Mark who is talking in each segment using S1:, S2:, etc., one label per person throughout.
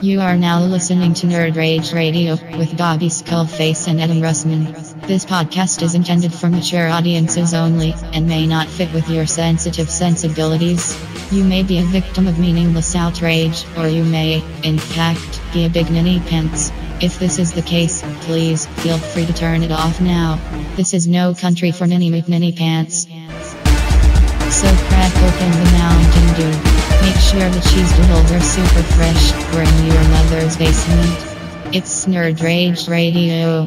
S1: You are now listening to Nerd Rage Radio with Bobby Skullface and Adam Russman. This podcast is intended for mature audiences only and may not fit with your sensitive sensibilities. You may be a victim of meaningless outrage, or you may, in fact, be a big ninny pants. If this is the case, please feel free to turn it off now. This is no country for ninny pants. So crack open the Mountain Dew. Make sure the cheese doodles are super fresh. We're in your mother's basement. It's Nerd Rage Radio.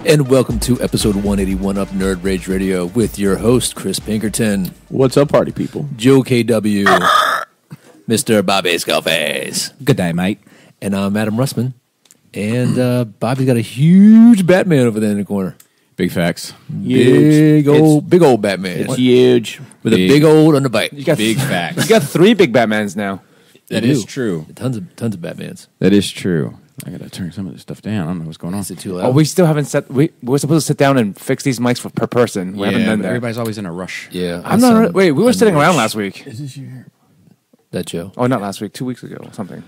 S2: And welcome to episode 181 of Nerd Rage Radio with your host, Chris Pinkerton.
S3: What's up, party people?
S2: Joe KW. Mr. Bobby Skullface.
S4: Good day, mate.
S2: And I'm Adam Russman. And Bobby's got a huge Batman over there in the corner.
S4: Big facts.
S2: Big old Batman.
S3: It's huge.
S2: With a big old underbite.
S4: You got big facts.
S3: You got 3 big Batmans now.
S4: That is true.
S2: Tons of Batmans.
S4: That is true. I gotta turn some of this stuff down. I don't know what's going on.
S2: Is it too loud?
S3: Oh, we still haven't set. We're supposed to sit down and fix these mics per person. We haven't done that.
S4: Everybody's always in a rush.
S2: Yeah.
S3: I'm not. Wait, we were sitting around last week.
S4: Is this your?
S2: That Joe.
S3: Oh, not last week. 2 weeks ago or something.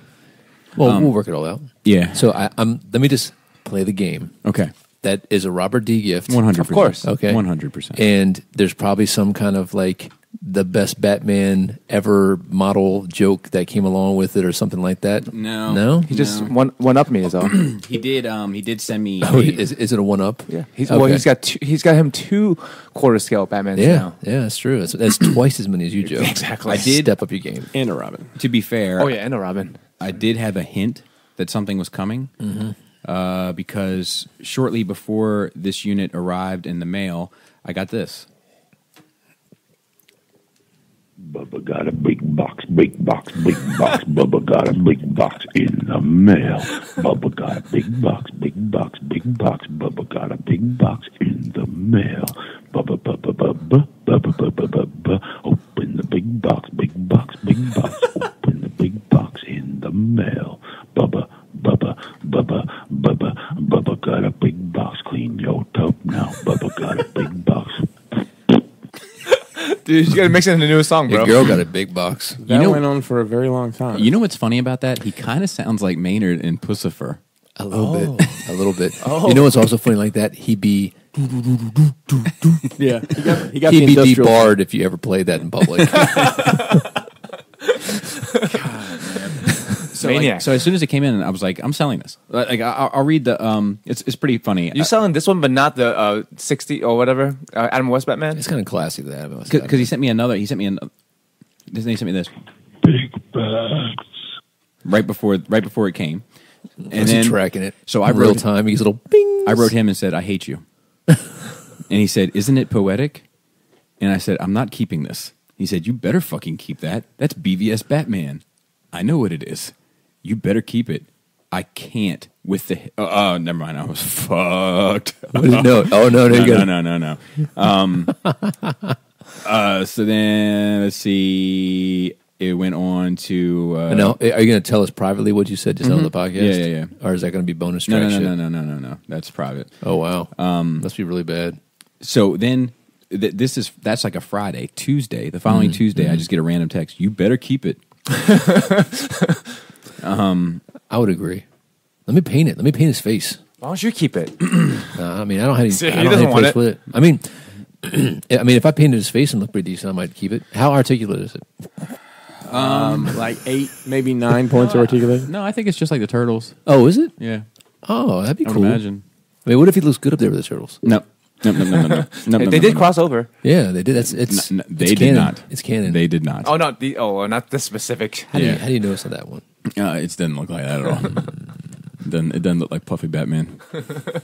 S2: Well, we'll work it all out.
S4: Yeah.
S2: So let me just play the game.
S4: Okay.
S2: That is a Robert D gift.
S4: 100%.
S3: Of course.
S2: Okay.
S4: 100%.
S2: And there's probably some kind of like the best Batman ever model joke that came along with it or something like that.
S4: No.
S3: He just one up me is all.
S4: He did send me.
S2: Oh, is it a one up?
S3: Yeah.
S2: Okay.
S3: He's got him 2 quarter scale Batmans now.
S2: Yeah, that's true. That's twice as many as you, Joe.
S3: Exactly.
S2: I did step up your game.
S3: And a Robin.
S4: To be fair.
S3: Oh yeah, and a Robin.
S4: I did have a hint that something was coming.
S2: Mm-hmm.
S4: Because shortly before this unit arrived in the mail, I got this.
S5: Bubba got a big box, big box, big box. Bubba got a big box in the mail. Bubba got a big box, big box, big box. Bubba got a big box in the mail. Bubba, bubba, bubba, bubba, bubba, bubba. Open the big box, big box, big box. Open the big box in the mail. Bubba, bubba, bubba, bubba. Bubba got a big box. Clean your tub now. Bubba got a big box.
S3: Dude, you gotta mix it in a new song, bro.
S2: Your girl got a big box.
S6: That went on for a very long time.
S4: You know what's funny about that? He kind of sounds like Maynard in Pussifer.
S2: A little bit. You know what's also funny like that? He'd be
S6: Yeah, he got the industrial
S2: debarred if you ever played that in public.
S4: So as soon as it came in, I was like, I'm selling this. Like I'll read the. It's pretty funny.
S3: You selling this one, but not the 60 or whatever Adam West Batman?
S2: It's kind of classy that
S4: Because he sent me another. He sent me this.
S5: Big bags.
S4: Right before it came. And
S2: Was
S4: then
S2: he tracking it?
S4: So I
S2: in real
S4: wrote
S2: time. He's little bing.
S4: I wrote him and said, I hate you. And he said, isn't it poetic? And I said, I'm not keeping this. He said, you better fucking keep that. That's BVS Batman. I know what it is. You better keep it. I can't with the... Oh, never mind. I was fucked.
S2: No. Oh, no.
S4: No. So then, let's see... It went on to...
S2: Now, are you going to tell us privately what you said just on the podcast?
S4: Yeah.
S2: Or is that going to be bonus track shit?
S4: No. That's private.
S2: Oh, wow. Must be really bad.
S4: So then, that's like a Friday. Tuesday, the following Tuesday, I just get a random text. You better keep it.
S2: I would agree. Let me paint it. Let me paint his face.
S3: Why don't you keep it?
S2: I mean, I don't have any,
S3: See,
S2: I
S3: he
S2: don't have
S3: doesn't
S2: any
S3: want
S2: place with it. I mean, if I painted his face and looked pretty decent, I might keep it. How articulate is it?
S6: like 8, maybe 9 points of articulation.
S4: No, I think it's just like the Turtles.
S2: Oh, is it?
S4: Yeah.
S2: Oh, that'd be
S4: I would
S2: cool.
S4: imagine.
S2: I mean, what if he looks good up there with the turtles?
S4: No.
S3: They did cross over.
S2: Yeah, they did.
S4: They
S2: It's
S4: did
S2: canon.
S4: not.
S2: It's canon.
S4: They did not.
S3: Oh, not this specific.
S2: How do you notice on that one?
S4: It doesn't look like that at all. It doesn't look like Puffy Batman.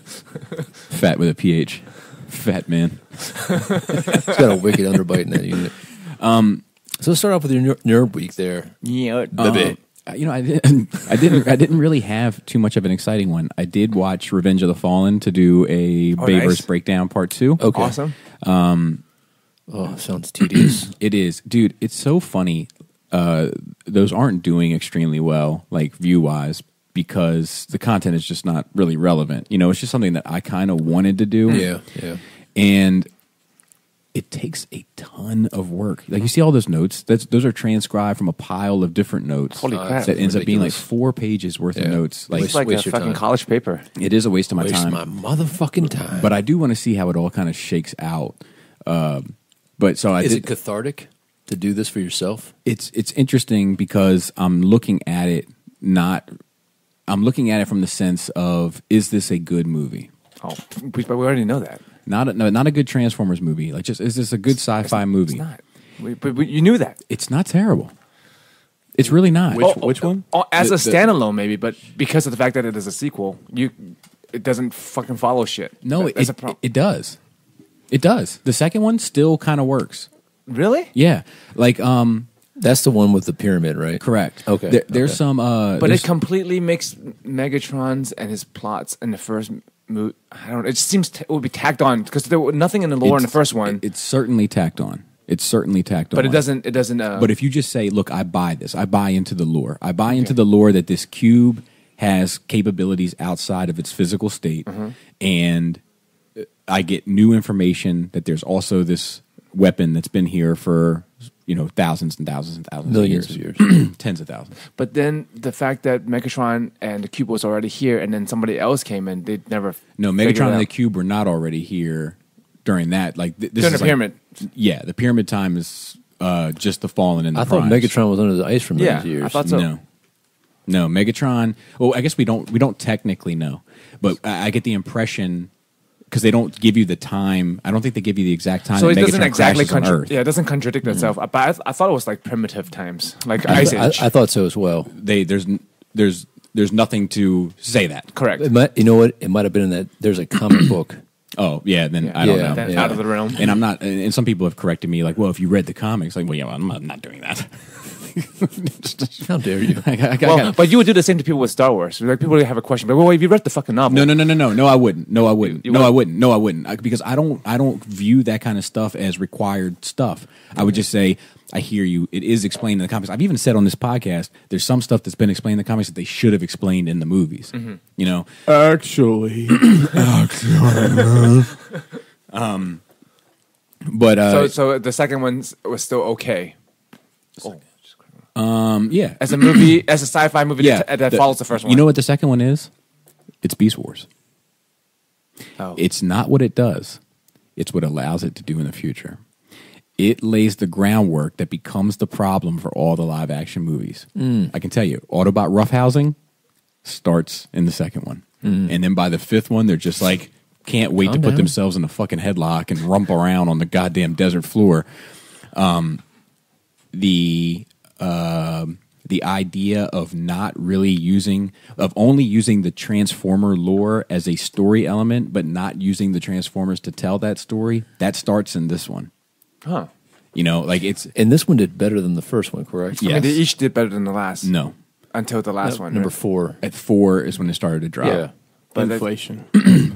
S4: Fat with a PH. Fat man.
S2: It's got a wicked underbite in that unit. So let's start off with your nerd week there.
S3: Yeah,
S2: baby.
S4: I didn't really have too much of an exciting one. I did watch Revenge of the Fallen to do a Bayverse
S3: nice.
S4: breakdown part 2.
S2: Okay.
S3: Awesome.
S2: Oh, sounds tedious.
S4: It is, dude. It's so funny. Those aren't doing extremely well, like view wise, because the content is just not really relevant. It's just something that I kind of wanted to do.
S2: Yeah.
S4: And it takes a ton of work. Like you see all those notes, those are transcribed from a pile of different notes.
S3: Holy crap.
S4: That ends up being like
S2: Ridiculous.
S4: 4 pages worth of notes. Like
S3: It's like a
S2: waste your
S3: fucking
S2: time.
S3: college paper.
S4: it is a waste of my
S2: Waste
S4: time.
S2: my motherfucking time.
S4: But I do want to see how it all kind of shakes out. But so I
S2: is
S4: did.
S2: it cathartic to do this for yourself?
S4: It's interesting because I'm looking at it I'm looking at it from the sense of, is this a good movie?
S3: Oh, but we already know that.
S4: Not a good Transformers movie. Like, just, is this a good sci-fi movie?
S3: It's not. But you knew that.
S4: It's not terrible. It's really not.
S6: Which one?
S3: As
S4: The-
S3: a standalone, maybe, but because of the fact that it is a sequel, it doesn't fucking follow shit.
S4: No,
S3: That's a problem.
S4: it does. It does. The second one still kind of works.
S3: Really?
S4: Yeah, like
S2: That's the one with the pyramid, right?
S4: correct.
S2: Okay,
S4: There's
S2: okay.
S4: some,
S3: But
S4: there's-
S3: it completely makes Megatron's and his plots in the first movie. I don't know. It just seems it would be tacked on because there was nothing in the lore in the first one.
S4: It's certainly tacked on. It's certainly tacked on.
S3: but it doesn't. It doesn't.
S4: But if you just say, "Look, I buy this. I buy into the lore. I buy into the lore that this cube has capabilities outside of its physical state, and I get new information that there's also this weapon that's been here for thousands and thousands and thousands
S2: Millions
S4: of
S2: of
S4: years, tens of thousands."
S3: But then the fact that Megatron and the cube was already here, and then somebody else came in, they'd never.
S4: No,
S3: figured
S4: Megatron
S3: it
S4: and the
S3: out.
S4: cube were not already here during that. Like this
S3: During
S4: is
S3: the
S4: like-
S3: pyramid.
S4: Yeah, the pyramid time is just the fallen and the
S2: I thought
S4: primes.
S2: Megatron was under the ice for millions of
S3: Yeah,
S2: years.
S3: I thought so.
S4: No, Megatron. Well, I guess we don't technically know, but I get the impression because they don't give you the time. I don't think they give you the exact time.
S3: So
S4: that
S3: it doesn't
S4: Megatron
S3: exactly
S4: crashes on Earth.
S3: Yeah, it doesn't contradict itself. But I thought it was like primitive times, like Ice Age.
S2: I thought so as well.
S4: There's nothing to say that.
S3: Correct.
S2: You know what? It might have been in that. There's a comic book.
S4: Oh yeah, then I don't
S2: Yeah.
S4: know.
S3: Then
S2: Yeah.
S3: out of the realm.
S4: And I'm not. And some people have corrected me, like, well, if you read the comics, like, well, yeah, well, I'm not doing that.
S2: How dare you?
S3: Well, but you would do the same to people with Star Wars. Like people would have a question, but well, have you read the fucking novel?
S4: No, I wouldn't. No, I wouldn't.
S3: You
S4: No,
S3: wouldn't?
S4: I wouldn't. Because I don't view that kind of stuff as required stuff. I would just say, I hear you. It is explained in the comics. I've even said on this podcast, there's some stuff that's been explained in the comics that they should have explained in the movies. You know,
S6: Actually,
S4: but
S3: So the second one was still okay.
S4: yeah,
S3: As a movie, as a sci-fi movie
S4: yeah,
S3: that follows the first one.
S4: You know what the second one is? It's Beast Wars.
S3: Oh.
S4: It's not what it does. It's what allows it to do in the future. It lays the groundwork that becomes the problem for all the live action movies. I can tell you, Autobot roughhousing starts in the second one. And then by the fifth one, they're just like, can't wait to put
S2: down.
S4: themselves in a fucking headlock and rump around on the goddamn desert floor. The idea of only using the Transformer lore as a story element, but not using the Transformers to tell that story, that starts in this one.
S3: Huh.
S4: You know, like it's
S2: And this one did better than the first one, correct?
S3: I
S4: Yes.
S3: mean, they each did better than the last.
S4: no.
S3: Until the last one.
S2: Number
S3: right?
S2: 4.
S4: At 4 is when it started to drop.
S2: Yeah.
S3: But
S6: inflation.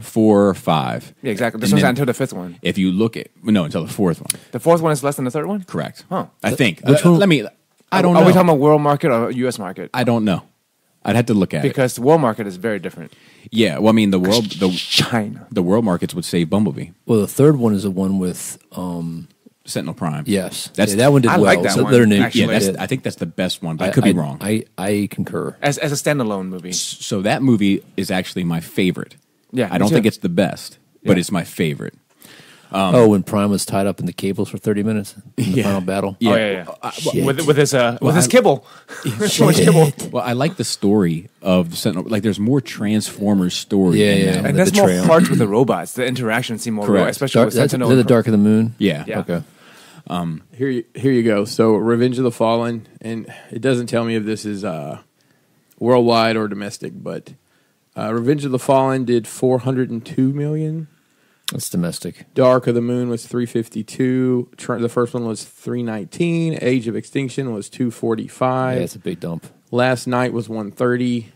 S4: 4 or 5.
S3: Yeah, exactly. This
S4: And
S3: one's
S4: then-
S3: until the fifth one.
S4: If you look at until the fourth one,
S3: The fourth one is less than the third one?
S4: correct?
S3: Huh.
S4: I think.
S2: Which one-
S4: Let me. I don't know.
S3: Are we talking about world market or U.S. market?
S4: I don't know. I'd have to look at it.
S3: Because the world market is very different.
S4: Yeah. Well, I mean, the
S3: China.
S4: world markets would save Bumblebee,
S2: Well, the third one is the one with
S4: Sentinel Prime.
S2: yes.
S4: That's-
S2: Yeah, that one did
S3: I
S2: well.
S3: like that
S2: so
S3: one,
S2: their name,
S3: actually.
S4: Yeah, I think that's the best one, but I could be wrong.
S2: I concur.
S3: As a standalone movie.
S4: So that movie is actually my favorite.
S3: Yeah,
S4: I
S3: me
S4: don't
S3: too.
S4: think it's the best, but
S3: Yeah.
S4: it's my favorite.
S2: When Prime was tied up in the cables for 30 minutes in the final battle.
S4: Yeah.
S3: Oh, yeah.
S2: Shit.
S3: With his
S4: I-
S3: kibble. So much kibble.
S4: Well, I like the story of the Sentinel. Like, there's more Transformers story.
S2: Yeah,
S4: in
S2: yeah.
S4: that.
S3: And
S2: The
S3: there's more
S2: betrayal.
S3: parts with the robots. The interactions seem more real,
S4: Correct.
S3: especially with
S2: That's
S3: Sentinel.
S2: the
S3: and
S2: Dark of the Moon.
S4: Yeah.
S3: Yeah.
S2: Okay.
S6: Here you go. So, Revenge of the Fallen, and it doesn't tell me if this is worldwide or domestic, but Revenge of the Fallen did 402 million.
S2: That's domestic.
S6: Dark of the Moon was 352. The first one was 319. Age of Extinction was 245.
S2: Yeah, it's a big dump.
S6: Last Night was 130.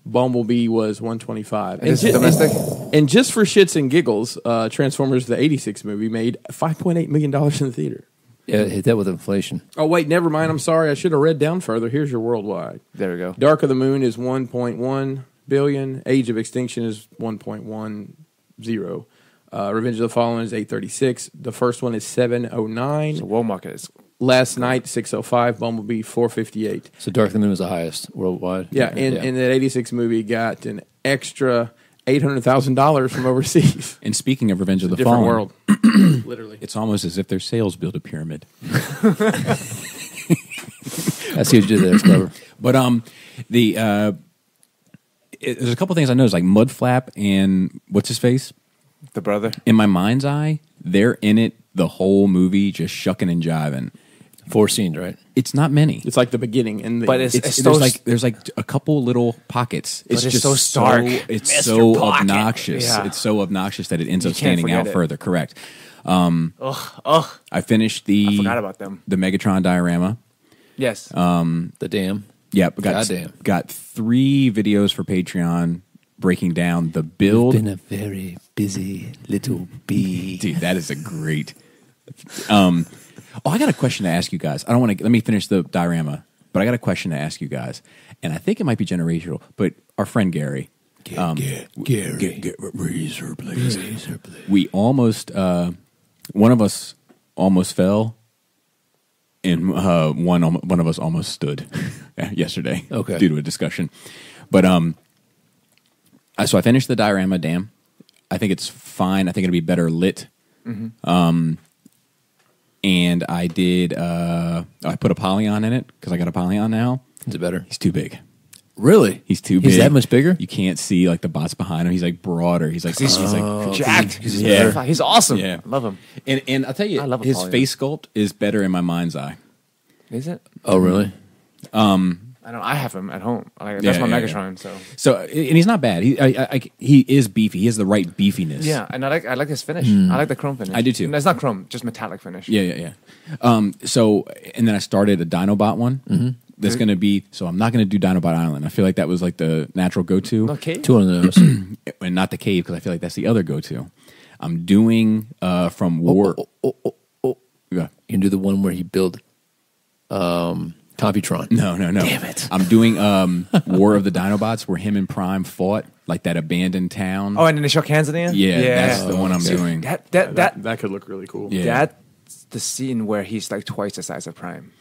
S6: Bumblebee was 125.
S3: And this is domestic?
S6: And just for shits and giggles, Transformers the 86 movie made $5.8 million in the theater.
S2: Yeah, hit that with inflation.
S6: Oh, wait, never mind. I'm sorry. I should have read down further. Here's your worldwide.
S3: There we go.
S6: Dark of the Moon is 1.1 billion. Age of Extinction is 1.10. Revenge of the Fallen is 836. The first one is 709.
S3: So world market is
S6: Last Night 605. Bumblebee 458.
S2: So Dark of the Moon was the highest worldwide.
S6: Yeah, and that 86 movie got an extra $800,000 from overseas.
S4: And speaking of Revenge of the
S6: Different
S4: Fallen,
S6: world. Literally.
S4: it's almost as if their sales build a pyramid.
S2: I see what you did there. It's clever.
S4: But there's a couple things I noticed, like Mudflap and what's his face.
S3: the brother.
S4: In my mind's eye, they're in it the whole movie, just shucking and jiving.
S2: 4 scenes, right?
S4: It's not many.
S6: It's like the beginning. And
S3: But it's
S4: there's
S3: so
S4: like a couple little pockets.
S3: But it's
S4: just
S3: so stark.
S4: It's
S3: Mr.
S4: so
S3: Pocket.
S4: obnoxious.
S3: Yeah.
S4: It's so obnoxious that it ends
S3: You
S4: up
S3: can't
S4: standing out
S3: forget it.
S4: further. Correct.
S3: Ugh.
S4: I finished the
S3: I forgot about them.
S4: the Megatron diorama.
S3: Yes.
S2: The Dam.
S4: Yep,
S2: Goddamn.
S4: got 3 videos for Patreon breaking down the build.
S2: Been a very busy little bee.
S4: Dude, that is a great. I got a question to ask you guys. I don't want to. Let me finish the diorama, but I got a question to ask you guys, and I think it might be generational. But our friend Gary,
S2: Gary.
S4: razor blades. We almost, one of us almost fell, and one of us almost stood yesterday.
S2: Okay.
S4: Due to a discussion, but so I finished the diorama. Damn, I think it's fine. I think it'll be better lit. And I did. I put a Polyon in it because I got a Polyon now.
S2: Is it better?
S4: He's too big.
S2: Really?
S4: He's too big.
S2: He's that much bigger?
S4: You can't see like the bots behind him. He's like broader. He's like
S3: jacked.
S4: Yeah.
S3: He's awesome.
S4: Yeah.
S3: I love him.
S4: And I'll tell you,
S3: I love
S4: his
S3: Apollyon.
S4: face sculpt is better in my mind's eye.
S3: Is it?
S2: Oh, really?
S3: I don't. I have him at home. Like, that's
S4: Yeah,
S3: my
S4: yeah,
S3: Megatron. So
S4: So and he's not bad. He is beefy. He has the right beefiness.
S3: yeah, and I like his finish. I like the chrome finish.
S4: I do too.
S3: No, it's not chrome, just metallic finish.
S4: Yeah. So and then I started a Dinobot one. That's going to be. So I'm not going to do Dinobot Island. I feel like that was like the natural go-to.
S3: Okay.
S2: 2 on those.
S4: And not the cave because I feel like that's the other go-to. I'm doing from War.
S2: Oh.
S4: Yeah.
S2: You can do the one where he built Computron.
S4: No.
S2: Damn it.
S4: I'm doing War of the Dinobots where him and Prime fought like that abandoned town.
S3: Oh, and then they shook hands at the end.
S4: Yeah, that's the one I'm doing.
S3: That
S6: could look really cool.
S4: Yeah.
S3: that's the scene where he's like twice the size of Prime.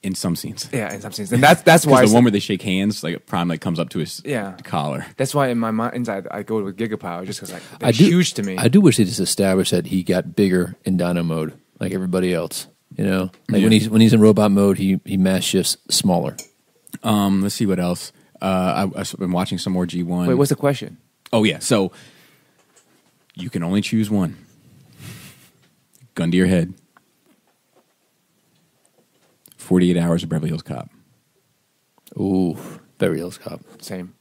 S4: In some scenes.
S3: Yeah, in some scenes, and that's why
S4: Because the one where they shake hands, like Prime like comes up to his
S3: Yeah.
S4: collar.
S3: that's why in my mind inside I go with Gigapower just because like they're
S2: I do-
S3: huge to me.
S2: I do wish they just established that he got bigger in Dino mode, like everybody else. You know, like when he's in robot mode, he mass shifts smaller.
S4: Let's see what else. I've been watching some more G1.
S3: Wait, what's the question?
S4: Oh yeah, so you can only choose one. Gun to your head. 48 Hours of Beverly Hills Cop.
S2: Ooh, Beverly Hills Cop.
S3: Same.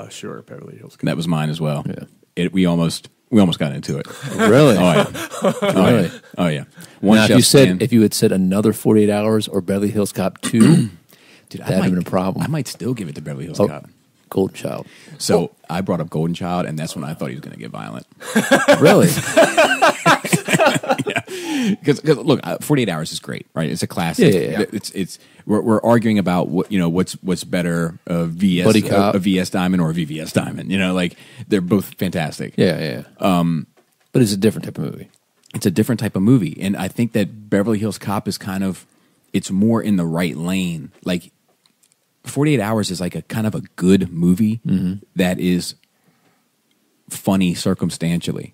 S6: Sure, Beverly Hills.
S4: That was mine as well.
S2: Yeah.
S4: We almost got into it.
S2: Really?
S4: Oh yeah.
S2: Really?
S4: Oh yeah. One
S2: Now,
S4: chef stand.
S2: if you had said another 48 Hours or Beverly Hills Cop 2,
S4: Dude,
S2: that'd have been a problem.
S4: I might still give it to Beverly Hills
S2: Oh,
S4: Cop.
S2: Golden Child.
S4: So I brought up Golden Child, and that's when I thought he was going to get violent.
S2: Really?
S4: Because look, 48 Hours is great, right? It's a classic.
S2: Yeah.
S4: We're arguing about what's better, a VS
S2: Buddy Cop.
S4: a VS Diamond or a VVS Diamond. You know, like they're both fantastic.
S2: Yeah. But it's a different type of movie.
S4: It's a different type of movie, and I think that Beverly Hills Cop is it's more in the right lane. Like 48 Hours is like a kind of a good movie that is funny circumstantially.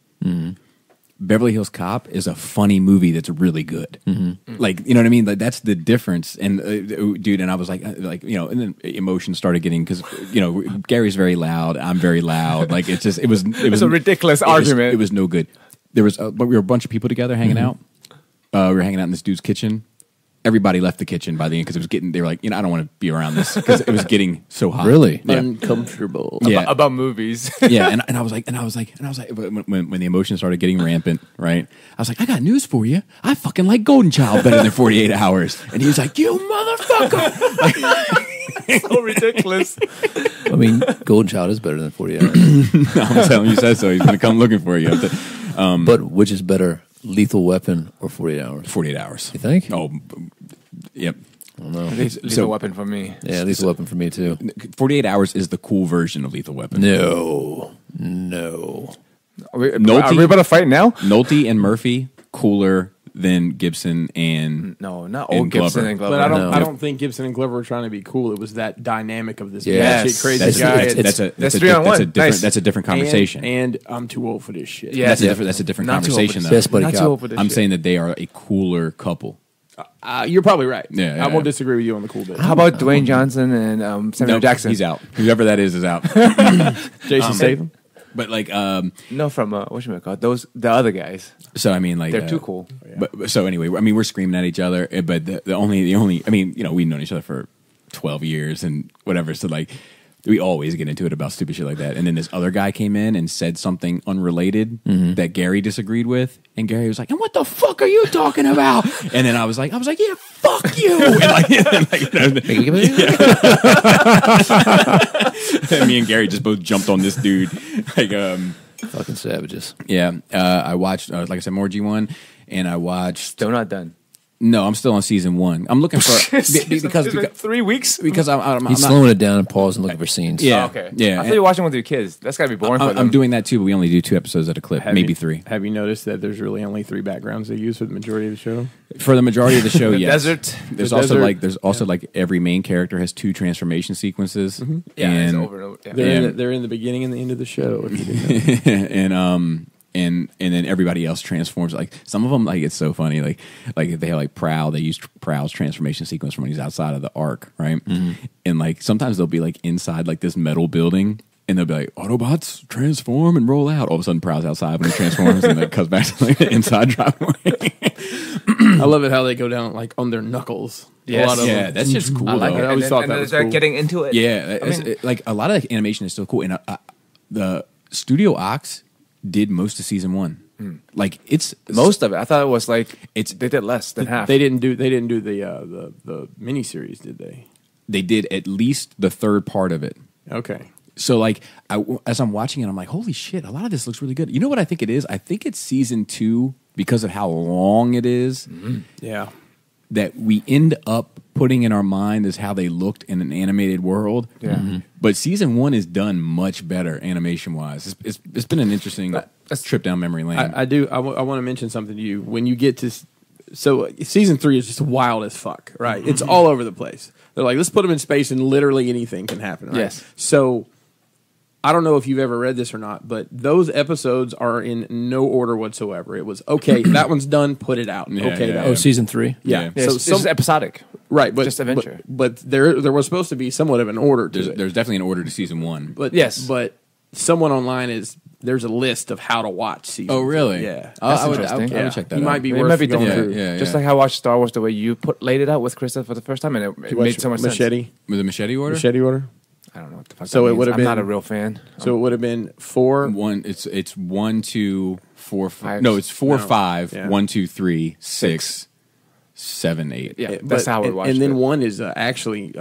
S4: Beverly Hills Cop is a funny movie that's really good. Like, you know what I mean? Like that's the difference. And dude, and I was like, you know, and then emotions started getting, because you know Gary's very loud, I'm very loud. Like it was
S3: a ridiculous argument.
S4: It was no good. There was, but we were a bunch of people together hanging out. We were hanging out in this dude's kitchen. Everybody left the kitchen by the end because it was getting. They were like, you know, I don't want to be around this because it was getting so hot.
S2: Really?
S4: Yeah.
S6: Uncomfortable.
S4: Yeah.
S3: About movies.
S4: Yeah, and I was like, when the emotions started getting rampant, right? I was like, I got news for you. I fucking like Golden Child better than 48 Hours. And he was like, you motherfucker!
S3: So ridiculous.
S2: I mean, Golden Child is better than 48 Hours.
S4: I'm telling you, said so. He's going to come looking for you.
S2: But which is better, Lethal Weapon or 48 Hours?
S4: 48 Hours.
S2: You think?
S4: Oh, yep.
S2: I don't know.
S3: Lethal Weapon for me.
S2: Yeah, Lethal Weapon for me too.
S4: 48 Hours is the cool version of Lethal Weapon.
S2: No.
S3: Are we about to fight now?
S4: Nolte and Murphy cooler than Gibson and
S3: No, not
S4: and
S3: old Gibson
S4: Glover.
S3: and Glover.
S6: But
S2: No.
S6: I don't think Gibson and Glover were trying to be cool. It was that dynamic of this
S2: Yes.
S6: batshit crazy
S4: That's,
S6: guy.
S3: That's 3-on-1. Nice.
S4: That's a different conversation.
S6: And I'm too old for this shit.
S3: Yeah.
S4: That's a different
S3: Not too old for
S4: conversation
S3: this.
S4: though.
S2: Yes, buddy
S3: Not too
S2: cop.
S3: old for this
S4: I'm
S3: shit.
S4: saying that they are a cooler couple.
S6: You're probably right.
S4: Yeah,
S6: I
S4: yeah.
S6: won't disagree with you on the cool bit.
S3: How about Dwayne Johnson and Samuel
S4: Nope,
S3: Jackson?
S4: he's out. Whoever that is out.
S6: Jason Statham?
S4: But like,
S3: No, from whatchamacallit, the other guys.
S4: so I mean, like
S3: They're too cool.
S4: But so anyway, I mean, we're screaming at each other. But the only, I mean, you know, we've known each other for 12 years and whatever. So like, we always get into it about stupid shit like that. And then this other guy came in and said something unrelated that Gary disagreed with, and Gary was like, "And what the fuck are you talking about?" And then I was like, "Yeah, fuck you." And me and Gary just both jumped on this dude. Like,
S2: Fucking savages.
S4: yeah. I watched, like I said, more G1, and I watched.
S3: Still not done.
S4: No, I'm still on season 1. I'm looking for because
S3: 3 weeks.
S4: because I'm
S2: He's
S4: not,
S2: slowing it down and pausing, looking for scenes.
S4: Yeah.
S3: Oh, okay.
S4: Yeah.
S3: I thought you were watching with your kids. That's got to be boring for them.
S4: I'm doing that too, but we only do 2 episodes at a clip,
S6: Have
S4: maybe
S6: you-
S4: 3.
S6: Have you noticed that there's really only 3 backgrounds they use for the majority of the show?
S4: For the majority of the show, yes.
S3: desert.
S4: There's
S6: The
S4: also
S6: desert.
S4: like every main character has 2 transformation sequences.
S3: Yeah, it's
S4: and
S3: over and over. Yeah.
S6: They're in the beginning and the end of the show. If you didn't know.
S4: and then everybody else transforms. Like some of them, like it's so funny. Like they have like Prowl. They use Prowl's transformation sequence from when he's outside of the Ark, right? And like sometimes they'll be like inside like this metal building, and they'll be like, "Autobots transform and roll out." All of a sudden, Prowl's outside when he transforms, and then it comes back to like the inside driveway.
S6: I love it how they go down like on their knuckles.
S3: Yes.
S6: A lot of
S4: Yeah,
S6: them.
S4: that's just cool.
S3: I like
S4: though.
S3: it.
S6: I always thought
S3: and
S6: that
S3: then
S6: was
S3: they're
S6: cool.
S3: getting into it.
S4: Yeah,
S3: I mean,
S4: like a lot of the animation is still cool, and the Studio Ox did most of season 1. Like it's
S3: most of it. I thought it was like they did less than half.
S6: They didn't do the miniseries, did they?
S4: They did at least the third part of it.
S6: Okay.
S4: So like as I'm watching it, I'm like, holy shit, a lot of this looks really good. You know what I think it is? I think it's season 2 because of how long it is.
S6: Yeah.
S4: That we end up putting in our mind is how they looked in an animated world.
S3: Yeah.
S4: But season 1 is done much better animation wise. It's been an interesting trip down memory lane.
S6: I want to mention something to you. When you get to season 3 is just wild as fuck, right? It's all over the place. They're like, let's put them in space and literally anything can happen, right?
S3: Yes.
S6: So I don't know if you've ever read this or not, but those episodes are in no order whatsoever. It was, okay, that one's done, put it out.
S4: Yeah,
S6: okay,
S4: yeah,
S6: that
S2: Oh,
S6: was,
S2: season 3?
S6: yeah.
S3: Yeah,
S6: So
S3: it's just episodic.
S6: right, but
S3: just adventure.
S6: But there was supposed to be somewhat of an order to it.
S4: There's definitely an order to season 1.
S6: But
S3: Yes.
S6: but someone online there's a list of how to watch season.
S4: Oh, really?
S6: 3. Yeah.
S3: That's
S4: I would
S3: interesting.
S4: I would check that
S6: You
S4: out.
S6: might be
S3: It
S6: worth
S3: might be
S6: going
S3: different.
S6: through.
S4: Yeah,
S3: Just
S4: yeah.
S3: like how I watched Star Wars, the way you laid it out with Krista for the first time, and it
S6: You
S3: made so much sense.
S6: Machete.
S4: With the machete order?
S6: Machete order.
S3: I don't know what the fuck.
S6: So
S3: that
S6: it
S3: means.
S6: would've
S3: I'm not
S6: been-
S3: a real fan.
S6: So it would have been 4.
S4: One, it's 1, 2, 4, 5.
S3: Five.
S4: No, it's 4,
S6: No.
S4: 5.
S6: Yeah.
S4: 1, 2, 3 6, 7, 8.
S3: Yeah,
S6: But-
S3: that's how we watched
S6: And then
S3: it.
S6: 1 is actually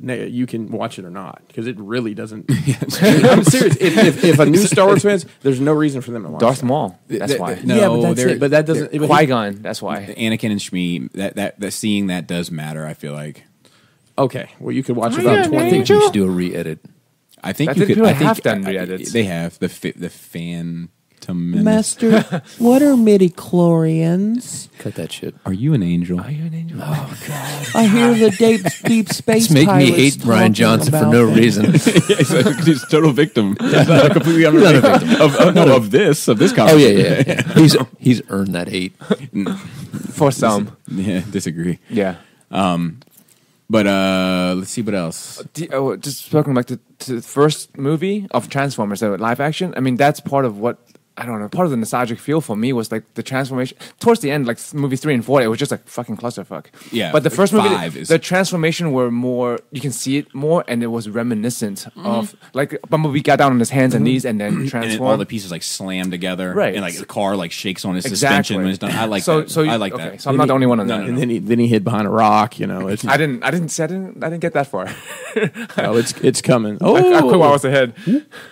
S6: you can watch it or not because it really doesn't. I'm serious. If a new Star Wars fans, there's no reason for them to watch.
S3: Darth
S6: that.
S3: Maul. That's why.
S4: No,
S6: yeah, but that's
S4: they're-
S6: it. But that doesn't. but he-
S3: Qui-Gon. That's why.
S4: Anakin and Shmi, that seeing that does matter. I feel like.
S6: Okay, well you could watch
S3: Oh,
S6: about
S3: yeah,
S6: 20.
S2: I think we should do a re-edit.
S4: I think
S3: I
S4: you
S3: think
S4: could.
S3: people
S4: I think
S3: have done re-edits.
S4: They have the Phantom Menace.
S7: Master, what are midi-chlorians?
S2: Cut that shit.
S4: Are you an angel?
S3: Are you an angel?
S7: I hear the deep space
S2: It's making me
S7: pilots
S2: hate Ryan
S7: talking
S2: Johnson for
S7: about
S2: no
S7: them.
S2: reason.
S4: He's a total victim. Completely unrelated. Of this
S2: Oh
S4: conversation.
S2: yeah. He's earned that hate.
S3: For some.
S4: Yeah, disagree.
S3: Yeah.
S4: But let's see what else.
S3: Just spoken like to the first movie of Transformers, so live action. I mean, that's part of what I don't know. Part of the nostalgic feel for me was like the transformation towards the end, like movies 3 and 4. It was just like fucking clusterfuck.
S4: Yeah,
S3: but the first movie,
S4: 5 is-
S3: the transformation were more. You can see it more, and it was reminiscent of like Bumblebee got down on his hands and knees and then
S4: And then
S3: transformed.
S4: all the pieces like slam together,
S3: Right.
S4: And like the car like shakes on its
S3: Exactly.
S4: suspension when it's done. I like
S3: So-
S4: that.
S3: so you-
S4: I like
S3: okay,
S4: that.
S3: so I'm not the only one on that.
S6: And then he hid behind a rock. You know, it's,
S3: I didn't get that far.
S6: oh, it's coming.
S3: I quit while I was ahead.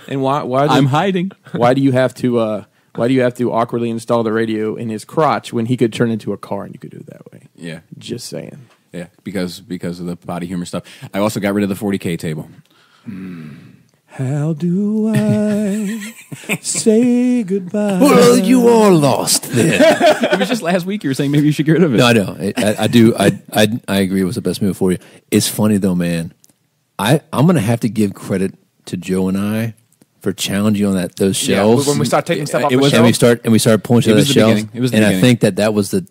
S6: And why?
S4: I'm hiding.
S6: Why do you have to? Why do you have to awkwardly install the radio in his crotch when he could turn into a car and you could do it that way?
S4: Yeah,
S6: Just saying.
S4: yeah, because of the body humor stuff. I also got rid of the 40K table.
S6: How do I Say goodbye.
S2: Well, you are lost then.
S4: It was just last week you were saying maybe you should get rid of it.
S2: No, I know. I do. I agree. It was the best move for you. It's funny though, man. I'm going to have to give credit to Joe and I for challenging on those shelves.
S3: when we start taking stuff off
S4: it
S3: the
S4: was-
S3: shelf.
S2: and we started pulling
S4: It
S2: to
S4: was
S2: the
S4: the
S2: shelves.
S4: beginning. It was the
S2: and I
S4: beginning.
S2: think that was the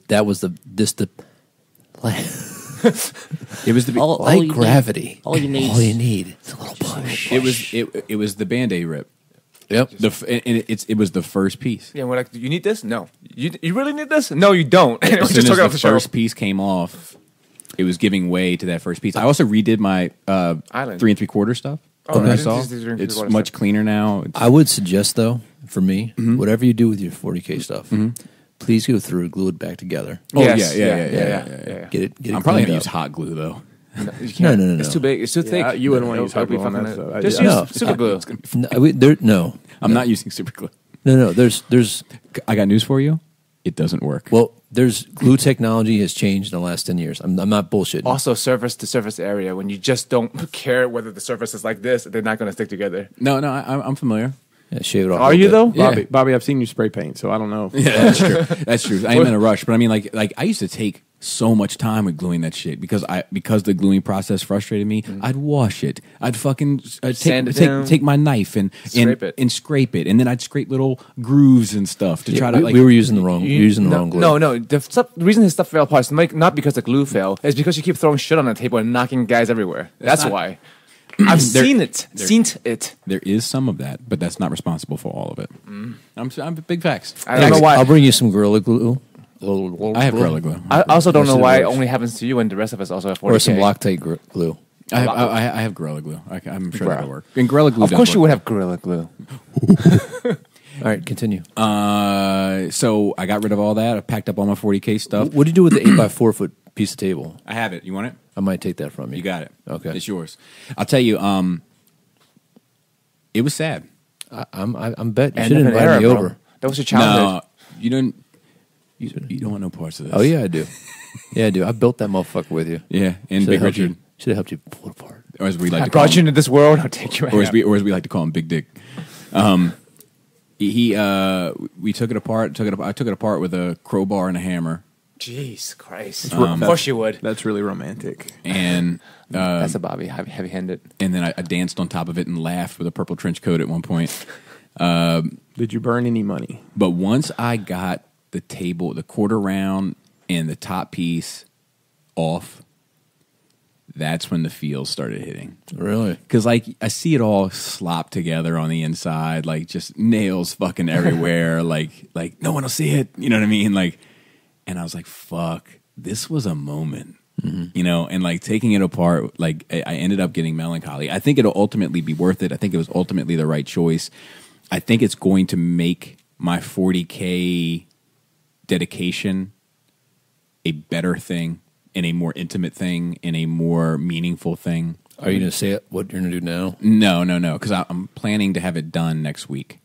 S4: It was the
S7: All
S2: like
S7: you need-
S2: gravity.
S7: all you need
S2: All
S7: is-
S2: you need. It's a little push.
S4: it was the Band-Aid rip.
S2: Yep.
S4: It was the first piece.
S3: Yeah, we're like, you need this? No. You really need this? No, you don't. And we
S4: As
S3: just
S4: soon
S3: took it
S4: as
S3: off
S4: the
S3: the shelf.
S4: first piece came off, it was giving way to that first piece. I also redid my
S3: Island.
S4: 3 3/4 stuff.
S3: Oh,
S4: when
S3: I
S4: I
S3: didn't
S4: saw
S3: see the 3
S4: it's
S3: 3/4
S4: much
S3: stuff.
S4: cleaner now.
S2: I would suggest though, for me, whatever you do with your 40K stuff, please go through, glue it back together.
S4: Oh,
S3: Yes,
S4: yeah.
S2: Get it.
S4: I'm probably
S2: cleaned
S4: gonna
S2: up.
S4: use hot glue though.
S2: No.
S3: It's too big. It's too thick.
S6: you wouldn't want to use hot
S3: It'll be
S6: glue on that
S3: fucking-
S6: stuff.
S3: Just
S6: Yeah.
S3: use super glue.
S2: No.
S4: I'm not using super glue.
S2: No. There's.
S4: I got news for you. It doesn't work.
S2: Well, there's glue technology has changed in the last 10 years. I'm not bullshitting.
S3: Also, surface to surface area. When you just don't care whether the surface is like this, they're not going to stick together.
S4: no, I'm familiar.
S2: Yeah, shave it off. a
S3: Are
S2: little
S3: you
S2: bit.
S3: though?
S4: Yeah.
S6: Bobby, I've seen you spray paint, so I don't know.
S4: Yeah, that's true. That's true. I am in a rush, but I mean, like I used to take so much time with gluing that shit because the gluing process frustrated me. I'd wash it. I'd fucking
S3: Sand it down.
S4: take my knife and scrape it, and then I'd scrape little grooves and stuff to
S2: Yeah,
S4: try to like.
S2: we were using the wrong. We were using the wrong glue.
S3: No. The reason his stuff fell apart is not because the glue fell. It's because you keep throwing shit on the table and knocking guys everywhere. That's
S4: not-
S3: why. I've seen it.
S4: there-
S3: Seen it.
S4: There is some of that, but that's not responsible for all of it. I'm big facts.
S3: I don't know why.
S2: I'll bring you some Gorilla Glue.
S4: I have Gorilla Glue.
S3: I also don't know
S2: Shit
S3: why it
S2: works.
S3: only happens to you and the rest of us also have 40K.
S2: Or some Loctite glue.
S4: I have Gorilla Glue. I'm sure
S3: Bruh.
S4: that'll work. And Gorilla Glue.
S3: Of
S4: does
S3: course you
S4: work.
S3: would have Gorilla Glue.
S2: All right, continue.
S4: So I got rid of all that. I packed up all my 40K stuff.
S2: What do you do with the 8x4 foot piece of table?
S4: I have it. You want it?
S2: I might take that from you.
S4: You got it.
S2: Okay.
S4: It's yours. I'll tell you. It was sad.
S2: I'm bet you
S3: End
S2: should
S3: of an
S2: invite
S3: era,
S2: me
S3: bro.
S2: over.
S3: That was your childhood.
S4: No, you don't. You don't want no parts of this.
S2: Oh yeah, I do. Yeah, I do. I built that motherfucker with you.
S4: Yeah, and Big Richard,
S2: Should have helped you pull it apart.
S4: or as we like
S3: I
S4: to call
S3: brought you
S4: him,
S3: into this world. I'll take you out.
S4: or as we like to call him, Big Dick. We took it apart. I took it apart with a crowbar and a hammer,
S3: Jeez Christ. Of course you would.
S6: That's really romantic.
S4: and
S3: That's a Bobby. Heavy-handed.
S4: and then I danced on top of it and laughed with a purple trench coat at one point.
S6: Did you burn any money?
S4: But once I got the table, the quarter round, and the top piece off, that's when the feels started hitting.
S2: Really?
S4: Because, like, I see it all slopped together on the inside, like, just nails fucking everywhere, like no one will see it, you know what I mean? Like, and I was like, fuck, this was a moment, you know? And, like, taking it apart, like, I ended up getting melancholy. I think it'll ultimately be worth it. I think it was ultimately the right choice. I think it's going to make my 40K dedication a better thing, and a more intimate thing, and a more meaningful thing.
S2: Are you going to say it? What you're going to do now?
S4: No, because I'm planning to have it done next week.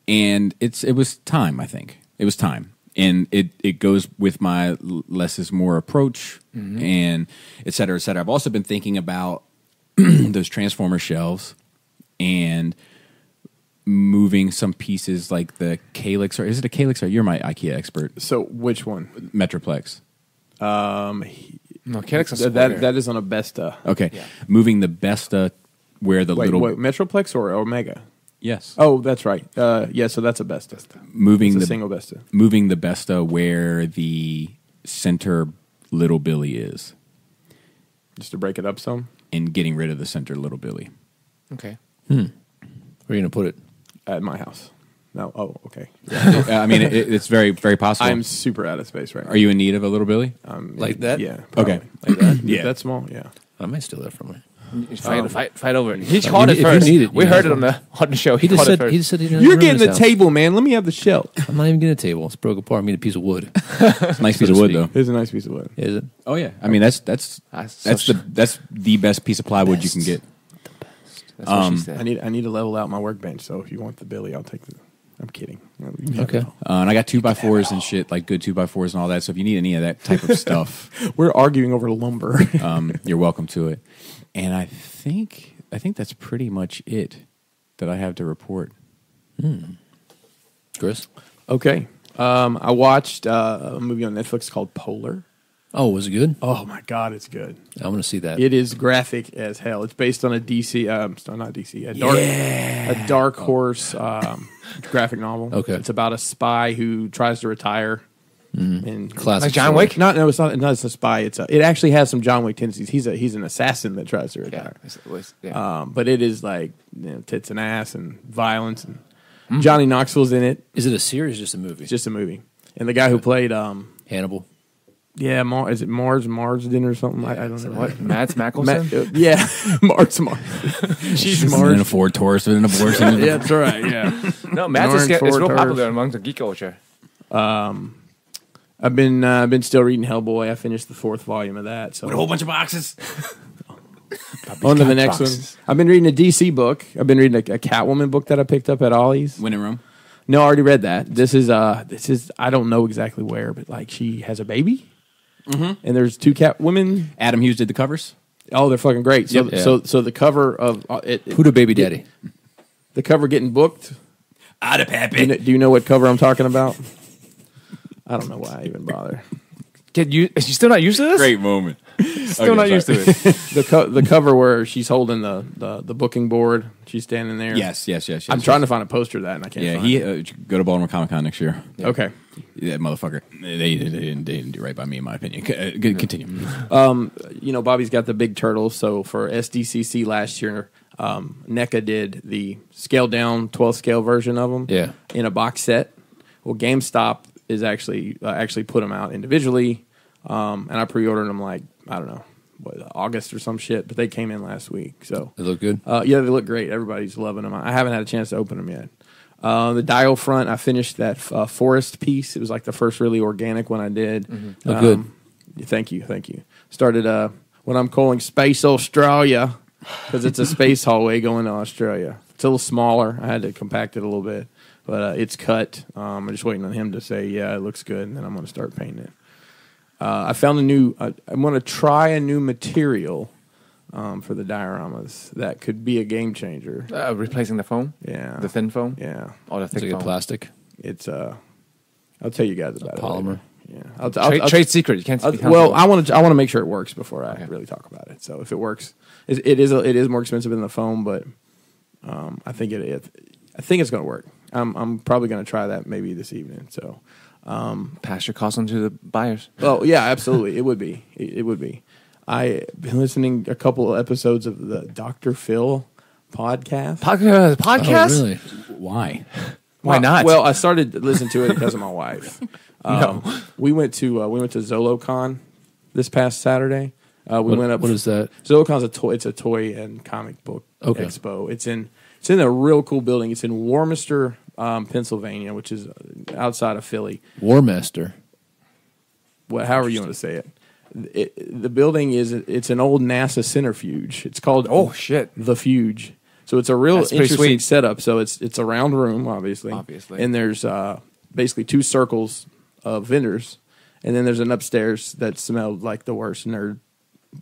S4: And it was time. I think it was time, and it goes with my less is more approach, and et cetera, et cetera. I've also been thinking about those Transformer shelves and moving some pieces like the Calyx, or is it a Calyx? Or you're my IKEA expert.
S6: So which one?
S4: Metroplex.
S3: No, Calyx is
S6: That is on a Besta.
S4: Okay,
S3: Yeah.
S4: Moving the Besta where the
S6: Wait,
S4: little
S6: Metroplex or Omega?
S4: yes.
S6: Oh, that's right. Yeah, so that's a Besta.
S4: Moving
S6: It's a
S4: the
S6: single Besta.
S4: moving the Besta where the center little Billy is,
S6: Just to break it up some.
S4: and getting rid of the center little Billy.
S3: Okay.
S2: Where are you going to put it?
S6: At my house. No. Oh, okay.
S4: I mean, it's very, very possible.
S6: I'm super out of space right now.
S4: Are you in need of a little Billy?
S2: Like that?
S6: Yeah.
S4: Okay.
S6: Like that?
S4: Yeah.
S6: That small? Yeah.
S2: I might steal that from you.
S3: Fight over it. He caught it
S2: if you
S3: first.
S2: need it,
S3: We
S2: you
S3: heard
S2: know.
S3: it on the show. He
S2: He
S3: caught
S2: just
S3: it
S2: said
S3: first.
S2: he didn't have
S6: You're
S2: room in
S6: getting
S2: his
S6: the
S2: house.
S6: table, man. Let me have the shelf.
S2: I'm not even getting a table. It's broke apart. I'm getting a piece of wood.
S4: It's a nice piece of wood, though.
S6: It's a nice piece of wood.
S2: Is it?
S4: Oh yeah. I mean, that's
S3: That's
S4: the best piece of plywood you can get.
S3: That's what she said.
S6: I need to level out my workbench. So if you want the Billy, I'll take the. I'm kidding.
S2: Okay.
S4: And I got 2x4s and shit, like good 2x4s and all that. So if you need any of that type of stuff,
S6: We're arguing over lumber.
S4: you're welcome to it. And I think that's pretty much it that I have to report.
S2: Chris?
S6: Okay. I watched a movie on Netflix called Polar.
S2: Oh, was it good?
S6: Oh my God, it's good.
S2: I want to see that.
S6: It is graphic as hell. It's based on a DC, not DC, a dark horse graphic novel.
S2: Okay.
S6: It's about a spy who tries to retire. And
S2: Classic
S3: Like John
S2: story.
S3: Wick?
S6: no, it's not. It's a spy. It actually has some John Wick tendencies. He's an assassin that tries to retire.
S3: Yeah.
S6: But it is like tits and ass and violence and Johnny Knoxville's in it.
S2: Is it a series or just a movie?
S6: It's just a movie. And the guy who played
S2: Hannibal.
S6: is it Marsden or something? I don't know
S3: What? Mads Mikkelsen?
S6: yeah, Mars.
S4: She's in a Ford Taurus with an abortion.
S6: Yeah, that's right. Yeah,
S3: No, Mads is
S6: Orange
S3: real
S6: Ford
S3: popular
S6: Taurus.
S3: among the geek culture.
S6: I've been still reading Hellboy. I finished the 4th volume of that. So
S4: With a whole bunch of boxes.
S6: on to the next
S3: boxes.
S6: one. I've been reading a DC book. I've been reading a Catwoman book that I picked up at Ollie's.
S4: When in Rome.
S6: No, I already read that. This is I don't know exactly where, but like she has a baby, and there's 2 Catwomen.
S4: Adam Hughes did the covers.
S6: Oh, they're fucking great. So
S2: Yep.
S6: so the cover of
S2: Who the baby daddy?
S6: the cover getting booked.
S4: Ada Pappy.
S6: Do you know what cover I'm talking about? I don't know why I even bother.
S3: You still not used to this?
S4: Great moment.
S3: Still not used to it.
S6: The cover where she's holding the booking board. She's standing there.
S4: Yes.
S6: I'm trying to find a poster of that, and I can't.
S4: Yeah,
S6: find
S4: he
S6: it.
S4: go to Baltimore Comic Con next year.
S6: Okay.
S4: That motherfucker. They didn't do right by me, in my opinion. Continue.
S6: Bobby's got the big turtle. So for SDCC last year, NECA did the scaled down 12 scale version of them.
S2: Yeah.
S6: In a box set. Well, GameStop is actually put them out individually, and I pre-ordered them like I don't know August or some shit, but they came in last week. So
S2: They look good.
S6: yeah, they look great. Everybody's loving them. I haven't had a chance to open them yet. The dial front, I finished that forest piece. It was like the first really organic one I did.
S2: Oh, good.
S6: Thank you. Started what I'm calling Space Australia because it's a space hallway going to Australia. It's a little smaller. I had to compact it a little bit, but it's cut. I'm just waiting on him to say, yeah, it looks good, and then I'm going to start painting it. I found I'm going to try a new material for the dioramas that could be a game changer.
S3: Replacing the foam?
S6: Yeah.
S3: The thin foam?
S6: Yeah.
S3: Or the
S2: It's
S3: thick
S2: like a
S3: foam?
S2: plastic.
S6: It's I'll tell you guys about it.
S2: Polymer.
S6: later. Yeah.
S3: Trade secret. You can't speak
S6: Well, I want to make sure it works before I really talk about it. So if it works, it is more expensive than the foam, but I think it's going to work. I'm probably going to try that maybe this evening. So
S3: pass your cost on to the buyers.
S6: oh yeah, absolutely, it would be. It would be. I've been listening a couple of episodes of the Dr. Phil podcast.
S3: Podcast?
S2: Oh, really?
S4: Why?
S3: Why not?
S6: Well, I started listening to it because of my wife. We went to ZoloCon this past Saturday. We went up.
S2: What is that?
S6: ZoloCon's a toy. It's a toy and comic book expo. It's in a real cool building. It's in Warminster, Pennsylvania, which is outside of Philly.
S2: Warmaster.
S6: However you want to say it. The building it's an old NASA centrifuge. It's called the Fuge. So it's a real
S3: That's pretty
S6: interesting
S3: sweet.
S6: setup. So it's a round room, obviously, and there's basically 2 circles of vendors, and then there's an upstairs that smelled like the worst nerd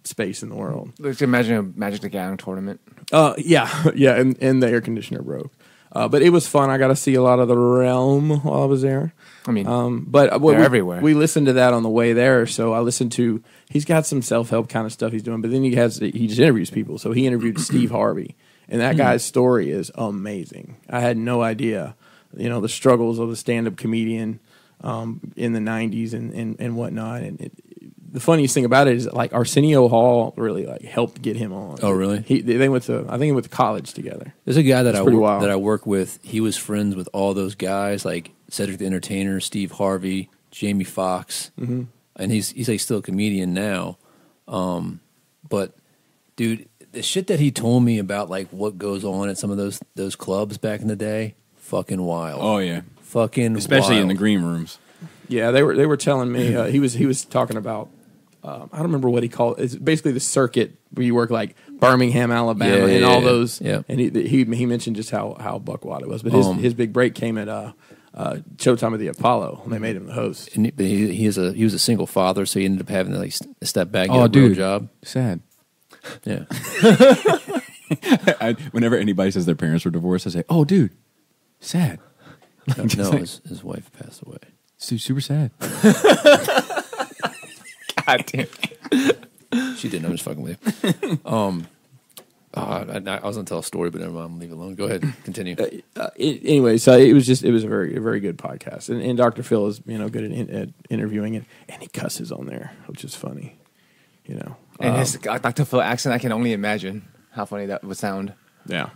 S6: space in the world.
S3: Let's imagine a Magic the Gathering tournament.
S6: Yeah, and the air conditioner broke. But it was fun. I got to see a lot of the realm while I was there.
S3: I mean,
S6: but
S3: they're everywhere.
S6: We listened to that on the way there. So I listened to. He's got some self-help kind of stuff he's doing, but then he just interviews people. So he interviewed Steve Harvey, and that guy's story is amazing. I had no idea, the struggles of a stand-up comedian in the '90s and whatnot. And the funniest thing about it is like Arsenio Hall really like helped get him on.
S2: Oh, really?
S6: They went to he went to college together.
S2: There's a guy that
S6: It's pretty wild.
S2: that I work with. He was friends with all those guys, like Cedric the Entertainer, Steve Harvey, Jamie Foxx, and he's like still a comedian now. But dude, the shit that he told me about like what goes on at some of those clubs back in the day, fucking wild.
S4: Oh yeah,
S2: fucking
S4: especially
S2: wild.
S4: in the green rooms.
S6: Yeah, they were telling me he was talking about. I don't remember what he called it. It's basically the circuit where you work like Birmingham, Alabama, and all those.
S2: Yeah.
S6: And he mentioned just how buckwad it was. But his big break came at Showtime of the Apollo, and they made him the host.
S2: And he was a single father, so he ended up having to like step back and
S4: Oh,
S2: get a real
S4: dude.
S2: job.
S4: Sad.
S2: Yeah.
S4: Whenever anybody says their parents were divorced, I say, "Oh, dude, sad."
S2: No, his wife passed away.
S4: Super sad.
S3: God damn.
S2: She didn't. I'm just fucking with you. I was gonna tell a story, but never mind. I'm gonna leave it alone. Go ahead, continue.
S6: Anyway, so it was a very good podcast, and Dr. Phil is good at interviewing it, and he cusses on there, which is funny.
S3: And his Dr. Phil accent, I can only imagine how funny that would sound.
S6: Yeah.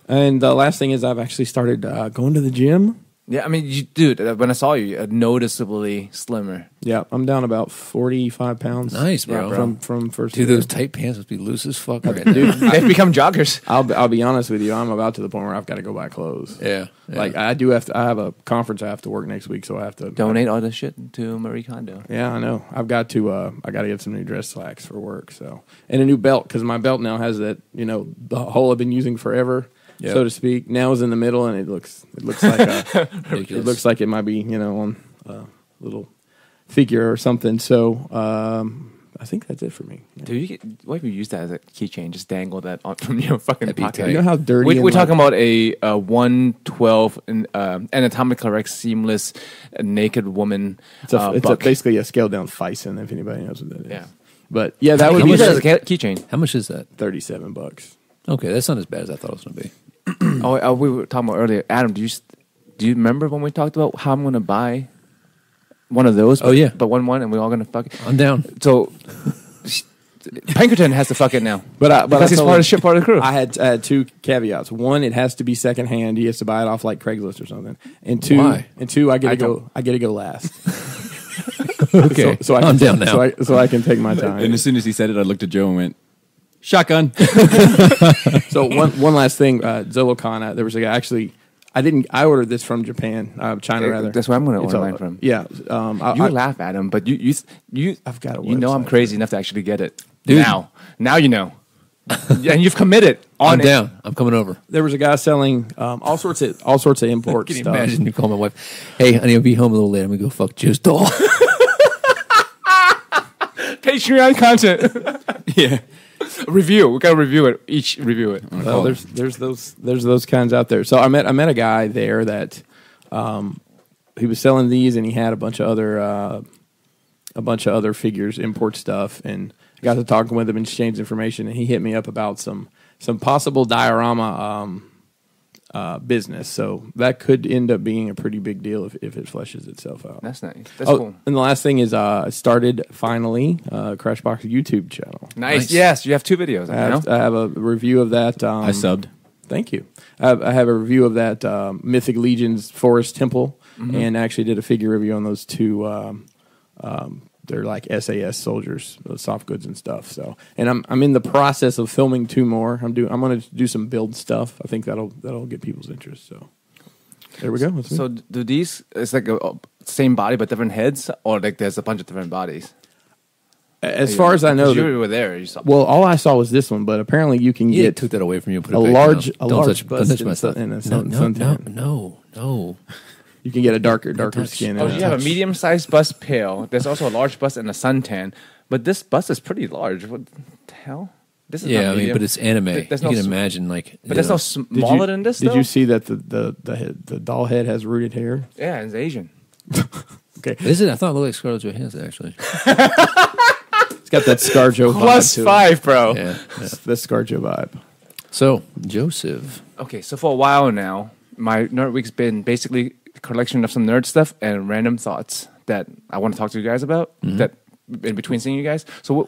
S6: And the last thing is I've actually started going to the gym.
S3: Yeah, I mean, dude, when I saw you, noticeably slimmer.
S6: Yeah, I'm down about 45 pounds.
S2: Nice, bro.
S6: From first.
S2: Dude,
S6: year.
S2: those tight pants must be loose as fuck right now.
S6: Dude,
S3: They've become joggers.
S6: I'll be honest with you. I'm about to the point where I've got to go buy clothes.
S2: Yeah.
S6: Like I do have to. I have a conference I have to work next week, so I have to
S3: Donate all this shit to Marie Kondo.
S6: Yeah, I know. I've got to. I got to get some new dress slacks for work. So and a new belt because my belt now has that. The hole I've been using forever. Yep. So to speak, now is in the middle, and it looks like it looks like it might be on a little figure or something. So I think that's it for me. Yeah.
S3: Dude, what if you use that as a keychain? Just dangle that from your fucking pocket.
S6: You know how dirty?
S3: We're talking about a 112 anatomically correct, seamless, naked woman.
S6: It's basically a scaled down Fison, if anybody knows what that is.
S3: Yeah,
S6: but yeah, that would
S3: be
S6: use
S3: that as a keychain.
S2: How much is that?
S6: $37.
S2: Okay, that's not as bad as I thought it was going to be.
S3: We were talking about earlier. Adam, do you remember when we talked about how I'm going to buy one of those?
S2: Oh, yeah.
S3: But one, and we're all going to fuck it.
S2: I'm down.
S3: So Pinkerton has to fuck it now.
S6: But
S3: because he's part of the crew.
S6: I had two caveats. One, it has to be secondhand. He has to buy it off like Craigslist or something. And two,
S2: Why?
S6: I get to go last.
S2: Okay,
S6: so
S2: I'm down now.
S6: So I can take my time.
S4: And as soon as he said it, I looked at Joe and went, "Shotgun."
S6: So one last thing, Zolokana. There was a guy actually. I ordered this from Japan, China rather.
S3: That's where I'm going to order mine from.
S6: Yeah,
S3: you laugh at him, but you
S6: I've got a
S3: you know I'm
S6: website.
S3: crazy enough to actually get it.
S2: Dude.
S3: Now you know, and you've committed.
S2: I'm down. I'm coming over.
S6: There was a guy selling all sorts of import
S2: Can you
S6: stuff.
S2: imagine you call my wife, "Hey, honey, I'll be home a little late. I'm going to go fuck Joe's doll."
S3: Patreon content. Yeah. Review. We gotta review it. Each review it.
S6: Well, there's those kinds out there. So I met a guy there that he was selling these, and he had a bunch of other figures, import stuff, and I got to talking with him and exchange information, and he hit me up about some possible diorama business. So that could end up being a pretty big deal if it fleshes itself out.
S3: That's nice. That's cool.
S6: And the last thing is I started finally Crashbox YouTube channel.
S3: Nice. Yes, you have 2 videos.
S6: I have a review of that.
S4: I subbed.
S6: Thank you. I have a review of that Mythic Legion's Forest Temple, and actually did a figure review on those 2. They're like SAS soldiers, soft goods and stuff. So, and I'm in the process of filming 2 more. I'm going to do some build stuff. I think that'll get people's interest. So, there we go. That's me.
S3: So do these? It's like a same body but different heads, or like there's a bunch of different bodies.
S6: As far as I know,
S3: you were there. You saw.
S6: Well, all I saw was this one, but apparently you can get
S2: took that away from you. And put
S6: a
S2: it back
S6: large
S2: down.
S6: large
S2: Don't
S6: bust
S2: touch my stuff.
S6: in a suntan.
S2: No.
S6: You can get a darker skin.
S3: Oh, you have a medium-sized bust pale. There's also a large bust and a suntan. But this bust is pretty large. What the hell? This is not medium.
S2: But it's anime.
S3: There's
S2: You
S3: no
S2: can imagine, like...
S3: But there's no smaller than this,
S6: Did
S3: though?
S6: you see that the doll head has rooted hair?
S3: Yeah, it's Asian.
S6: Okay.
S2: Is it? I thought it looked like Scarlett Johansson, actually.
S6: It's got that ScarJo vibe
S3: Plus
S6: to it.
S3: 5, bro.
S2: Yeah.
S6: The ScarJo vibe.
S2: So, Joseph.
S3: Okay, so for a while now, my Nerd Week's been basically a collection of some nerd stuff and random thoughts that I want to talk to you guys about. That in between seeing you guys. So,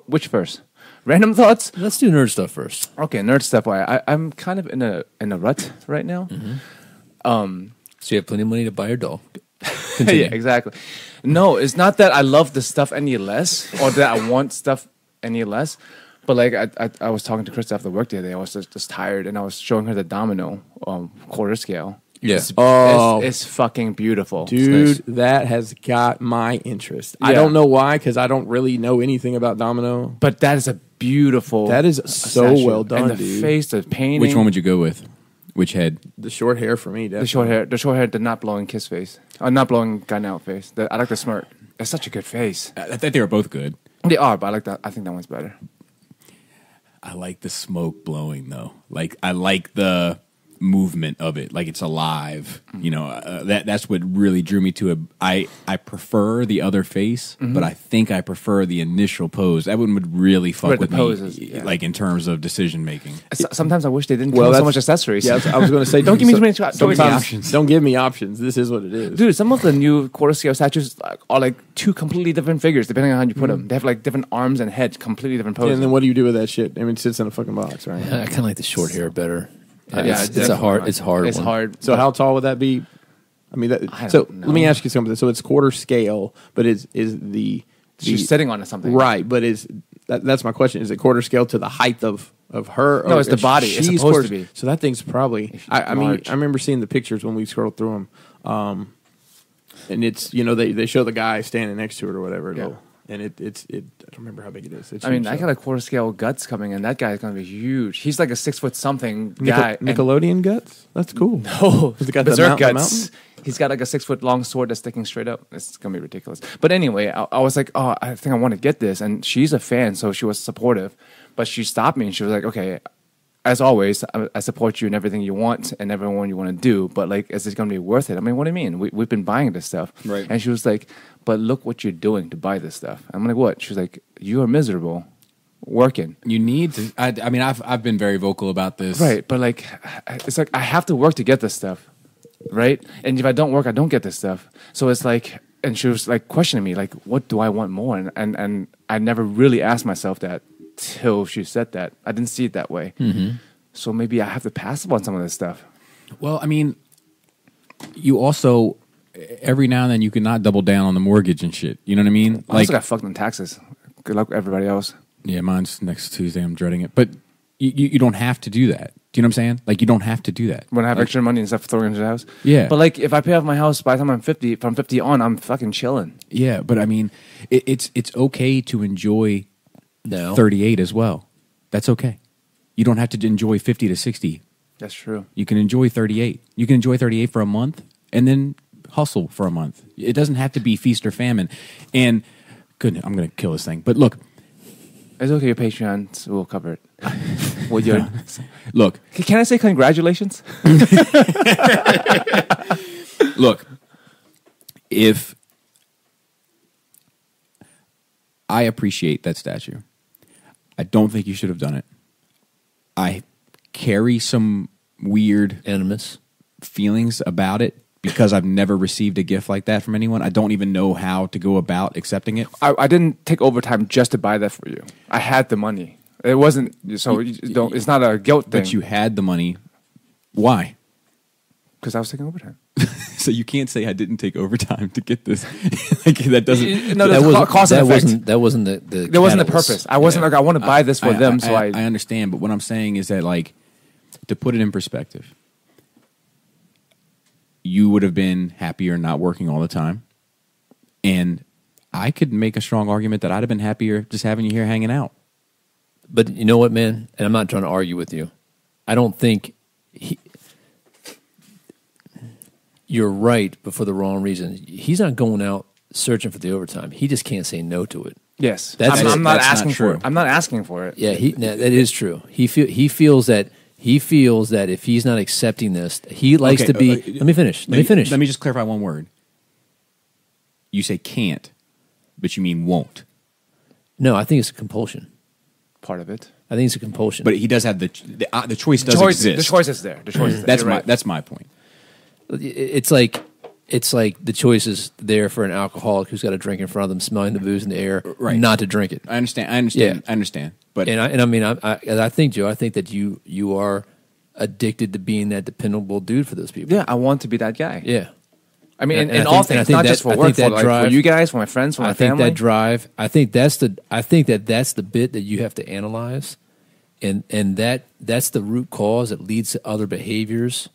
S3: which first? Random thoughts?
S2: Let's do nerd stuff first.
S3: Okay, nerd stuff. Why? I'm kind of in a rut right now.
S2: So you have plenty of money to buy your doll.
S3: Yeah, exactly. No, it's not that I love the stuff any less or that I want stuff any less. But like I was talking to Chris after work the other day. I was just tired, and I was showing her the domino quarter scale.
S2: Yeah.
S3: It's fucking beautiful.
S6: Dude,
S2: nice.
S6: that has got my interest.
S3: Yeah.
S6: I don't know why, because I don't really know anything about domino.
S3: But that is a beautiful.
S6: That is so
S3: statue.
S6: well done,
S3: and the
S6: dude.
S3: face, the painting.
S4: Which one would you go with? Which head?
S6: The short hair for me, definitely.
S3: The short hair, the not blowing kiss face, not blowing gun out face. I like the smirk. It's such a good face.
S4: I think they were both good.
S3: They are, but I like that. I think that one's better.
S4: I like the smoke blowing though. Like I like the movement of it, like it's alive. You know, that's what really drew me to it. I prefer the other face, but I think I prefer the initial pose. That one would really fuck
S3: Right,
S4: with
S3: the poses,
S4: me,
S3: yeah.
S4: like in terms of decision making.
S3: Sometimes I wish they didn't
S6: Well,
S3: come with so
S6: that's-
S3: much accessories.
S6: Yeah, I was going to say,
S3: Don't give me too many
S6: sometimes
S3: options.
S6: Don't give me options. This is what it is.
S3: Dude, some of the new quarter scale statues are like two completely different figures, depending on how you put them. They have like different arms and heads, completely different poses.
S6: And then what do you do with that shit? I mean, it sits in a fucking box, right?
S2: I kind of like the short hair better.
S3: Yeah,
S2: It's a hard. It's hard.
S3: It's
S2: one.
S3: hard.
S6: So how tall would that be? I mean,
S3: I
S6: so
S3: don't
S6: let me
S3: know.
S6: ask you something. So it's quarter scale, but is the
S3: She's sitting on something.
S6: right? But that's my question? Is it quarter scale to the height of her?
S3: No,
S6: or
S3: it's the
S6: is
S3: body. It's
S6: she's
S3: supposed to be.
S6: So that thing's probably. I mean,
S3: large.
S6: I remember seeing the pictures when we scrolled through them, and it's they show the guy standing next to it or whatever.
S3: Yeah.
S6: And it's I don't remember how big it is. It's
S3: I mean,
S6: huge,
S3: I
S6: so.
S3: got a quarter scale guts coming, and that guy's gonna be huge. He's like a 6 foot something guy. and-
S6: Nickelodeon guts. That's cool.
S3: Oh,
S6: Has it got that
S3: berserk
S6: mountain-
S3: guts. He's got like a 6 foot long sword that's sticking straight up. It's gonna be ridiculous. But anyway, I was like, oh, I think I want to get this, and she's a fan, so she was supportive. But she stopped me, and she was like, okay, as always, I support you in everything you want and everyone you want to do. But like, is it gonna be worth it? I mean, what do you mean? We've been buying this stuff,
S4: Right.
S3: And she was like, but look what you're doing to buy this stuff. I'm like, what? She was like, you are miserable working.
S4: You need to. I mean, I've been very vocal about this.
S3: Right, but like, it's like I have to work to get this stuff, right? And if I don't work, I don't get this stuff. So it's like, and she was like questioning me, like, what do I want more? And I never really asked myself that till she said that. I didn't see it that way. So maybe I have to pass up on some of this stuff.
S4: Well, I mean, you also every now and then you cannot double down on the mortgage and shit. You know what I mean?
S3: I also got fucked in taxes. Good luck with everybody else.
S4: Yeah, mine's next Tuesday. I'm dreading it, but you don't have to do that. Do you know what I'm saying? Like, you don't have to do that.
S3: When I have
S4: Like,
S3: extra money and stuff throwing into the house.
S4: Yeah.
S3: But like, if I pay off my house by the time I'm 50, from 50 on, I'm fucking chilling.
S4: Yeah, but I mean, it's okay to enjoy
S2: Now.
S4: 38 as well. That's okay. You don't have to enjoy 50 to 60.
S3: That's true.
S4: You can enjoy 38. You can enjoy 38 for a month and then hustle for a month. It doesn't have to be feast or famine. And goodness, I'm going to kill this thing. But look,
S3: It's okay. Your Patreon will cover it. Well, you're,
S4: look,
S3: can I say congratulations?
S4: look. If I appreciate that statue, I don't think you should have done it. I carry some weird
S2: Animus.
S4: feelings about it because I've never received a gift like that from anyone. I don't even know how to go about accepting it.
S3: I didn't take overtime just to buy that for you. I had the money. It wasn't so. You don't. It's not a guilt thing.
S4: But you had the money. Why?
S3: Because I was taking overtime.
S4: So you can't say I didn't take overtime to get this. Like, that doesn't.
S3: No,
S2: that
S3: there's
S2: wasn't,
S3: cause and effect.
S2: that wasn't the
S3: There wasn't the
S2: catalyst.
S3: purpose. I wasn't like I want to buy this for them. So I
S4: understand, but what I'm saying is that, like, to put it in perspective, you would have been happier not working all the time, and I could make a strong argument that I'd have been happier just having you here hanging out.
S2: But you know what, man? And I'm not trying to argue with you. I don't think you're right, but for the wrong reason. He's not going out searching for the overtime. He just can't say no to it.
S3: yes.
S2: That's
S3: I'm
S2: it.
S3: not
S4: That's not
S3: asking for
S4: true.
S3: it. I'm not asking for it.
S2: Yeah, that is true. He feels that if he's not accepting this, he likes
S4: Okay,
S2: to be. Let me finish. Let me finish.
S4: Let me just clarify one word. You say can't, but you mean won't.
S2: No, I think it's a compulsion.
S3: Part of it.
S2: I think it's a compulsion.
S4: But he does have the choice does exist.
S3: The choice is there. The choice is there.
S4: That's my point.
S2: it's like the choice is there for an alcoholic who's got a drink in front of them, smelling the booze in the air,
S4: Right.
S2: not to drink it.
S4: I understand.
S2: Yeah.
S4: I understand. But
S2: And I mean, I think, Joe, I think that you are addicted to being that dependable dude for those people.
S3: Yeah, I want to be that guy.
S2: Yeah.
S3: I mean,
S2: And
S3: in
S2: I
S3: all
S2: think- and I
S3: things,
S2: think
S3: not
S2: that-
S3: just for
S2: I
S3: work,
S2: think that
S3: for, like,
S2: drive-
S3: for you guys, for my friends, for my
S2: I think
S3: family.
S2: that drive. I think that's the bit that you have to analyze, and that's the root cause that leads to other behaviors.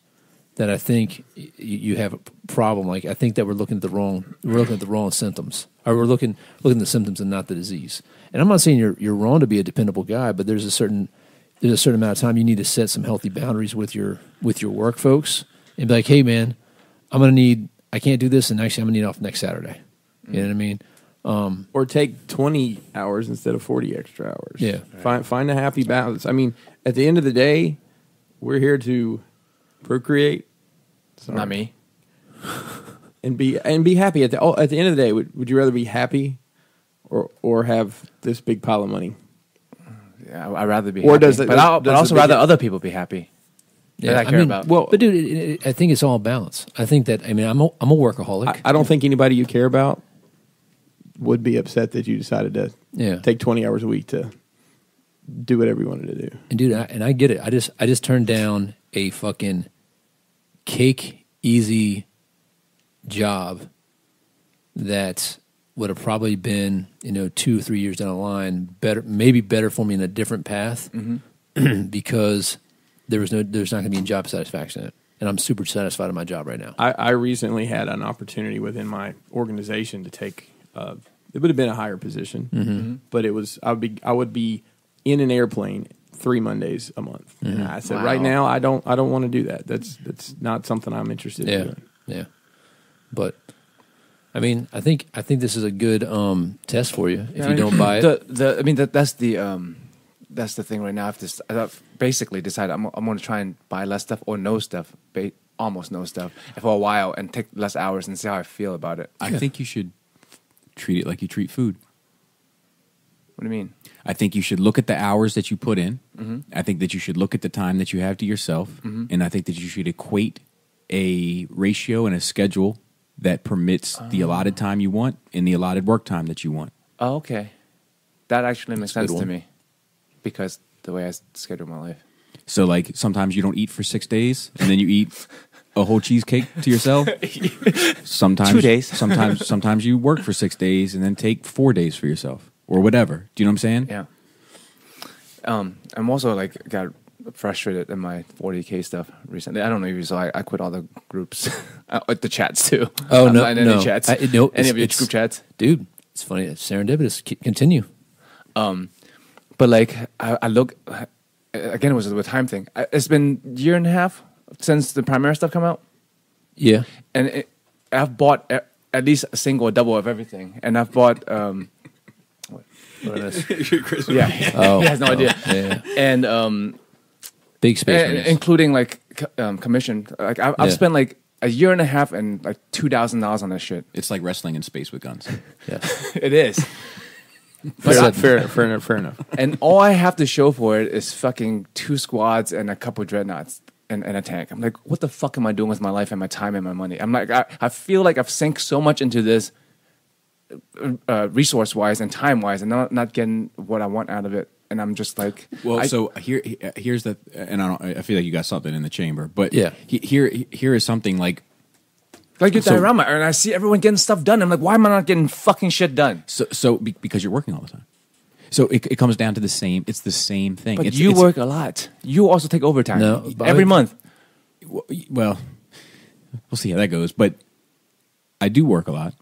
S2: That I think you have a problem. Like, I think that we're looking at the wrong symptoms, or we're looking at the symptoms and not the disease. And I'm not saying you're wrong to be a dependable guy, but there's a certain amount of time you need to set some healthy boundaries with your work folks and be like, hey man, I can't do this, and actually I'm gonna need off next Saturday. You know what I mean?
S6: Or take 20 hours instead of 40 extra hours.
S2: Yeah.
S6: Find a happy balance. I mean, at the end of the day, we're here to procreate. Sorry.
S3: Not me.
S6: And be happy at the end of the day. Would you rather be happy or have this big pile of money?
S3: Yeah, I'd rather be
S6: Or
S3: happy.
S6: does it-
S3: but I'd
S6: does
S3: also
S6: the
S3: rather
S6: big-
S3: other people be happy.
S2: Yeah,
S3: that I care about.
S6: well-
S2: but dude, I think it's all balance. I think that I'm a workaholic.
S6: I don't think anybody you care about would be upset that you decided to take 20 hours a week to do whatever you wanted to do.
S2: And dude, I get it. I just turned down a fucking cake easy job that would have probably been 2 or 3 years down the line maybe better for me in a different path because there's not going to be job satisfaction in it, and I'm super satisfied in my job right now.
S6: I recently had an opportunity within my organization to take. It would have been a higher position, but it was. I would be in an airplane 3 Mondays a month. And I said, right now, I don't want to do that. That's not something I'm interested in doing.
S2: Yeah, but I mean, I think this is a good test for you if you don't buy it.
S3: That's the thing right now. I've basically decided I'm going to try and buy less stuff or no stuff, almost no stuff, for a while and take less hours and see how I feel about it.
S4: I think you should treat it like you treat food.
S3: What do you mean?
S4: I think you should look at the hours that you put in. I think that you should look at the time that you have to yourself. And I think that you should equate a ratio and a schedule that permits the allotted time you want and the allotted work time that you want.
S3: Oh, okay. That actually makes
S2: That's a good
S3: sense to
S2: one.
S3: me because the way I schedule my life.
S4: So, like, sometimes you don't eat for 6 days, and then you eat a whole cheesecake to yourself. Sometimes
S3: 2 days.
S4: sometimes you work for 6 days and then take 4 days for yourself, or whatever. Do you know what I'm saying?
S3: Yeah. I'm also got frustrated in my 40K stuff recently. I don't know if you saw. I quit all the groups, the chats too.
S2: Oh,
S3: I'm
S2: no,
S3: not in
S2: no.
S3: any chats.
S2: No,
S3: any of your
S2: it's-
S3: group chats.
S2: Dude, it's funny. It's serendipitous. Continue.
S3: But I look again. It was a time thing. It's been a year and a half since the Primera stuff come out,
S2: Yeah.
S3: and I've bought at least a single or double of everything, and I've bought. What is this? Yeah.
S2: Oh,
S3: he has no idea.
S2: Yeah.
S3: And
S2: Big space. Marines.
S3: including commission. I've
S2: Yeah.
S3: spent a year and a half and $2,000 on that shit.
S4: It's like wrestling in space with guns.
S2: Yeah.
S3: It is.
S6: Fair enough.
S3: And all I have to show for it is fucking 2 squads and a couple dreadnoughts and a tank. I'm like, what the fuck am I doing with my life and my time and my money? I'm like, I feel like I've sank so much into this resource-wise and time-wise and not getting what I want out of it. And I'm just like...
S4: Well, so here's the... And I feel like you got something in the chamber. But
S2: Yeah.
S4: here is something like...
S3: Like your diorama, and I see everyone getting stuff done. I'm like, why am I not getting fucking shit done?
S4: Because you're working all the time. So it comes down to the same. It's the same thing.
S3: But
S4: It's-
S3: you
S4: it's-
S3: work a lot. You also take overtime.
S2: No, but
S3: every month.
S4: Well, we'll see how that goes. But I do work a lot.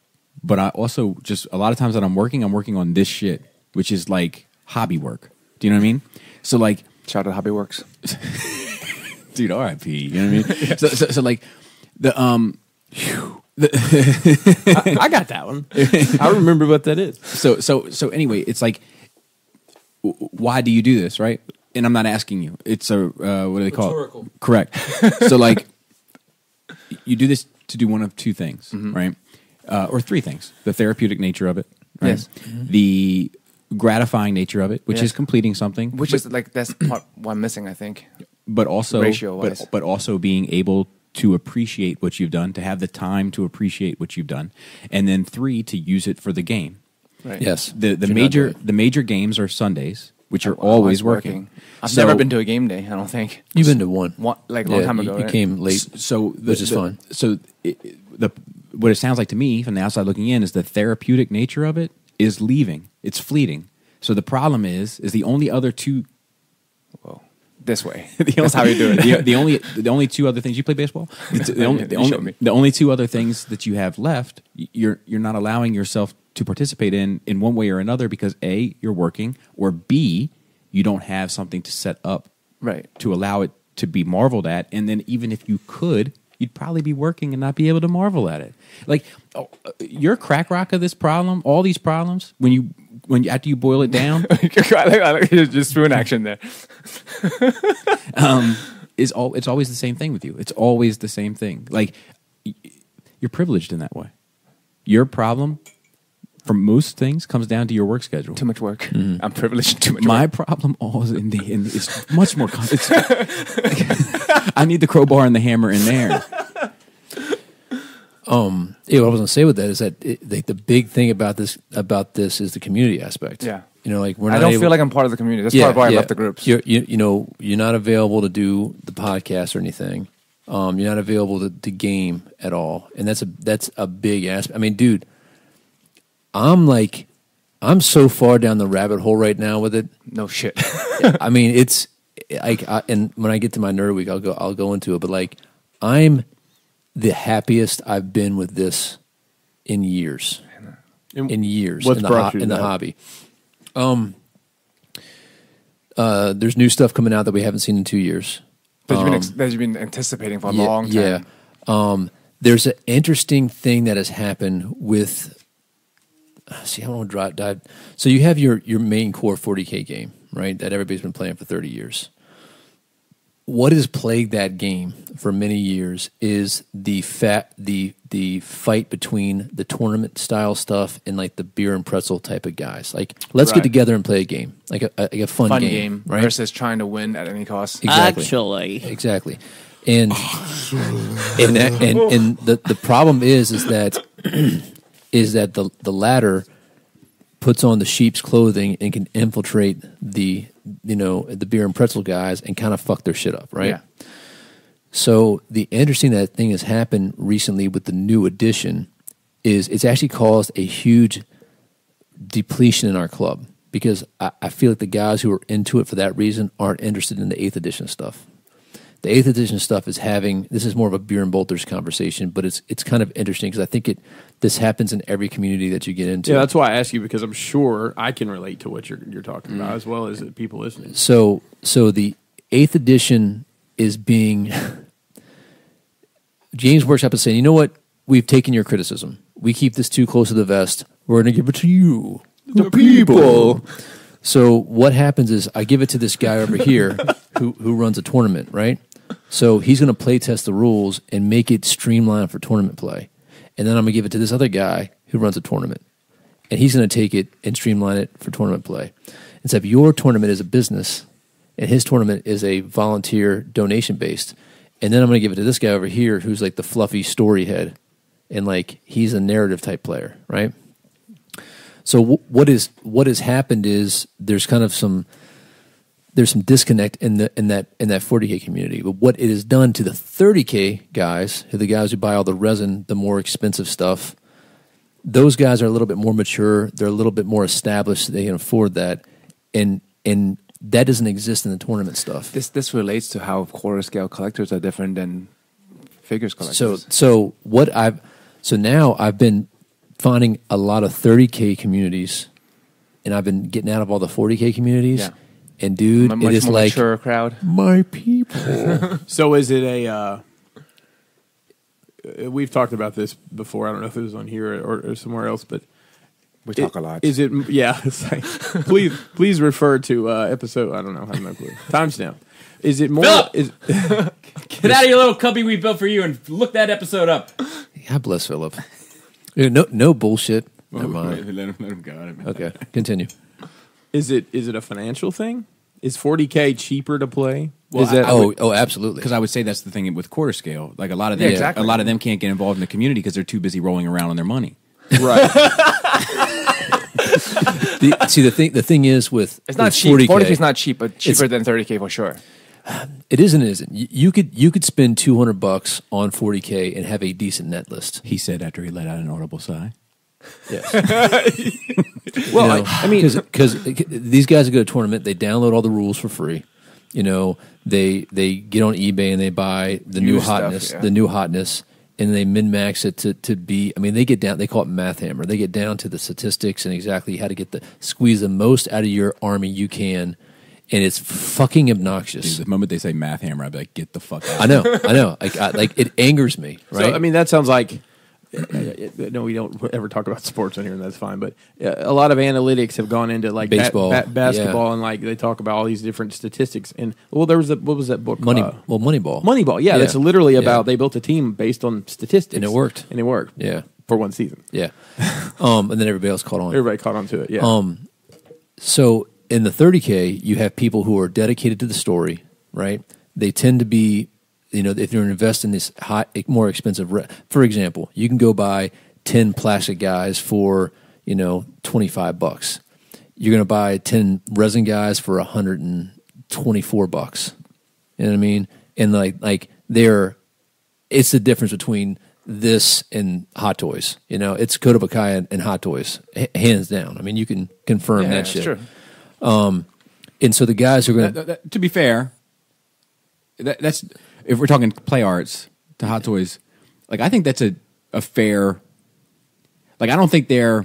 S4: But I also just a lot of times that I'm working on this shit, which is like hobby work. Do you know what I mean? So like,
S3: Shout out Hobby Works.
S4: dude, R.I.P. You know what I mean? So like the
S6: I got that one. I remember what that is.
S4: So anyway, it's like, why do you do this, right? And I'm not asking you. It's a what do they call
S6: Rhetorical.
S4: it? Correct. So like, you do this to do one of two things, right? Or three things: the therapeutic nature of it, right?
S3: Yes.
S4: The gratifying nature of it, which
S3: Yes.
S4: is completing something,
S3: Which is that's part one missing, I think.
S4: but also
S3: ratio-wise.
S4: but also being able to appreciate what you've done, to have the time to appreciate what you've done, and then 3, to use it for the game.
S3: Right.
S2: Yes.
S4: The
S2: If you're not
S4: major
S2: doing it.
S4: the major games are Sundays, which are always working.
S3: I've
S4: So-
S3: never been to a game day, I don't think.
S2: You've been to one.
S3: A long time ago.
S2: You
S3: right?
S2: came late.
S4: So
S2: Which is fun.
S4: So what it sounds like to me from the outside looking in is the therapeutic nature of it is leaving. It's fleeting. So the problem is the only other two.
S3: Whoa. This way.
S4: The
S3: That's how you do it.
S4: The only two other things you play baseball.
S3: You showed me.
S4: The only two other things that you have left, you're not allowing yourself to participate in one way or another because A, you're working, or B, you don't have something to set up
S3: Right.
S4: to allow it to be marveled at. And then even if you could, you'd probably be working and not be able to marvel at it. Like your crack rock of this problem, all these problems, when after you boil it down,
S3: Just spoon action there.
S4: it's always the same thing with you. It's always the same thing. Like, you're privileged in that way. Your problem, for most things, comes down to your work schedule.
S3: Too much work. I'm privileged. Too much
S4: My
S3: work.
S4: problem always is much more. I need the crowbar and the hammer in there.
S2: What I was going to say with that is that the big thing about this is the community aspect.
S3: Yeah.
S2: You know, like
S3: I don't feel like I'm part of the community. That's part of why I love the groups.
S2: You're not available to do the podcast or anything. You're not available to game at all, and that's a big aspect. I mean, dude, I'm so far down the rabbit hole right now with it.
S3: No shit.
S2: I mean, it's like, and when I get to my nerd week, I'll go into it. But like, I'm the happiest I've been with this in years.
S6: What's brought you to
S2: in the
S6: that?
S2: hobby? There's new stuff coming out that we haven't seen in 2 years.
S3: That you've been anticipating for a long time.
S2: Yeah. There's an interesting thing that has happened with. See, I don't want to dive. So you have your main core 40K game, right? That everybody's been playing for 30 years. What has plagued that game for many years is the fight between the tournament style stuff and like the beer and pretzel type of guys. Like, let's get together and play a game, like a fun game, right?
S3: Versus trying to win at any cost.
S2: Exactly. Exactly. And the problem is that the latter puts on the sheep's clothing and can infiltrate the beer and pretzel guys and kind of fuck their shit up, right?
S3: Yeah.
S2: So the interesting that thing has happened recently with the new edition is it's actually caused a huge depletion in our club because I feel like the guys who are into it for that reason aren't interested in the 8th edition stuff. The 8th edition stuff this is more of a beer and bolters conversation, but it's kind of interesting because I think this happens in every community that you get into.
S6: Yeah, that's why I ask you, because I'm sure I can relate to what you're talking about as well as the people listening.
S2: So the 8th edition is being James Workshop is saying, you know what? We've taken your criticism. We keep this too close to the vest. We're going to give it to you, the people. So what happens is I give it to this guy over here who runs a tournament, right? So he's going to play test the rules and make it streamlined for tournament play. And then I'm going to give it to this other guy who runs a tournament. And he's going to take it and streamline it for tournament play. And so if your tournament is a business and his tournament is a volunteer donation based, and then I'm going to give it to this guy over here who's like the fluffy story head, and like he's a narrative type player, right? So what has happened is there's kind of some disconnect in that 40K community. But what it has done to the 30K guys, the guys who buy all the resin, the more expensive stuff, those guys are a little bit more mature. They're a little bit more established. They can afford that, and that doesn't exist in the tournament stuff.
S3: This relates to how quarter scale collectors are different than figures collectors.
S2: So now I've been finding a lot of 30K communities, and I've been getting out of all the 40K communities.
S3: Yeah.
S2: And dude, it is like
S3: mature crowd.
S2: My people.
S6: So is it a? We've talked about this before. I don't know if it was on here or somewhere else, but
S3: we talk a lot.
S6: Is it? Yeah. It's like, please refer to episode. I don't know. I have no clue. Timestamp. Is it more?
S4: Philip! Get out of your little cubby we built for you and look that episode up.
S2: God bless Philip. No bullshit. Never mind.
S4: Let him go.
S2: Okay, continue.
S6: Is it a financial thing? Is 40K cheaper to play?
S4: Well,
S6: is that
S2: absolutely.
S4: Because I would say that's the thing with quarter scale. Like a lot of them,
S3: exactly.
S4: a lot of them can't get involved in the community because they're too busy rolling around on their money.
S6: right?
S2: The thing is with
S3: it's not
S2: with
S3: cheap.
S2: 40K,
S3: 40K is not cheap, but cheaper than 30K for sure.
S2: It isn't. It isn't. You could spend $200 on 40K and have a decent net list.
S4: He said after he let out an audible sigh.
S2: Yes.
S6: Well, I mean,
S2: because these guys who go to a tournament, they download all the rules for free. You know, they get on eBay and they buy the new hotness, and they min max it to be. I mean, they get down. They call it math hammer. They get down to the statistics and exactly how to squeeze the most out of your army you can. And it's fucking obnoxious.
S4: Dude, the moment they say math hammer, I'd be like, get the fuck out.
S2: I know. Like it angers me, right?
S6: So, I mean, that sounds like no, we don't ever talk about sports on here, and that's fine. But a lot of analytics have gone into like
S2: Baseball,
S6: basketball, and like they talk about all these different statistics. And well, there was what was that book?
S2: Moneyball.
S6: Moneyball. Yeah, that's literally about they built a team based on statistics,
S2: And it worked.
S6: Yeah, for one season.
S2: Yeah. And then everybody else caught on.
S6: Everybody caught on to it. Yeah.
S2: So in the 30K, you have people who are dedicated to the story, right? They tend to be, if you're investing in this more expensive, for example, you can go buy 10 plastic guys for, $25. You're going to buy 10 resin guys for $124. You know what I mean? And like it's the difference between this and Hot Toys. It's Kotobukiya and Hot Toys, hands down. I mean, you can confirm that shit.
S3: True.
S2: And so the guys who are going to...
S4: To be fair, that's if we're talking play arts to Hot Toys, like I think that's a fair... Like I don't think they're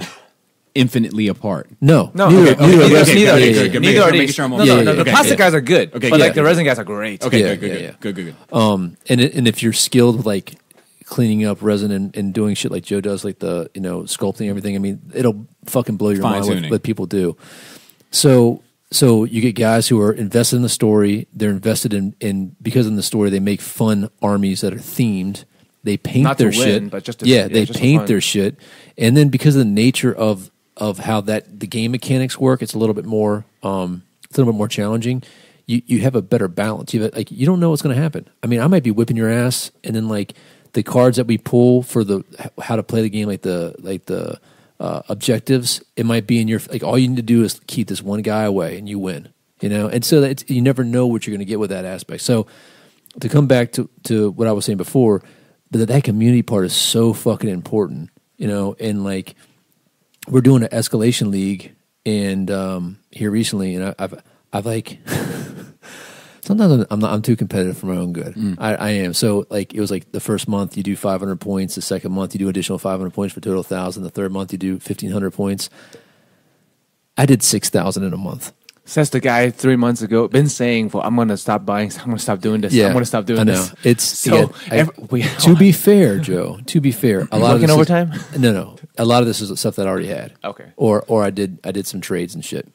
S4: infinitely apart.
S2: No.
S3: Neither are
S4: Make
S3: these.
S4: sure I'm
S3: The plastic guys are good,
S4: Okay,
S3: but
S4: yeah.
S3: like the resin guys are great.
S4: Okay, good.
S2: And if you're skilled with like cleaning up resin and doing shit like Joe does, like the sculpting everything, I mean, it'll fucking blow your mind what people do. So you get guys who are invested in the story. They're invested in because in the story they make fun armies that are themed. They paint
S3: Not
S2: their
S3: to win,
S2: shit,
S3: but just
S2: they
S3: just for
S2: paint
S3: fun.
S2: their shit, and then because of the nature of how the game mechanics work, it's a little bit more challenging. You have a better balance. You don't know what's going to happen. I mean, I might be whipping your ass, and then like the cards that we pull for how to play the game, like the objectives, it might be in your all you need to do is keep this one guy away, and you win. And so you never know what you're going to get with that aspect. So to come back to what I was saying before. But that community part is so fucking important, and like we're doing an escalation league and here recently, and I've like sometimes I'm too competitive for my own good. I am. So like it was like the first month you do 500 points, the second month you do additional 500 points for a total of 1,000, the third month you do 1,500 points. I did 6,000 in a month.
S3: Says the guy 3 months ago, been saying, I'm going to stop buying, I'm going to stop doing this,
S2: Yeah,
S3: I'm going to stop doing
S2: I know.
S3: this.
S2: It's
S3: So,
S2: to be fair, Joe. To be fair, a lot of
S3: working
S2: this
S3: overtime?
S2: No. A lot of this is stuff that I already had.
S3: Okay.
S2: Or I did some trades and shit.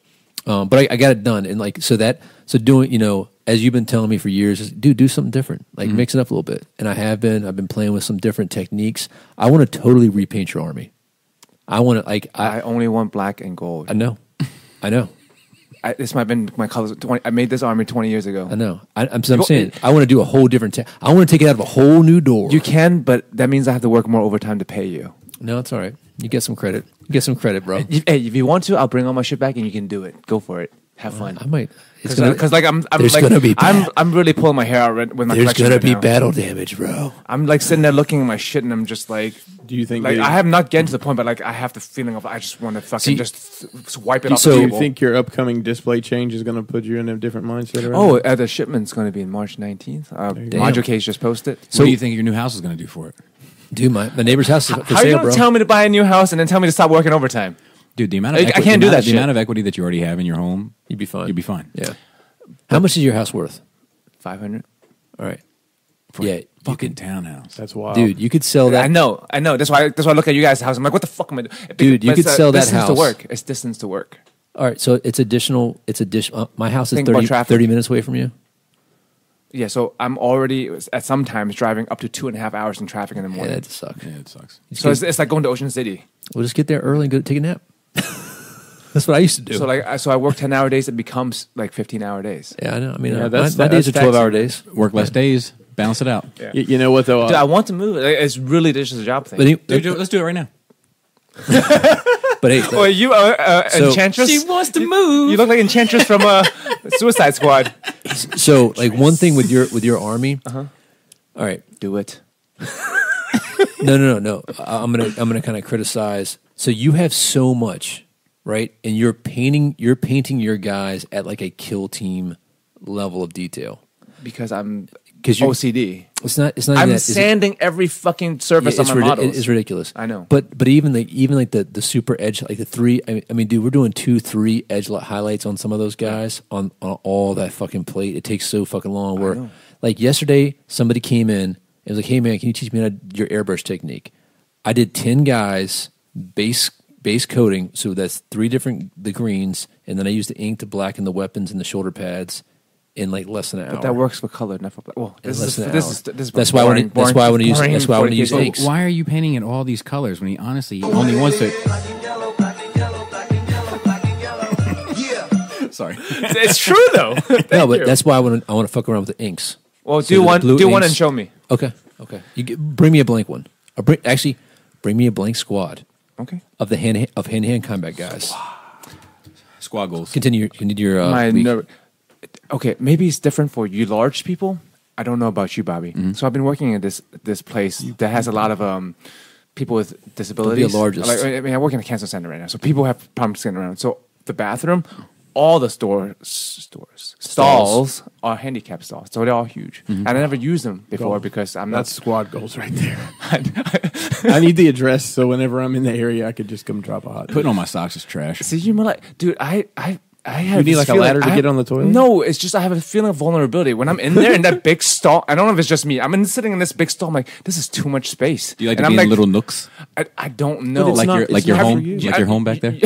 S2: But I got it done, and like so doing as you've been telling me for years, is do something different, like mix it up a little bit. And I've been playing with some different techniques. I want to totally repaint your army. I want to
S3: I only want black and gold.
S2: I know.
S3: This might have been my colors. I made this army 20 years ago.
S2: I know. I'm saying I want to do a whole different. I want to take it out of a whole new door.
S3: You can, but that means I have to work more overtime to pay you.
S2: No, it's all right. You get some credit. Bro.
S3: Hey, if you want to, I'll bring all my shit back and you can do it. Go for it. Have fun.
S2: I might.
S3: Because like I'm
S2: there's
S3: like
S2: gonna be
S3: I'm really pulling my hair out with my
S2: There's
S3: collection
S2: gonna
S3: right
S2: be
S3: now.
S2: battle damage, bro.
S3: I'm like sitting there looking at my shit and I'm just like,
S6: Do you think?
S3: like I have not getting to the point, but like I have the feeling of I just want to fucking just wipe it off
S2: so
S3: the
S6: Do you
S3: table.
S6: think your upcoming display change is going to put you in a different mindset?
S3: Oh, the shipment's going to be in March 19th. Module Case just posted.
S4: So what do you think your new house is going to do for it?
S2: Dude, my neighbor's house is for
S3: How are you
S2: sale,
S3: going
S2: bro.
S3: to tell me to buy a new house and then tell me to stop working overtime?
S4: Dude, the amount of
S3: I
S4: equity,
S3: can't do that
S4: the
S3: shit.
S4: amount of equity that you already have in your home,
S2: You'd be fine.
S4: you'd be fine.
S2: Yeah. How much is your house worth?
S3: 500.
S2: All right.
S4: For
S2: Yeah,
S4: a
S2: you
S4: fucking
S2: could-
S4: townhouse.
S6: That's wild,
S2: Dude, you could sell that.
S3: I know. That's why I look at you guys' house. I'm like, what the fuck am I doing?
S2: Dude, you
S3: But
S2: could
S3: it's,
S2: sell that
S3: distance
S2: house.
S3: to work. It's distance to work.
S2: All right, so it's additional. My house is
S3: Think about
S2: 30,
S3: traffic.
S2: 30 minutes away from you.
S3: Yeah, so I'm already at sometimes driving up to 2.5 hours in traffic in the
S2: Yeah,
S3: morning.
S2: that sucks.
S4: Yeah, it sucks.
S3: So it's like going to Ocean City.
S2: We'll just get there early and go take a nap. That's what I used to do.
S3: So I work 10-hour days. It becomes like 15-hour days.
S2: yeah, I know. I mean,
S6: Yeah,
S2: my
S6: that's
S2: days are 12-hour
S6: taxing.
S2: days.
S4: Work less days, balance it out.
S3: Yeah.
S6: You know what though?
S3: Dude, I want to move. It's really just a job thing.
S2: But,
S4: Let's do it right now.
S2: but hey,
S3: Well, you
S2: So-
S3: Enchantress.
S4: She wants to move.
S3: You look like Enchantress from Suicide Squad.
S2: so like one thing with your army. All right,
S3: Do it.
S2: no. I'm gonna kind of criticize. So you have so much, right? And you're painting your guys at like a kill team level of detail.
S3: Because I'm
S2: 'Cause you-
S3: OCD.
S2: It's not. It's not.
S3: I'm
S2: even that, it's-
S3: sanding every fucking surface on my models.
S2: It's ridiculous.
S3: I know.
S2: But even like the super edge, like the three. I mean, dude, we're doing 2-3 edge highlights on some of those guys on all that fucking plate. It takes so fucking long. Where
S3: know.
S2: like yesterday, somebody came in and was like, "Hey man, can you teach me your airbrush technique?" I did 10 guys base coating, so that's 3 different the greens, and then I used the ink to blacken the weapons and the shoulder pads in like less than an hour.
S3: But that works for color, not for black. Well, this is
S2: that's why I want to use inks.
S4: Why are you painting in all these colors when he honestly only wants to? Sorry,
S3: it's true though.
S2: No, but that's why I want to fuck around with the inks.
S3: Well,
S2: So
S3: do one
S2: inks-
S3: and show me.
S2: Okay. Bring me a blank one. Or bring me a blank squad
S3: Okay.
S2: of the hand-to-hand combat guys.
S4: Squad goals.
S2: Continue your
S3: My
S2: week.
S3: okay, maybe it's different for you large people. I don't know about you, Bobby.
S2: Mm-hmm.
S3: So I've been working in this place that has a lot of people with disabilities.
S2: Be a largest.
S3: Like, I mean, I work in a cancer center right now, so people have problems getting around. So the bathroom, all the stalls are handicap stalls, so they're all huge.
S2: Mm-hmm.
S3: And I never used them before because I'm
S6: That's
S3: not.
S6: squad goals right there. I need the address so whenever I'm in the area, I could just come drop a hot.
S4: Putting on my socks is trash.
S3: See, you like, dude, I have.
S6: You need
S3: this
S6: like a
S3: feeling-
S6: ladder to get on the toilet?
S3: No, it's just I have a feeling of vulnerability when I'm in there in that big stall. I don't know if it's just me. Sitting in this big stall. I'm like, this is too much space.
S4: Do you like
S3: and
S4: to
S3: I'm
S4: be in little nooks?
S3: I don't know.
S6: it's
S4: Like
S6: not-
S4: your
S6: it's not
S4: home,
S6: for you.
S4: like your home back there.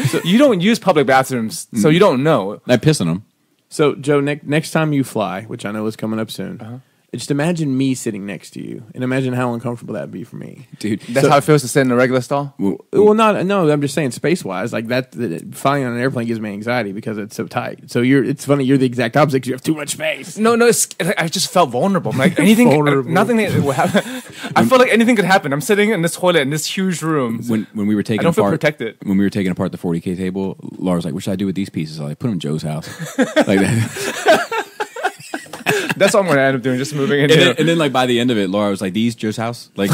S3: So you don't use public bathrooms, so you don't know.
S4: I piss on them.
S6: So, Joe, next time you fly, which I know is coming up soon, just imagine me sitting next to you, and imagine how uncomfortable that'd be for me,
S4: Dude.
S3: That's how it feels to sit in a regular stall.
S6: no, I'm just saying space wise, like flying on an airplane gives me anxiety because it's so tight. So it's funny, you're the exact opposite 'cause you have too much space.
S3: No, I just felt vulnerable. I'm like anything,
S6: Vulnerable.
S3: nothing that would happen. I feel like anything could happen. I'm sitting in this toilet in this huge room.
S4: When we were taking
S3: I don't feel
S4: apart,
S3: protected.
S4: when we were taking apart the 40K table, Laura's like, "What should I do with these pieces?" I was like, "Put them in Joe's house." Like that.
S3: That's what I'm going to end up doing, just moving into.
S4: And then like by the end of it, Laura was like, "These Joe's house?" Like,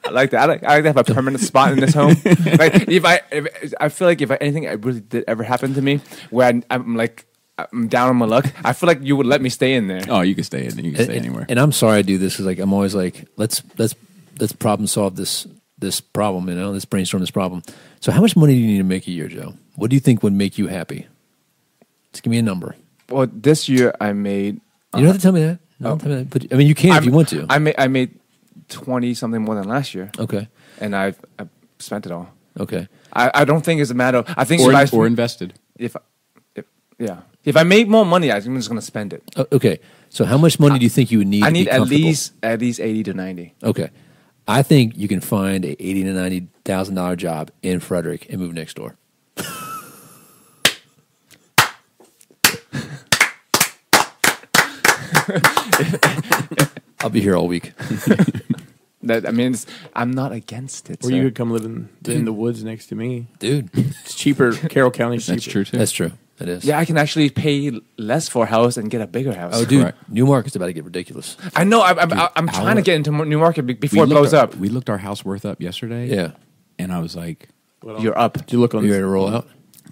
S3: I like that. I like to have a permanent spot in this home. Like if I feel like if anything really did ever happen to me, where I'm down on my luck, I feel like you would let me stay in there.
S4: oh, you can stay in. You can stay anywhere.
S2: And I'm sorry I do this because like I'm always like, let's problem solve this problem. Let's brainstorm this problem. So how much money do you need to make a year, Joe? What do you think would make you happy? Just give me a number.
S3: Well, this year I made.
S2: You don't have to tell me that. No, don't tell me that. But I mean, you can if you want to.
S3: I made 20 something more than last year,
S2: Okay.
S3: and I spent it all.
S2: Okay.
S3: I don't think it's a matter of. I think
S4: or invested.
S3: if I make more money, I'm just going to spend it.
S2: Okay. So how much money do you think you would need?
S3: I
S2: to
S3: need
S2: be
S3: at
S2: comfortable?
S3: least 80 to 90.
S2: Okay. I think you can find a $80,000 to $90,000 job in Frederick and move next door. I'll be here all week.
S3: I'm not against it.
S6: Or
S3: sir.
S6: you could come live in the woods next to me.
S2: Dude,
S6: It's cheaper. Carroll County's cheaper.
S4: That's true too.
S2: that's true. It is.
S3: Yeah, I can actually pay less for a house and get a bigger house.
S2: Oh, dude,
S4: Correct.
S2: Newmarket's about to get ridiculous.
S3: I know. I'm trying to get into New Market before it blows up.
S4: We looked our house worth up yesterday.
S2: Yeah.
S4: And I was like,
S3: You're up.
S6: Did you look on?
S2: You ready to roll out?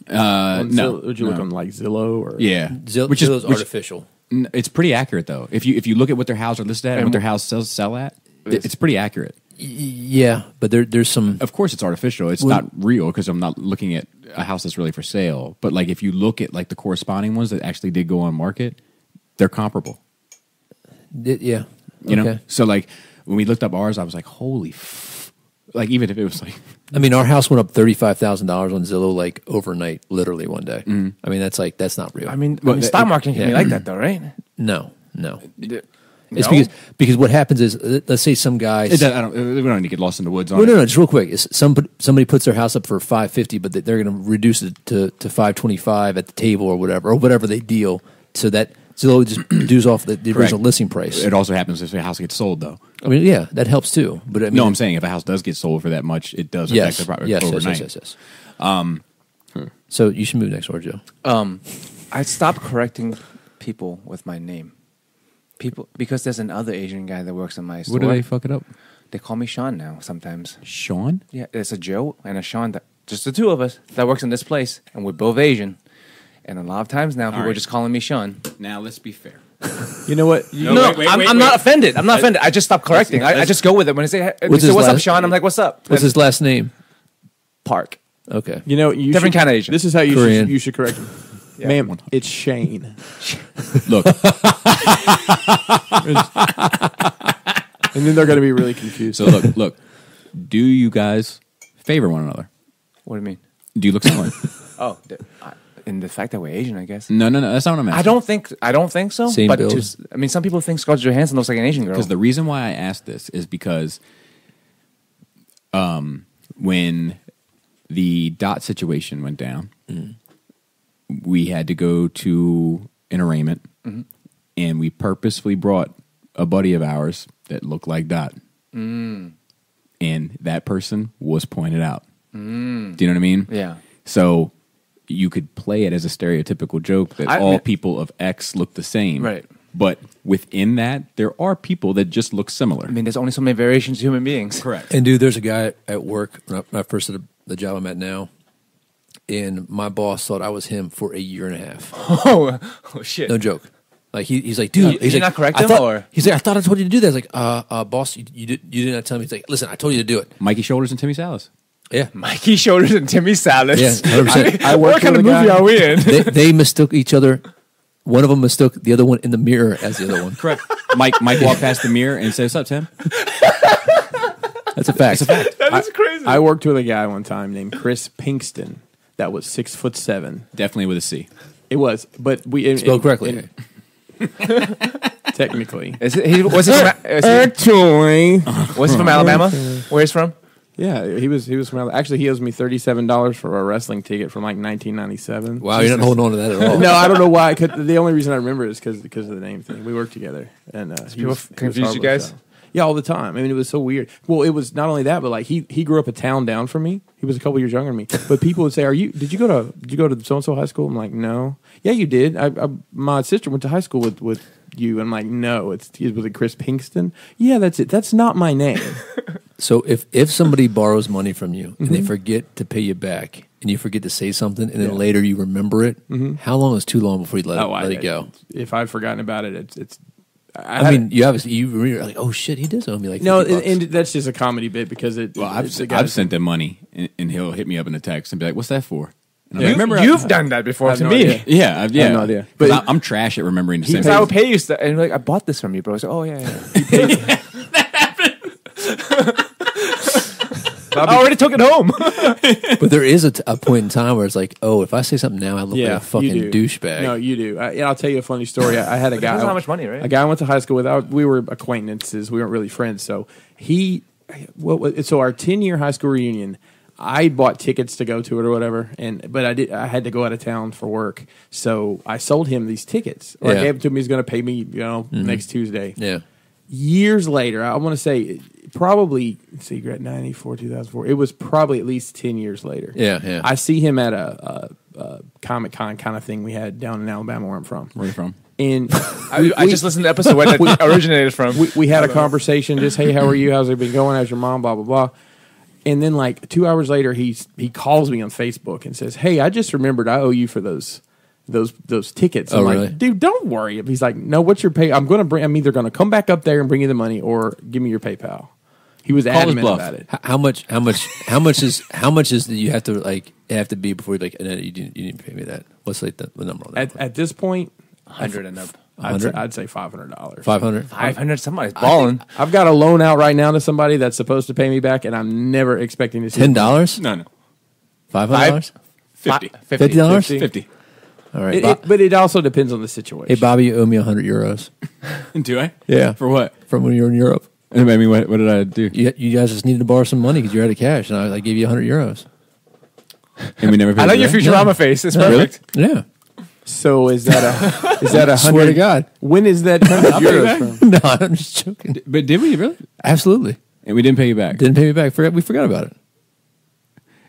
S6: on
S4: no.
S6: Would you look
S4: no.
S6: on like Zillow or?
S4: Yeah.
S2: Which is artificial.
S4: It's pretty accurate though. If you look at what their house are listed at and what their house sell at, it's pretty accurate.
S2: Yeah, but there's some.
S4: Of course, it's artificial. It's not real because I'm not looking at a house that's really for sale. But like, if you look at like the corresponding ones that actually did go on market, they're comparable.
S2: Yeah.
S4: You know.
S2: Okay.
S4: So like, when we looked up ours, I was like, holy. Like even if it was like,
S2: I mean, our house went up $35,000 on Zillow like overnight, literally one day.
S4: Mm-hmm.
S2: I mean, that's not real.
S3: I mean, stock market can be like that, though, right?
S2: no. It's
S3: No?
S2: because what happens is, let's say some guy.
S4: we don't need to get lost in the woods on
S2: No,
S4: it.
S2: no, just real quick. Somebody puts their house up for $550, but they're going to reduce it to $525 at the table or whatever they deal, so that Zillow just dues off the original listing price.
S4: It also happens if a house gets sold though.
S2: I mean, yeah, that helps too. But I mean,
S4: No, I'm saying if a house does get sold for that much, it does affect the property overnight.
S2: Yes. So you should move next door, Joe.
S3: I stopped correcting people with my name. People, because there's another Asian guy that works in my store.
S4: What do they fuck it up?
S3: They call me Sean now sometimes.
S4: Sean?
S3: Yeah, there's a Joe and a Sean, just the two of us that works in this place, and we're both Asian. And a lot of times now, people are
S4: right.
S3: just calling me Sean.
S4: Now let's be fair.
S6: You know what?
S3: I'm not offended. I'm not offended. I just stop correcting. I just go with it. When they say,
S2: What's his
S3: "What's up,
S2: last-
S3: Sean?" I'm like, "What's up?"
S2: What's his last name?
S3: Park?
S2: Okay.
S6: You know, you
S3: Different
S6: should-
S3: kind of Asian.
S6: This is how
S2: Korean.
S6: you should correct him. Ma'am, it's Shane.
S4: Look,
S6: And then they're going to be really confused.
S4: So look. Do you guys favor one another?
S3: What do you mean?
S4: Do you look similar?
S3: Oh, in the fact that we're Asian, I guess.
S4: No. That's not what I'm asking.
S3: I don't think so.
S2: Same
S3: but
S2: build.
S3: I mean, some people think Scarlett Johansson looks like an Asian girl.
S4: Because the reason why I asked this is because when the dot situation went down, we had to go to an arraignment, and we purposefully brought a buddy of ours that looked like Dot. And that person was pointed out. Do you know what I mean?
S3: Yeah.
S4: So you could play it as a stereotypical joke that all people of X look the same.
S3: Right.
S4: But within that, there are people that just look similar.
S3: I mean, there's only so many variations of human beings.
S4: Correct.
S2: And dude, there's a guy at work, when I first at the job I'm at now, and my boss thought I was him for a year and a half.
S3: Oh shit.
S2: No joke. Like he's like, dude,
S3: Did you not correct him, or?
S2: He's like, I thought I told you to do that. I was like, boss, you did not tell me. He's like, listen, I told you to do it.
S4: Mikey Shoulders and Timmy Salas.
S2: Yeah,
S3: Mikey Shoulders and Timmy Salas.
S2: Yeah, 100%.
S6: I worked
S3: What kind
S6: with
S3: of
S6: a
S3: movie
S6: guy-
S3: are we in?
S2: they mistook each other. One of them mistook the other one in the mirror as the other one.
S4: Correct. Mike walked past the mirror and said, "What's up, Tim?"
S2: That's a fact.
S3: That is crazy.
S6: I worked with a guy one time named Chris Pinkston that was 6'7".
S4: Definitely with a C.
S6: It was, but we
S2: Spelled correctly.
S6: technically.
S3: was he from Alabama? Where he's from?
S6: Yeah, he was from. Actually, he owes me $37 for a wrestling ticket from like 1997.
S2: Wow, you're not holding on to that at all.
S6: No, I don't know why. The only reason I remember it is because of the name thing. We worked together, and
S3: people confuse you guys?
S6: Yeah, all the time. I mean, it was so weird. Well, it was not only that, but like he grew up a town down from me. He was a couple years younger than me. But people would say, Did you go to so and so high school?" I'm like, "No." "Yeah, you did. My sister went to high school with you." And I'm like, "No, was it Chris Pinkston?" "Yeah, that's it. That's not my name."
S2: So if somebody borrows money from you and they forget to pay you back, and you forget to say something, and then later you remember it, how long is too long before you let it go?
S6: If I've forgotten about it, it's.
S2: I mean, you obviously you're like, oh shit, he does owe me like
S6: no,
S2: $50.
S6: and that's just a comedy bit because it.
S4: Well,
S6: it's the guy-
S4: I've sent them money, and he'll hit me up in a text and be like, "What's that for?" And I'm
S6: Yeah.
S4: like, "Remember,
S3: You've done that before
S6: I have
S3: to
S6: no
S3: me.
S6: idea.
S4: Yeah, yeah.
S6: I have no idea.
S4: But
S6: But-
S4: I'm trash at remembering to send.
S3: Because I would pay you stuff, and like, I bought this from you, bro. I was like, oh yeah. I already took it home.
S2: But there is a point in time where it's like, oh, if I say something now, I look like a fucking
S6: you do.
S2: douchebag.
S6: No, you do. And I'll tell you a funny story. I had a guy.
S3: Depends on how much money, right?
S6: A guy I went to high school with. We were acquaintances. We weren't really friends. So so our 10-year high school reunion, I bought tickets to go to it or whatever, but I had to go out of town for work. So I sold him these tickets. Or I
S2: Yeah.
S6: gave them to him. He's going to pay me, next Tuesday.
S2: Yeah.
S6: Years later, I want to say probably, let's see, you're at 94, 2004. It was probably at least 10 years later.
S2: Yeah, yeah.
S6: I see him at a Comic-Con kind of thing we had down in Alabama where I'm from.
S4: Where are you from?
S6: And
S3: I just listened to the episode where that originated from.
S6: we had a conversation, just, "Hey, how are you? How's it been going? How's your mom? Blah, blah, blah." And then like 2 hours later, he calls me on Facebook and says, "Hey, I just remembered I owe you for those tickets." I'm
S2: really?
S6: like, "Dude, don't worry." He's like, "No, what's your pay? I'm either going to come back up there and bring you the money or give me your PayPal." He was
S4: his
S6: adamant
S4: bluff.
S6: about it.
S2: How much is that you have to be before you're like, no, you didn't pay me that? What's like the number on that?
S6: At this point,
S3: 100 and up.
S6: I'd say $500.
S2: 500.
S3: 500. Somebody's balling.
S6: I've got a loan out right now to somebody that's supposed to pay me back, and I'm never expecting to see
S2: $10?
S4: No.
S2: $500?
S3: $50.
S2: $50? All right.
S6: But it also depends on the situation.
S2: Hey, Bobby, you owe me €100.
S4: Do I?
S2: Yeah.
S4: For what?
S2: From when you were in Europe.
S4: I mean, what did I do?
S2: You guys just needed to borrow some money because you're out of cash, and I gave you €100.
S4: And we never paid
S3: I like
S4: you
S3: your
S4: back?
S3: Futurama face. It's perfect.
S2: Yeah.
S6: So is that a 100?
S2: Swear to God.
S6: When is that €100 from?
S2: No, I'm just joking.
S4: But did we really?
S2: Absolutely.
S4: And we didn't pay you back.
S2: Didn't pay me back. We forgot about it.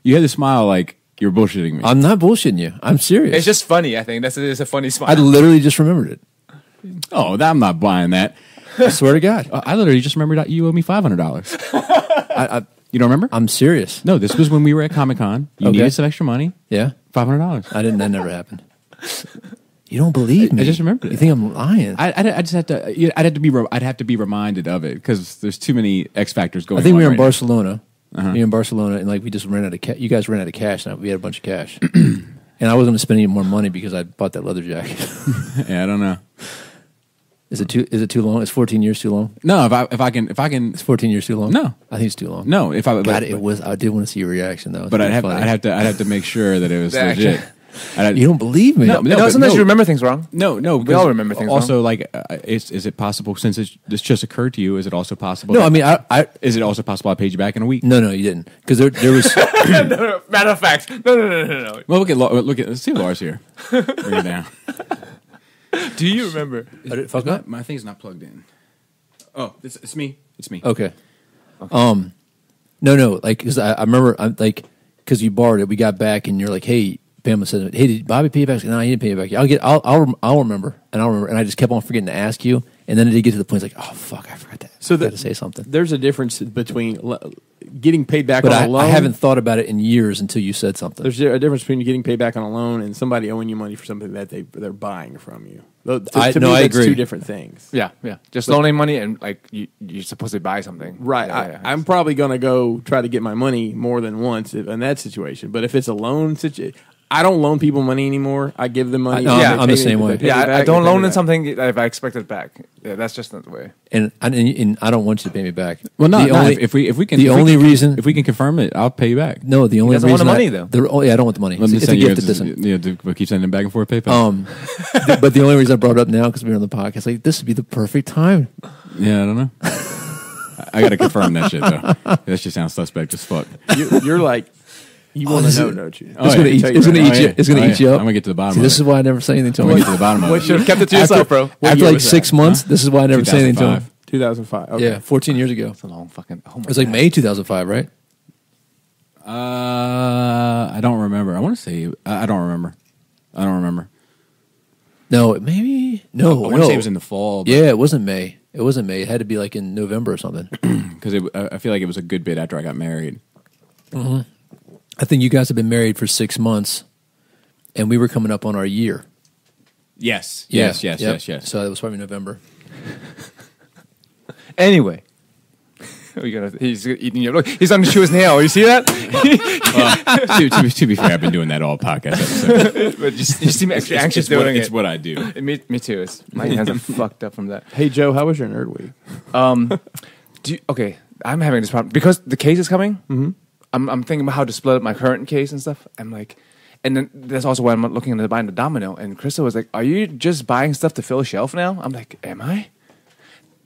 S4: You had to smile like you're bullshitting me.
S2: I'm not bullshitting you. I'm serious.
S3: It's just funny. I think it's a funny smile.
S2: I literally just remembered it.
S4: I'm not buying that.
S2: I swear to God.
S4: I literally just remembered that you owe me $500. You don't remember?
S2: I'm serious.
S4: No, this was when we were at Comic-Con. You
S2: Okay.
S4: needed some extra money.
S2: Yeah.
S4: $500.
S2: That never happened. You don't believe me.
S4: I just remembered it.
S2: You think I'm lying?
S4: I just had to. I'd have to be reminded of it because there's too many X factors going.
S2: I think
S4: on
S2: we were in
S4: right now.
S2: Barcelona. We were in Barcelona, and like we just ran out of cash. You guys ran out of cash, and we had a bunch of cash. And I wasn't going to spend any more money because I bought that leather jacket.
S4: Yeah, I don't know.
S2: Is it too long? Is 14 years too long?
S4: No, if I can,
S2: It's 14 years too long.
S4: No.
S2: I think it's too long.
S4: No, if I
S2: God, it was. I did want to see your reaction though.
S4: but
S2: It's
S4: I'd
S2: funny.
S4: have to make sure that it was
S3: The
S4: legit.
S2: You don't believe me?
S3: No,
S4: but
S3: sometimes you remember things wrong.
S4: No.
S3: We all remember things
S4: Also, like, is it possible since this just occurred to you? Is it also possible?
S2: No,
S4: that-
S2: I mean, I
S4: Is it also possible I paid you back in a week?
S2: no, you didn't, because there was.
S3: Matter of fact, no.
S4: Well, let's see Lars here. Bring it down.
S3: Do you remember?
S2: Did it fuck up?
S4: My thing's not plugged in. Oh, it's me. It's me.
S2: Okay. No, like, because I remember, because you borrowed it, we got back, and you're like, hey, Pamela said, hey, did Bobby pay you back? No, he didn't pay you back. I'll remember, and I just kept on forgetting to ask you, and then it did get to the point, it's like, oh fuck, I forgot that.
S6: So
S2: I forgot to say something.
S6: There's a difference between getting paid back
S2: But
S6: on a loan.
S2: I haven't thought about it in years until you said something.
S6: There's a difference between getting paid back on a loan and somebody owing you money for something that they're buying from you. To me,
S2: I
S6: that's
S2: agree.
S6: two different things.
S3: Yeah. Just loaning money and like you're supposed to buy something.
S6: Right.
S3: Yeah.
S6: I'm probably going to go try to get my money more than once in that situation. But if it's a loan situation, I don't loan people money anymore. I give them money.
S2: No,
S3: Yeah,
S2: I'm the same way.
S3: I don't loan in something if I expect it back. Yeah, that's just not the way.
S2: And I don't want you to pay me back.
S4: Well,
S2: The only-
S4: if we can.
S2: the
S4: if we
S2: only
S4: can-
S2: reason-
S4: if we can confirm it, I'll pay you back.
S2: No, the only
S3: doesn't
S2: reason
S3: want the money, though.
S2: I don't want the money.
S4: Let me
S2: It's a
S4: send
S2: gift at this one.
S4: we'll keep sending them back and forth PayPal.
S2: But the only reason I brought it up now because we're on the podcast, like this would be the perfect time.
S4: Yeah, I don't know. I got to confirm that shit though. That shit sounds suspect as fuck.
S6: You're like, you want
S2: this
S6: to know,
S2: is-
S6: don't you?
S2: It's gonna eat. It's gonna eat you. It's gonna eat you up.
S4: I'm gonna get to the bottom.
S2: See,
S4: of
S2: this
S4: it.
S2: is why I never say anything to
S4: I'm
S2: him.
S4: gonna get to the bottom of it.
S3: Should have kept it to yourself, bro.
S2: After
S6: year
S2: like
S6: was
S2: 6
S6: that?
S2: months, this is why I never say anything to him.
S6: 2005. Okay.
S2: Yeah, 14 years ago.
S3: It's a long fucking. Oh my
S2: It was like
S3: God.
S2: May 2005, right?
S4: I don't remember. I want to say I don't remember.
S2: No, maybe no.
S4: I want to say it was in the fall.
S2: Yeah, it wasn't May. It wasn't May. It had to be like in November or something.
S4: because I feel like it was a good bit after I got married.
S2: I think you guys have been married for 6 months, and we were coming up on our year.
S4: Yes.
S2: Yeah,
S4: Yes.
S2: yep. So it was probably November.
S3: Anyway. He's eating your look. He's on the shoe his nail. You see that?
S4: To be fair, I've been doing that all podcast episodes.
S3: But you seem extra anxious
S4: it's
S3: doing
S4: it's
S3: it.
S4: what I do.
S3: Me too. My hands are fucked up from that.
S6: Hey, Joe, how was your nerd week?
S3: Okay, I'm having this problem because the case is coming. Mm-hmm. I'm thinking about how to split up my current case and stuff. I'm like, and then that's also why I'm looking into buying the domino. And Krista was like, "Are you just buying stuff to fill a shelf now?" I'm like, "Am I?"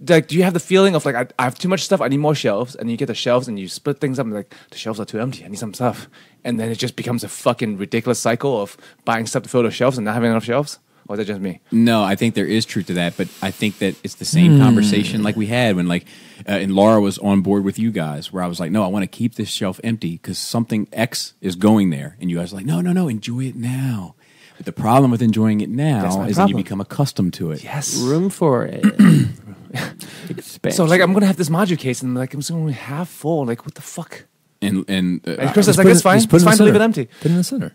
S3: Like, do you have the feeling of like I have too much stuff? I need more shelves, and you get the shelves and you split things up. And like the shelves are too empty. I need some stuff, and then it just becomes a fucking ridiculous cycle of buying stuff to fill those shelves and not having enough shelves. Or is that just me?
S4: No, I think there is truth to that, but I think that it's the same conversation like we had when and Laura was on board with you guys, where I was like, no, I want to keep this shelf empty because something X is going there, and you guys are like, no, enjoy it now. But the problem with enjoying it now is that you become accustomed to it.
S3: Yes.
S6: Room for it. Expansion.
S3: So like I'm gonna have this module case and like I'm just gonna be half full. Like what the fuck?
S4: And
S3: And Krista's like, it's fine.
S2: Just put
S3: It's
S2: it in
S3: fine
S2: the
S3: to leave it
S2: center.
S3: empty.
S2: Put it in the center.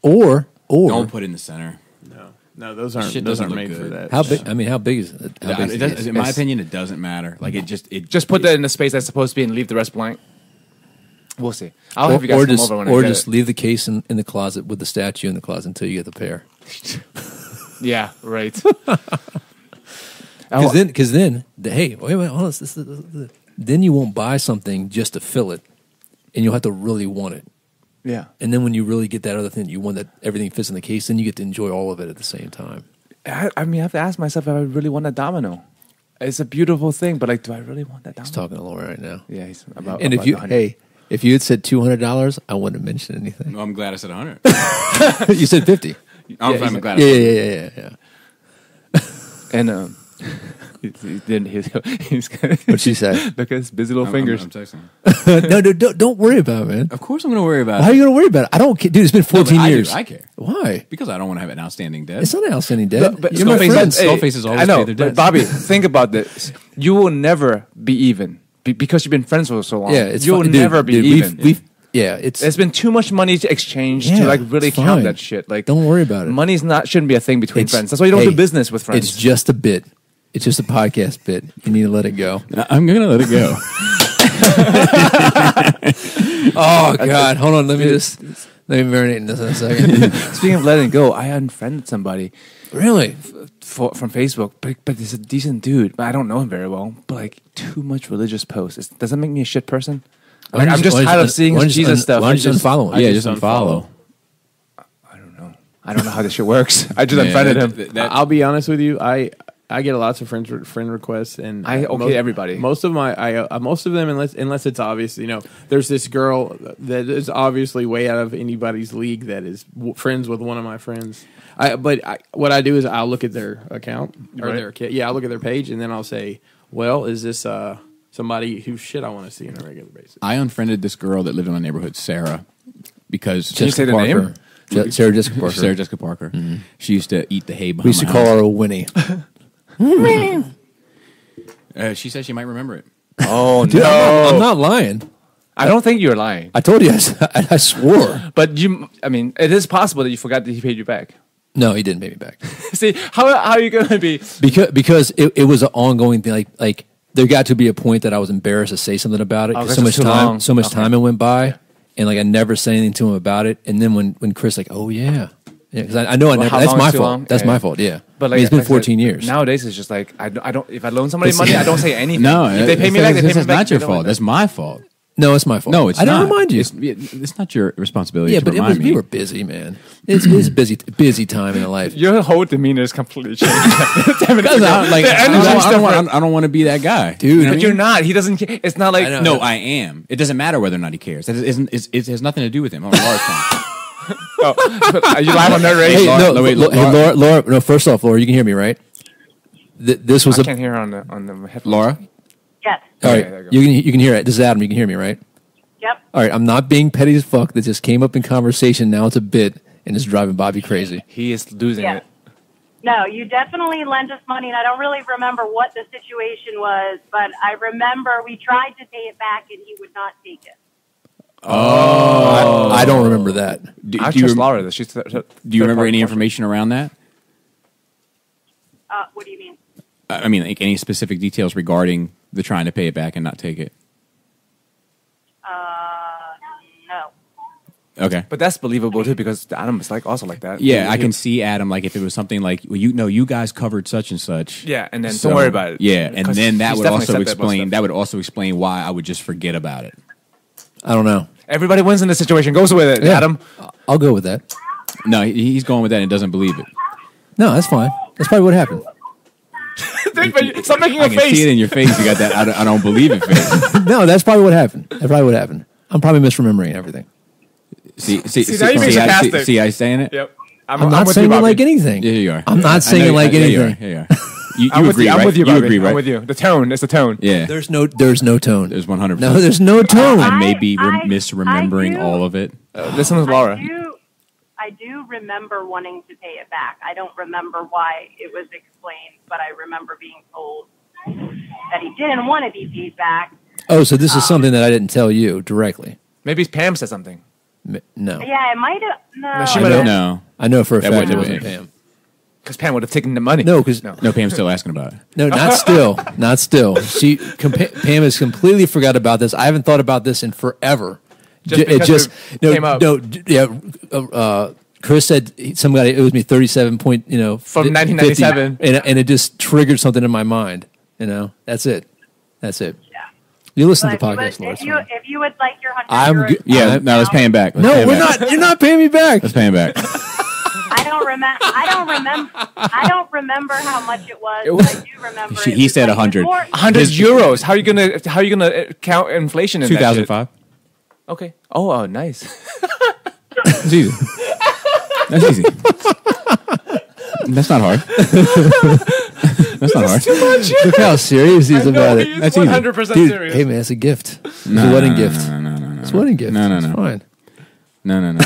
S2: Or
S4: don't put it in the center.
S6: no, those aren't
S4: Shit
S6: those
S4: doesn't
S6: aren't
S4: look
S6: made for
S4: good.
S6: that.
S2: how big? I mean, how big is it? How big
S4: It does, in my opinion, it doesn't matter. Like it
S3: Just put that in the space that's supposed to be and leave the rest blank. We'll see. I'll have you guys
S2: or
S3: come
S2: just
S3: over when I get
S2: just
S3: it.
S2: leave the case in the closet with the statue in the closet until you get the pair.
S3: Yeah, right.
S2: Because then, hey, wait, hold on. Then you won't buy something just to fill it, and you'll have to really want it.
S3: Yeah.
S2: And then when you really get that other thing, you want that everything fits in the case, then you get to enjoy all of it at the same time.
S3: I mean, I have to ask myself if I really want that domino. It's a beautiful thing, but like, do I really want that domino?
S2: He's talking to Laura right now.
S3: Yeah, he's about.
S2: And
S3: about
S2: if you,
S3: the 100.
S2: hey, if you had said $200, I wouldn't have mentioned anything.
S4: No, I'm glad I said 100.
S2: You said 50.
S4: I'm glad.
S2: Yeah.
S3: And he's
S2: What'd she say?
S3: look at his busy little fingers.
S4: I'm texting.
S2: No, don't worry about it, man.
S4: Of course, I'm going to worry about
S2: Why are
S4: it.
S2: you going to worry about it? I don't care. Dude, it's been 14 years.
S4: I care
S2: Why?
S4: because I don't want to have an outstanding debt.
S2: It's not an outstanding debt.
S3: But
S2: You're my
S4: Skullface-
S2: friend.
S4: Skullfaces always
S3: I know,
S4: pay their
S3: but
S4: debts.
S3: Bobby, think about this. You will never be even because you've been friends for so long.
S2: Yeah, it's
S3: you'll
S2: fine.
S3: never
S2: Dude,
S3: be even.
S2: We've it's
S3: There's been too much money to exchange
S2: Yeah,
S3: to like really
S2: it's
S3: count
S2: fine.
S3: that shit. Like,
S2: Don't worry about it.
S3: Money's shouldn't be a thing between
S2: It's-
S3: friends. That's why you don't
S2: hey,
S3: do business with friends.
S2: It's just a bit. It's just a podcast bit. You need to let it go.
S4: I'm going to let it go.
S2: Oh God, hold on. Let me marinate in this in a second.
S3: Speaking of letting go, I unfriended somebody
S2: Really?
S3: from Facebook, but he's a decent dude. But I don't know him very well. But like too much religious posts. Does that make me a shit person? Like, I'm just tired of seeing his Jesus stuff.
S2: Why don't you just unfollow him?
S4: Yeah, just unfollow.
S3: I don't know how this shit works. I just unfriended him.
S6: I'll be honest with you. I get lots of friend requests, and
S3: everybody.
S6: Most of them, unless it's obvious, there's this girl that is obviously way out of anybody's league that is friends with one of my friends. What I do is I'll look at their account or their kid. Yeah, I'll look at their page, and then I'll say, well, is this somebody whose shit I want to see on a regular basis?
S4: I unfriended this girl that lived in my neighborhood, Sarah, because
S3: Can you say the name?
S2: Sarah Jessica Parker.
S4: Sarah Jessica Parker. Mm-hmm. She used to eat the hay behind
S2: we used to call her a Winnie.
S4: She said she might remember it.
S3: Oh,
S2: Dude,
S3: no.
S2: I'm not lying.
S3: I don't think you're lying.
S2: I told you. I swore.
S3: But it is possible that you forgot that he paid you back.
S2: No, he didn't pay me back.
S3: See, how are you going to be?
S2: Because it was an ongoing thing. Like there got to be a point that I was embarrassed to say something about it.
S3: Oh,
S2: Because
S3: that's
S2: so much time it went by, and like I never said anything to him about it. And then when Chris like, oh yeah, because I know I never.
S3: how
S2: That's
S3: long
S2: my
S3: is too
S2: fault.
S3: long?
S2: That's
S3: Yeah.
S2: my fault. Yeah,
S3: But
S2: it's been 14
S3: I said,
S2: years.
S3: Nowadays, it's just like I don't. If I loan somebody money, I don't say anything.
S4: No,
S3: if they pay me back, they pay me
S4: that's
S3: back.
S4: not your
S3: They don't
S4: fault.
S3: like
S4: That's my fault.
S2: No, it's my fault.
S4: No, it's
S2: I
S4: not.
S2: didn't remind you.
S4: It's not your responsibility.
S2: Yeah,
S4: to
S2: but
S4: remind me.
S2: we were busy, man. It's a busy time in life.
S3: Your whole demeanor is completely changed.
S4: I don't want to be that guy,
S2: Dude,
S4: You know what I
S3: But
S4: mean?
S3: you're not. He doesn't care. It's not like
S2: I know.
S4: No, I am. It doesn't matter whether or not he cares. It has nothing to do with him. Oh, Laura's fine.
S3: Are you live on Nerd Rage?
S2: Hey,
S4: Laura-
S2: no,
S4: wait,
S2: Laura, hey, Laura. No, first off, Laura, you can hear me, right? This was
S3: I can't hear her on the headphones.
S4: Laura.
S8: Yes.
S2: All right,
S3: Okay, there
S2: you can hear it. This is Adam. You can hear me, right?
S8: Yep.
S2: All right, I'm not being petty as fuck. That just came up in conversation. Now it's a bit, and it's driving Bobby crazy.
S3: He is losing
S8: Yes.
S3: it.
S8: No, you definitely lent us money, and I don't really remember what the situation was, but I remember we tried to pay it back, and he would not take it.
S2: I don't remember that.
S3: I
S4: Do you
S3: trust
S4: rem-
S3: Laura. She's
S4: do you remember any information around that?
S8: What do you mean?
S4: I mean, like any specific details regarding the trying to pay it back and not take it?
S8: No.
S4: Okay.
S3: But that's believable too because Adam is also like that.
S4: Yeah, I can see Adam like if it was something like well, you guys covered such and such.
S3: Yeah, and then
S4: So-
S3: don't worry about it.
S4: Yeah, and
S3: Because
S4: then that
S3: he's
S4: would
S3: definitely
S4: also
S3: said about
S4: explain
S3: stuff.
S4: that would also explain why I would just forget about it.
S2: I don't know.
S3: Everybody wins in this situation. Goes with it,
S2: Yeah.
S3: Adam.
S2: I'll go with that.
S4: No, he's going with that and doesn't believe it.
S2: No, that's fine. That's probably what happened.
S3: Stop making
S4: I
S3: a
S4: can see it
S3: face.
S4: in your face. You got that I don't believe it face.
S2: No, that's probably what happened. That's probably what happened. I'm probably misremembering everything.
S3: See, now you're being sarcastic.
S4: See, I saying it.
S3: Yep.
S2: I'm not
S3: with
S2: saying
S3: you,
S2: it
S3: Bobby.
S2: like anything.
S4: Yeah, you are.
S2: I'm not saying it like anything.
S4: Here you are. You
S3: I'm with
S4: agree,
S3: you.
S4: right?
S3: I'm with you,
S4: You
S3: Bobby.
S4: agree, right?
S3: I'm with you. The tone. It's the tone.
S4: Yeah.
S2: There's no tone.
S4: There's 100%.
S2: No, there's no tone.
S4: I may be
S8: I
S4: misremembering
S8: do.
S4: all of it.
S3: Listen with Laura.
S8: I do remember wanting to pay it back. I don't remember why it was explained, but I remember being told that he didn't want to be paid back.
S2: Oh, so this is something that I didn't tell you directly.
S3: Maybe Pam said something.
S2: No.
S8: Yeah, it might have. No.
S3: she
S2: I
S3: might
S2: know,
S3: have-
S4: No.
S2: I know for a
S4: That
S2: fact it
S4: wouldn't
S2: wasn't
S4: have
S2: Pam.
S3: Because Pam would have taken the money.
S2: No, because
S3: No.
S4: No, Pam's still asking about it.
S2: no, not still, not still. Pam has completely forgot about this. I haven't thought about this in forever.
S3: Just
S2: It
S3: because
S2: just
S3: it came up.
S2: yeah. Chris said somebody owes me 37 point,
S3: From 1997.
S2: 50, and it just triggered something in my mind. That's it. That's it.
S8: Yeah.
S2: You listen to the
S8: But
S2: podcast, Laura.
S8: if you would like your
S2: I'm
S8: €100,
S2: good.
S4: Yeah, no, let's pay him back. Let's pay
S2: No,
S4: him
S2: we're
S4: back.
S2: not. You're not paying me back.
S4: Let's pay him back.
S8: I don't remember how much it was. But I do remember.
S4: He said 100.
S3: 100 euros. How are you gonna count inflation in that shit?
S4: 2005.
S3: Okay. Oh, nice.
S4: That's easy. That's easy. That's not hard. That's not hard.
S2: Look how serious he's about it.
S4: That's easy.
S3: 100%
S2: Dude,
S3: serious.
S2: hey man, it's a gift. It's
S4: No,
S2: a wedding
S4: no,
S2: gift.
S4: No.
S2: It's a wedding gift.
S4: No.
S2: It's fine.
S4: No.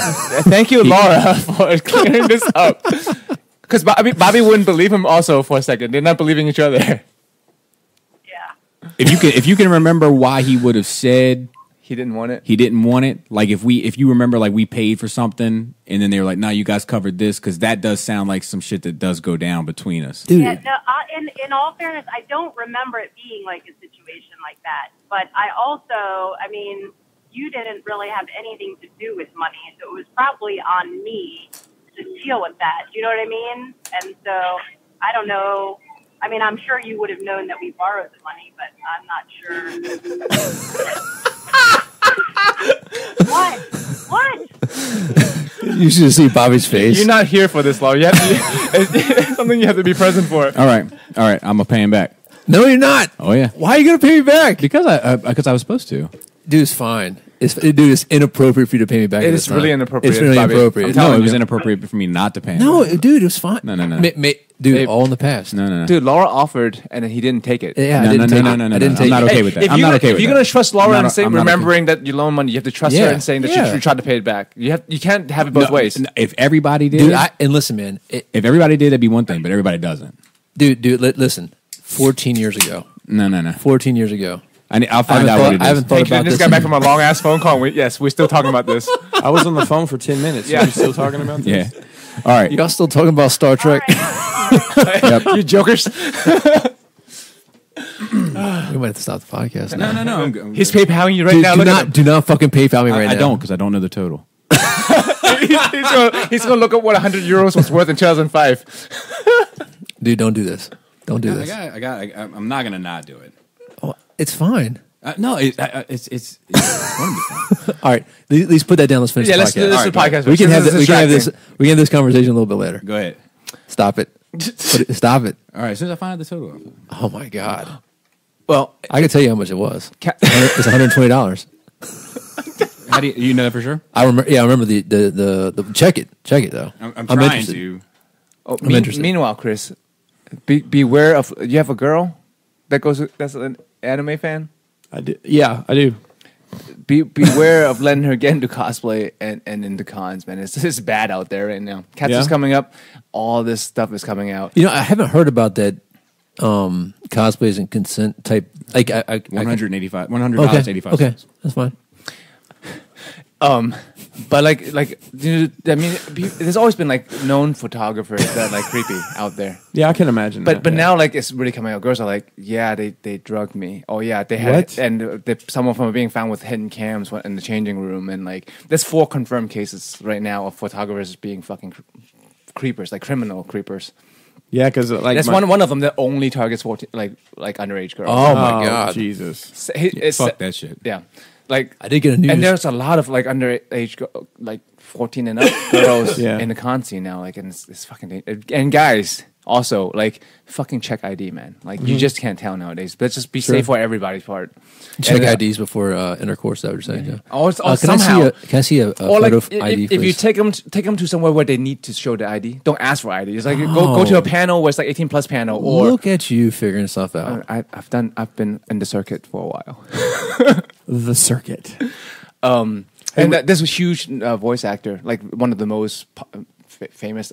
S3: Thank you, Laura, for clearing this up. Because Bobby wouldn't believe him also for a second. They're not believing each other.
S8: Yeah.
S4: If you can remember why he would have said
S3: He didn't want it.
S4: he didn't want it, like if you remember like we paid for something and then they were like, no, you guys covered this, because that does sound like some shit that does go down between us.
S2: Dude,
S8: Yeah, no, in all fairness, I don't remember it being like a situation like that. But you didn't really have anything to do with money, so it was probably on me to deal with that. You know what I mean? And so I don't know. I mean, I'm sure you would have known that we borrowed the money, but I'm not sure. What?
S2: You should see Bobby's face.
S3: You're not here for this, Law. You have to, it's something you have to be present for.
S4: All right. I'm gonna pay him back.
S2: No, you're not.
S4: Oh yeah,
S2: Why are you gonna pay me back?
S4: because I was supposed to.
S2: Dude, it's fine. It's inappropriate for you to pay me back.
S3: It
S2: at
S3: is
S2: this time.
S3: really inappropriate,
S2: It's really
S3: Bobby.
S2: inappropriate.
S3: I'm
S4: No,
S3: telling
S4: it was
S3: you.
S4: inappropriate for me not to pay him.
S2: No,
S4: back.
S2: dude, it was fine.
S4: No.
S2: Dude,
S3: Babe.
S2: all in the past.
S4: No.
S3: Dude, Laura offered, and then he didn't take it.
S2: Yeah,
S4: No,
S2: I didn't take it.
S4: no.
S2: I didn't
S4: I'm
S2: take
S4: not
S2: it.
S4: okay with that.
S3: If
S4: I'm not okay
S3: if
S4: with
S3: you're
S4: that.
S3: gonna trust Laura
S4: I'm
S3: and say,
S4: not okay.
S3: remembering that you loan money, you have to trust her and saying that
S2: Yeah.
S3: you tried to pay it back. You can't have it both ways.
S4: If everybody did,
S2: Dude, and listen, man.
S4: if everybody did, that'd be one thing, but everybody doesn't.
S2: Dude, listen. 14 years ago.
S4: No.
S2: 14 years ago.
S4: I'll find out what it is.
S2: I haven't thought
S3: Thank you.
S2: about
S3: This
S2: this.
S3: guy back from a long ass phone call. Yes, we're still talking about this.
S6: I was on the phone for 10 minutes.
S3: Yeah.
S6: Yeah. You're still talking about
S4: Yeah.
S6: this?
S4: All right.
S2: Y'all still talking about Star
S8: All
S2: Trek?
S8: right.
S3: You jokers.
S2: We might have to stop the podcast now.
S4: No. I'm good.
S3: He's PayPaling you right
S2: Dude,
S3: now. Look at him.
S2: do not fucking PayPal me right now.
S4: I don't because I don't know the total.
S3: he's gonna look up what 100 euros was worth in 2005.
S2: Dude, don't do this. Don't do this.
S4: I'm not gonna not do it.
S2: Oh, it's fine.
S4: No, it's wonderful.
S2: All right, at least put that down. Let's finish
S3: Yeah,
S2: the
S3: let's
S2: podcast.
S3: do this
S2: All
S3: the
S2: right,
S3: podcast.
S2: We can have
S3: This is distracting.
S2: we can have this conversation a little bit later.
S4: Go ahead.
S2: Stop it. Stop it.
S4: All right, as soon as I find out the total.
S2: Oh my god.
S3: Well,
S2: I can tell you how much it was. It's $120.
S4: How do you know that for sure?
S2: I remember. Yeah, I remember the check it though.
S4: I'm trying
S2: interested.
S4: to.
S2: I'm interested.
S3: Meanwhile, Chris, beware of. You have a girl that's an anime fan.
S6: I do. Yeah, I do.
S3: Beware of letting her get into cosplay and into cons, man. It's bad out there right now. Cats is coming up. All this stuff is coming out.
S2: You know, I haven't heard about that cosplays and consent type. Like I
S4: $185. $85.
S2: Okay, that's fine.
S3: But dude, I mean, there's always been like known photographers that are like creepy out there.
S6: Yeah, I can imagine.
S3: But
S6: that, yeah.
S3: now like it's really coming out. Girls are like, yeah, they drugged me. Oh yeah, they had
S6: What?
S3: and some of them are being found with hidden cams in the changing room, and like there's 4 confirmed cases right now of photographers being fucking creepers, like criminal creepers.
S6: Yeah, because like
S3: That's one of them that only targets 14, like underage girls.
S2: Oh my god.
S6: Jesus.
S4: Fuck that shit.
S3: Yeah, like
S2: I did get a news.
S3: and there's a lot of like underage, like 14 and up girls
S6: Yeah.
S3: in the con scene now. Like, and it's fucking and guys also like fucking check ID, man. Like you just can't tell nowadays. But just be safe for everybody's part.
S2: check
S3: And,
S2: IDs before intercourse. Is that what you're saying? Yeah.
S3: Or
S2: Can
S3: somehow.
S2: I see a
S3: or
S2: photo
S3: like
S2: of ID?
S3: if you
S2: please?
S3: take them to somewhere where they need to show the ID, don't ask for ID. It's like go to a panel where it's like 18 plus panel. Or
S2: Look at you figuring stuff out.
S3: I've been in the circuit for a while.
S6: The circuit.
S3: And this was huge voice actor, like one of the most famous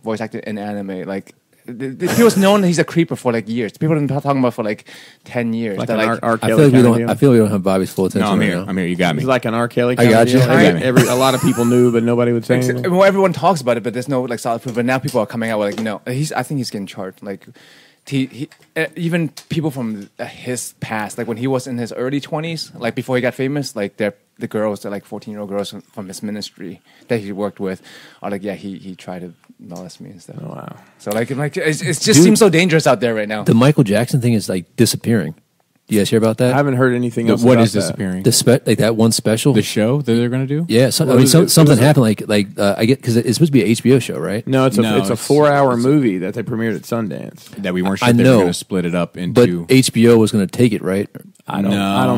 S3: voice actor in anime. Like he was known he's a creeper for like years. People have been talking about for like 10 years.
S6: Like
S3: That,
S6: an
S3: like,
S6: R.
S2: I
S6: Kelly
S2: feel like we
S6: kinda
S2: don't.
S6: deal.
S2: I feel we don't have Bobby's full attention.
S4: No, I'm
S2: right
S4: here.
S2: now.
S4: I'm here. You got me.
S6: It's like an R. Kelly.
S2: I
S6: Kind
S2: got
S6: of
S2: you.
S6: deal.
S2: I got
S6: Like, a lot of people knew, but nobody would say anything.
S3: well, everyone talks about it, but there's no like solid proof. But now people are coming out with like, no, I think he's getting charged. Like, he even people from his past, like when he was in his early 20s, like before he got famous, like the girls, the like 14-year-old girls from his ministry that he worked with, are like, yeah, he tried to molest me and stuff.
S6: Oh, wow.
S3: So like it just seems so dangerous out there right now.
S2: The Michael Jackson thing is like disappearing. Do you guys hear about that?
S6: I haven't heard anything else.
S4: What
S6: about
S4: is
S6: that.
S4: disappearing?
S2: like that one special.
S4: The show that they're going to do?
S2: Yeah, I mean, something happened. Like I get because it's supposed to be an HBO show, right?
S6: No, it's a
S4: No,
S6: it's a
S4: it's-
S6: 4-hour movie that they premiered at Sundance.
S4: That we weren't sure
S2: I
S4: if they were
S2: know,
S4: going to split it up
S2: But
S4: into.
S2: HBO was going to take it, right?
S6: I don't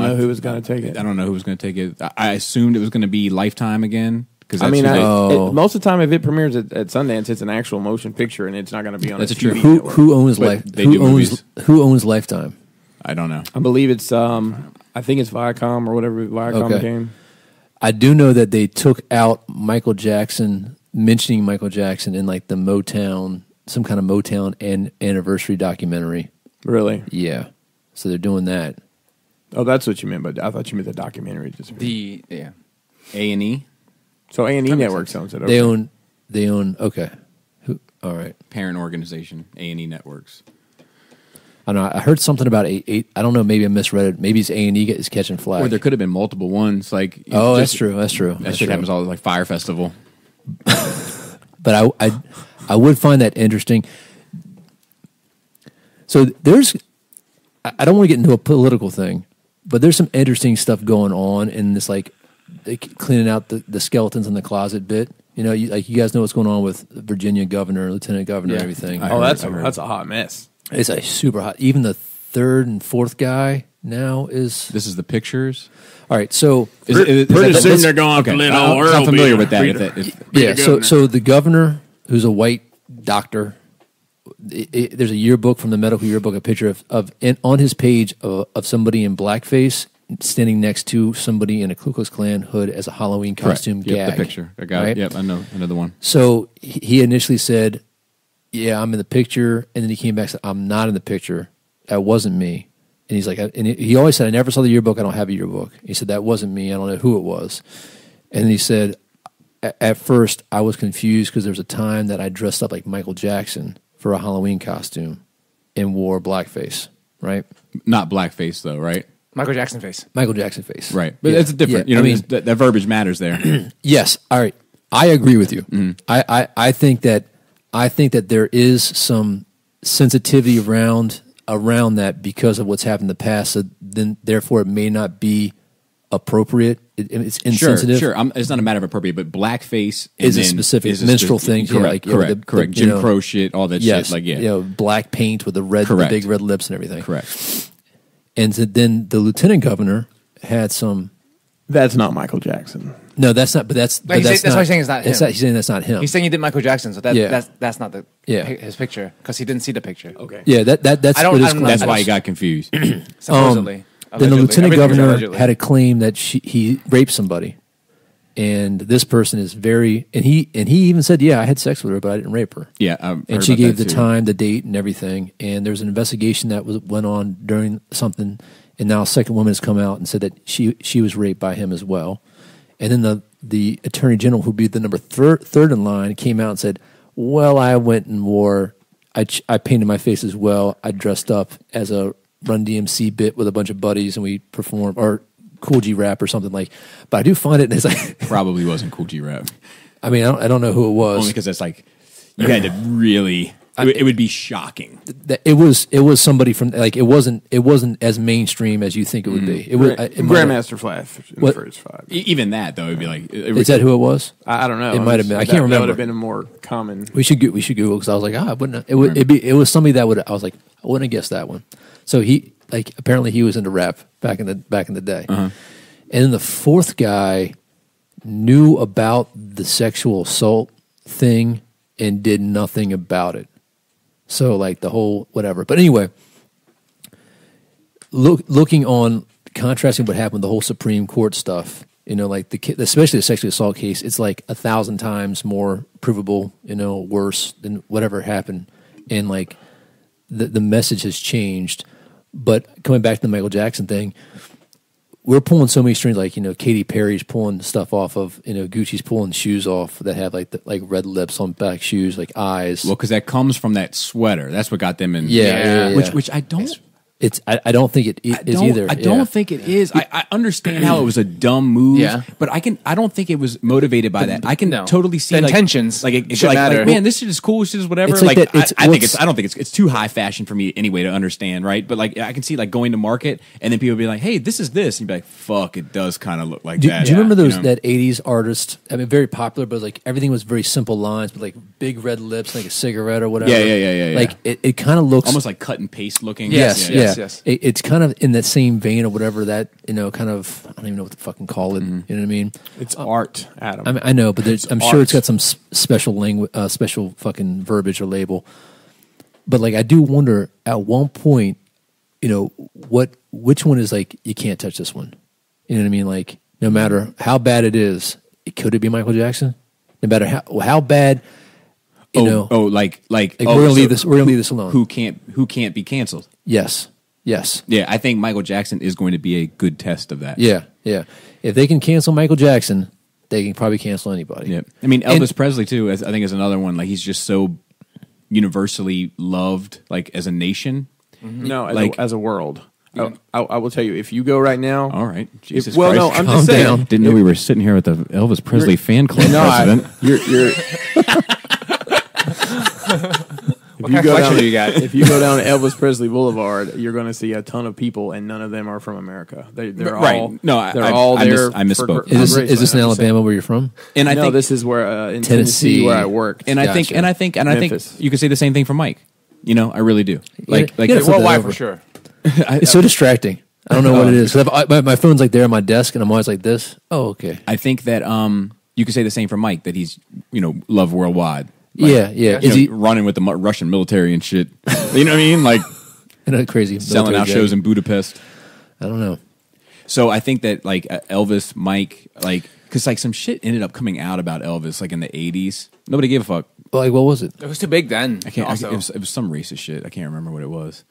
S6: know who was going to take it.
S4: I don't know who was going to take it. I assumed it was going to be Lifetime again. Because
S6: I mean,
S2: Oh.
S6: most of the time, if it premieres at Sundance, it's an actual motion picture, and it's not going to be on.
S4: That's
S6: a
S4: true.
S6: TV
S2: Who
S6: network.
S2: who owns
S4: But
S2: Life?
S4: they
S2: Who
S4: do
S2: owns
S4: movies.
S2: Who owns Lifetime?
S4: I don't know.
S6: I believe it's I think it's Viacom or whatever Viacom
S2: Okay.
S6: became.
S2: I do know that they took out Michael Jackson, mentioning Michael Jackson in like the Motown, some kind of Motown anniversary documentary.
S6: Really?
S2: Yeah, so they're doing that.
S6: Oh, that's what you meant. But I thought you meant the documentary.
S3: Yeah.
S4: A&E,
S6: So A&E Network owns it.
S2: They
S6: okay.
S2: own. Okay, all right.
S4: parent organization, A&E Networks.
S2: I don't know. I heard something about eight. I don't know. Maybe I misread it. Maybe it's A&E is catching flag.
S4: Or there could have been multiple ones. Like,
S2: Oh,
S4: just-
S2: that's true. That's true.
S4: That
S2: That's
S4: shit
S2: true.
S4: happens all like Fire Festival.
S2: But I would find that interesting. So there's, I don't want to get into a political thing, but there's some interesting stuff going on in this, like cleaning out the skeletons in the closet bit. You know, you guys know what's going on with Virginia governor, lieutenant governor, and everything.
S6: That's a hot mess.
S2: It's a super hot. Even the third and fourth guy now is.
S4: This is the pictures.
S2: All right, so
S6: Pretty soon they're going to let all world
S4: I'm familiar
S6: be
S4: with that.
S2: So the governor, who's a white doctor, there's a yearbook from the medical yearbook, a picture of on his page of somebody in blackface standing next to somebody in a Ku Klux Klan hood as a Halloween costume gag.
S4: Yep, the picture. I got it. Yep, I know another one.
S2: So he initially said, "Yeah, I'm in the picture," and then he came back and said, "I'm not in the picture. That wasn't me." And he's like, and he always said, "I never saw the yearbook. I don't have a yearbook." He said, "That wasn't me. I don't know who it was." And then he said, "At first, I was confused because there was a time that I dressed up like Michael Jackson for a Halloween costume and wore blackface, right?
S4: Not blackface though, right?
S3: Michael Jackson face.
S2: Michael Jackson face,
S4: Right, but it's different.
S2: Yeah.
S4: You know, that verbiage matters there.
S2: Yes, all right. I agree with you. I think that there is some sensitivity around that because of what's happened in the past. So then, therefore, it may not be appropriate. It's insensitive.
S4: Sure. It's not a matter of appropriate, but blackface
S2: is a specific minstrel thing.
S4: Correct.
S2: Yeah, like,
S4: correct. Jim Crow shit, all that shit. Like, yeah,
S2: you know, black paint with the big red lips and everything.
S4: Correct.
S2: And so then the lieutenant governor had some.
S6: That's not Michael Jackson.
S2: No, that's not. But that's
S3: why he's saying it's not him.
S2: He's saying that's not him.
S3: He's saying he did Michael Jackson, so that's not his picture because he didn't see the picture.
S6: Okay.
S2: Yeah, that's
S4: That's why he got confused.
S3: Supposedly.
S2: Then the lieutenant governor
S3: allegedly.
S2: had a claim that he raped somebody, and this person is very and he even said, "Yeah, I had sex with her, but I didn't rape her."
S4: Yeah,
S2: and she gave the time, the date, and everything. And there's an investigation that went on during something, and now a second woman has come out and said that she was raped by him as well. And then the attorney general, who'd be the number third in line, came out and said, "Well, I went and I painted my face as well. I dressed up as a Run DMC bit with a bunch of buddies, and we performed or Cool G Rap or something like." But I do find it, and it's like
S4: probably wasn't Cool G Rap.
S2: I mean, I don't know who it was.
S4: Only because that's like you had to really. It would be shocking.
S2: It was somebody from like it wasn't as mainstream as you think it would be. It was
S6: Grandmaster Flash in the first 5.
S4: Even that though, it'd be like.
S2: Is that who it was?
S6: I don't know.
S2: It might have been. I can't remember.
S6: That would have been a more common.
S2: We should Google because I was like, I wouldn't. It was somebody that would. I was like, I wouldn't have guessed that one. So apparently he was into rap back in the day.
S4: Uh-huh.
S2: And then the fourth guy knew about the sexual assault thing and did nothing about it. So like the whole whatever. But anyway, looking on contrasting what happened with the whole Supreme Court stuff, you know, like especially the sexual assault case, it's like 1,000 times more provable, you know, worse than whatever happened. And like the message has changed. But coming back to the Michael Jackson thing, we're pulling so many strings. Like, you know, Katy Perry's pulling stuff off of, you know, Gucci's pulling shoes off that have like red lips on back shoes, like eyes.
S4: Well, because that comes from that sweater. That's what got them in.
S2: Yeah.
S4: Which I don't.
S2: I don't think it is either.
S4: I don't think it is. I understand how it was a dumb move.
S3: Yeah.
S4: But I don't think it was motivated by that. I can totally see
S3: the intentions.
S4: Like it
S3: should matter.
S4: like, man, this shit is cool. This shit is whatever.
S2: It's
S4: like
S2: like that,
S4: I don't think it's too high fashion for me anyway to understand, right? But like I can see like going to market and then people be like, hey, this is this, and you'd be like, fuck, it does kind of look like that.
S2: Do you remember that 80s artist? I mean, very popular, but like everything was very simple lines, but like big red lips, like a cigarette or whatever.
S4: Yeah.
S2: Like it kind of looks
S4: almost like cut and paste looking.
S2: Yes.
S3: Yes.
S2: It's kind of in that same vein or whatever that, you know, kind of, I don't even know what to fucking call it. You know what I mean?
S6: It's art, Adam.
S2: I mean, I know, but I'm sure it's got some special language, special fucking verbiage or label. But like, I do wonder at one point, you know, which one is like, you can't touch this one. You know what I mean? Like, no matter how bad it is, could it be Michael Jackson? No matter how bad, you know.
S4: We're
S2: gonna leave this alone.
S4: Who can't be canceled?
S2: Yes.
S4: Yeah, I think Michael Jackson is going to be a good test of that.
S2: Yeah. If they can cancel Michael Jackson, they can probably cancel anybody.
S4: Yeah. I mean, Elvis Presley too. I think is another one. Like he's just so universally loved, like as a nation.
S6: Mm-hmm. No, as a world. I will tell you, if you go right now.
S4: All right, Jesus
S6: Christ.
S4: No,
S6: I'm just saying.
S2: Down.
S4: Didn't know we were sitting here with the Elvis Presley fan club president.
S6: You're If you go down, if you go down Elvis Presley Boulevard, you're going to see a ton of people, and none of them are from America. They're all they're all there.
S4: I misspoke.
S2: Is this in Alabama where you're from?
S4: And I think
S6: this is where in Tennessee where I worked.
S4: And I think you could say the same thing for Mike. You know, I really do.
S3: Worldwide for sure.
S2: It's so distracting. I don't know what it is. My phone's like there on my desk, and I'm always like this. Oh, okay.
S4: I think that you could say the same for Mike, that he's, loved worldwide.
S2: Like, yeah.
S4: Is he running with the Russian military and shit? You know what I mean? Like,
S2: crazy
S4: selling out shows in Budapest.
S2: I don't know.
S4: So I think that like Elvis, Mike, like, because like some shit ended up coming out about Elvis like in the 80s. Nobody gave a fuck.
S2: Like, what was it?
S3: It was too big then.
S4: It was some racist shit. I can't remember what it was.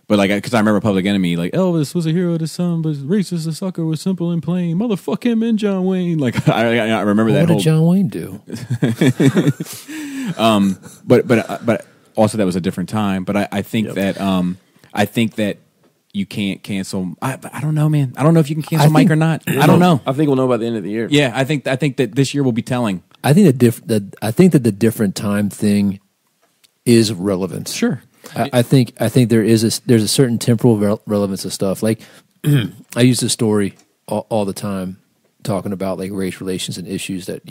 S4: But like, because I remember Public Enemy, like, Elvis was a hero to some, but racist as sucker was simple and plain. Motherfuck him and John Wayne. Like, I remember that.
S2: What did John Wayne do?
S4: But also that was a different time. But I think that you can't cancel. I don't know, man. I don't know if you can cancel Mike or not. I don't know.
S6: I think we'll know by the end of the year.
S4: Yeah, I think that this year will be telling.
S2: I think that the different time thing is relevance.
S4: Sure.
S2: I think there's a certain temporal relevance of stuff. Like I use this story all the time, talking about like race relations and issues that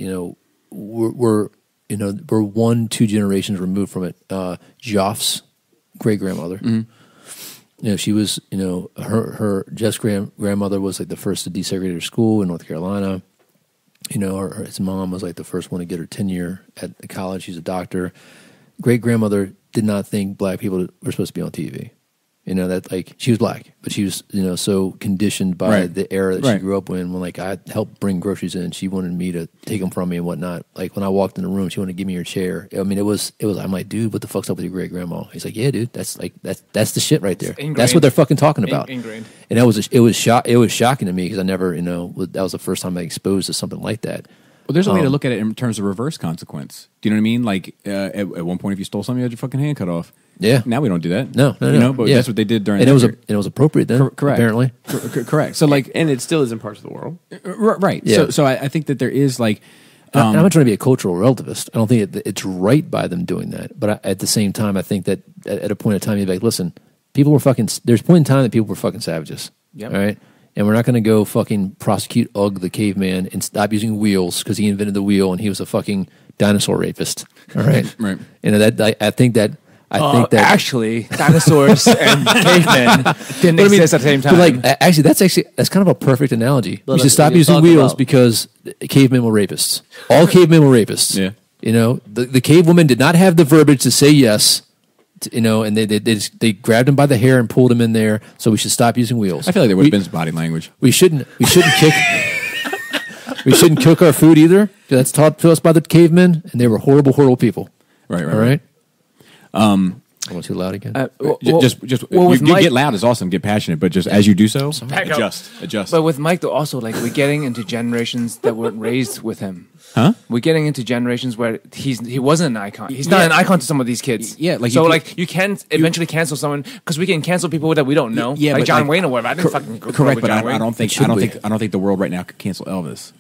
S2: we're 1-2 generations removed from it. Joff's great grandmother, she was her Jeff's grandmother was like the first to desegregate her school in North Carolina. His mom was like the first one to get her tenure at college. She's a doctor. Great grandmother did not think black people were supposed to be on TV. That like she was black, but she was so conditioned by the era that she grew up in. When like I helped bring groceries in, she wanted me to take them from me and whatnot. Like when I walked in the room, she wanted to give me her chair. I mean, it was. I'm like, dude, what the fuck's up with your great grandma? He's like, yeah, dude, that's the shit right there. That's what they're fucking talking about.
S3: Ingrained.
S2: And it was shocking to me because I never that was the first time I exposed to something like that.
S4: Well, there's a way to look at it in terms of reverse consequence. Do you know what I mean? Like at one point, if you stole something, you had your fucking hand cut off.
S2: Yeah.
S4: Now we don't do that.
S2: No.
S4: But that's what they did during.
S2: And it was appropriate then.
S4: Correct.
S2: Apparently.
S4: Correct. So like,
S6: and it still is in parts of the world.
S4: Right.
S2: Yeah.
S4: So I think that there is like.
S2: I'm not trying to be a cultural relativist. I don't think it's right by them doing that. But at the same time, I think that at a point in time, you're like, listen, people were fucking. There's a point in time that people were fucking savages.
S3: Yep.
S2: All right. And we're not going to go fucking prosecute Ugg the caveman and stop using wheels because he invented the wheel and he was a fucking dinosaur rapist. All right.
S4: Right.
S2: I think that
S3: actually dinosaurs and cavemen didn't exist at the same time.
S2: But like, that's kind of a perfect analogy. We should stop using wheels because cavemen were rapists. All cavemen were rapists.
S4: Yeah.
S2: The cave woman did not have the verbiage to say yes. And they grabbed him by the hair and pulled him in there. So we should stop using wheels.
S4: I feel like there would have been some body language.
S2: We shouldn't kick. We shouldn't cook our food either. That's taught to us by the cavemen, and they were horrible, horrible people.
S4: Right.
S2: All right. I went too loud again.
S4: Get loud is awesome. Get passionate, but just as you do so, adjust.
S3: But with Mike, though, also like we're getting into generations that weren't raised with him.
S4: Huh?
S3: We're getting into generations where he wasn't an icon. He's not an icon to some of these kids.
S4: Yeah, like
S3: you can eventually cancel someone because we can cancel people that we don't know.
S4: Yeah,
S3: like John
S4: like,
S3: Wayne or whatever. I didn't fucking
S4: correct, but
S3: I
S4: don't think the world right now could cancel Elvis.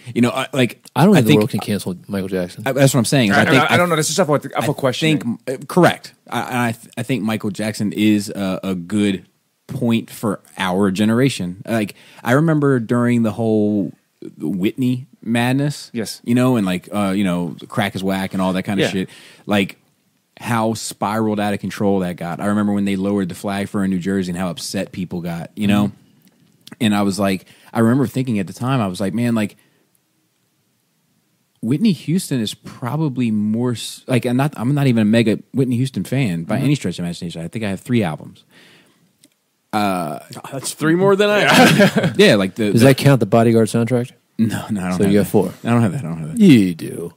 S4: I don't
S2: think the world can cancel Michael Jackson.
S4: That's what I'm saying.
S3: I don't know. This is stuff for questioning.
S4: Correct. I think Michael Jackson is a good point for our generation. Like I remember during the whole Whitney madness.
S3: Yes.
S4: And like crack is whack and all that kind of shit. Like how spiraled out of control that got. I remember when they lowered the flag for in New Jersey and how upset people got. And I was like, I remember thinking at the time, I was like, man, like. Whitney Houston is probably more like I'm not even a mega Whitney Houston fan by any stretch of imagination. I think I have 3 albums.
S6: That's 3 more than I have.
S4: Yeah, like
S2: does that count the Bodyguard soundtrack?
S4: No, I don't.
S2: So you have 4.
S4: I don't have that.
S2: You do.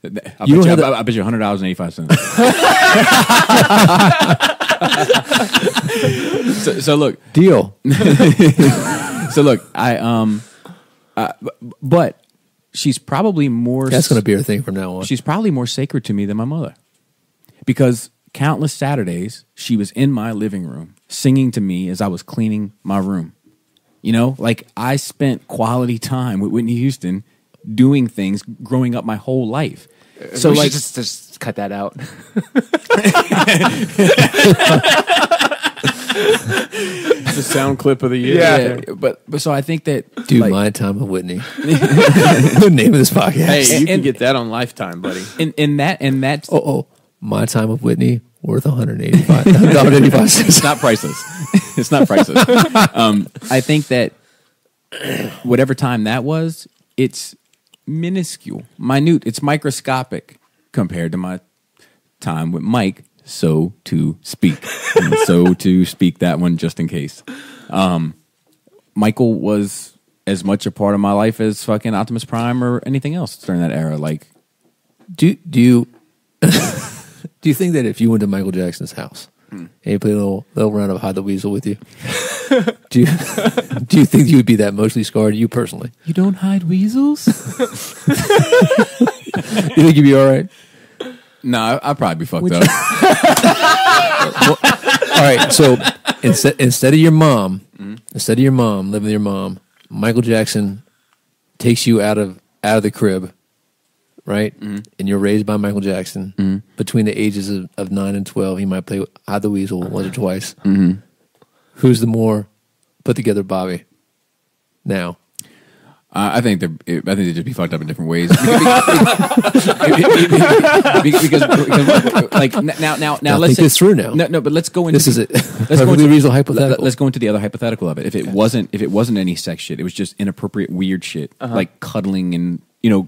S4: I bet you $100.85. So look,
S2: deal.
S4: So look, but. She's probably more...
S2: That's going to be her thing from now on.
S4: She's probably more sacred to me than my mother. Because countless Saturdays, she was in my living room singing to me as I was cleaning my room. Like I spent quality time with Whitney Houston doing things growing up my whole life.
S3: So like, just cut that out.
S6: It's a sound clip of the year.
S3: Yeah.
S4: But so I think that
S2: Dude,
S4: like,
S2: My Time with Whitney. The name of this podcast.
S6: Hey, you can get that on Lifetime, buddy.
S4: in that
S2: My Time with Whitney worth $185.
S4: it's not priceless. It's not priceless. I think that whatever time that was, it's minuscule, minute. It's microscopic compared to my time with Mike, so to speak. And so to speak that one just in case. Michael was as much a part of my life as fucking Optimus Prime or anything else during that era. Like,
S2: Do you do you think that if you went to Michael Jackson's house and he played a little round of Hide the Weasel with you, do you think you would be that emotionally scarred? You personally,
S4: you don't hide weasels?
S2: you think you'd be all right?
S4: No, I'd probably be fucked up.
S2: All right, so instead of your mom living with your mom, Michael Jackson takes you out of the crib, right? And you're raised by Michael Jackson. Between the ages of 9 and 12, he might play Hide the Weasel once or twice. Who's the more put together Bobby now?
S4: I think they just be fucked up in different ways. because like now let's
S2: think this through now.
S4: No, but let's go into
S2: This is it.
S4: Let's go into
S2: reasonable hypothetical.
S4: Let's go into the other hypothetical of it. If it wasn't any sex shit, it was just inappropriate weird shit like cuddling and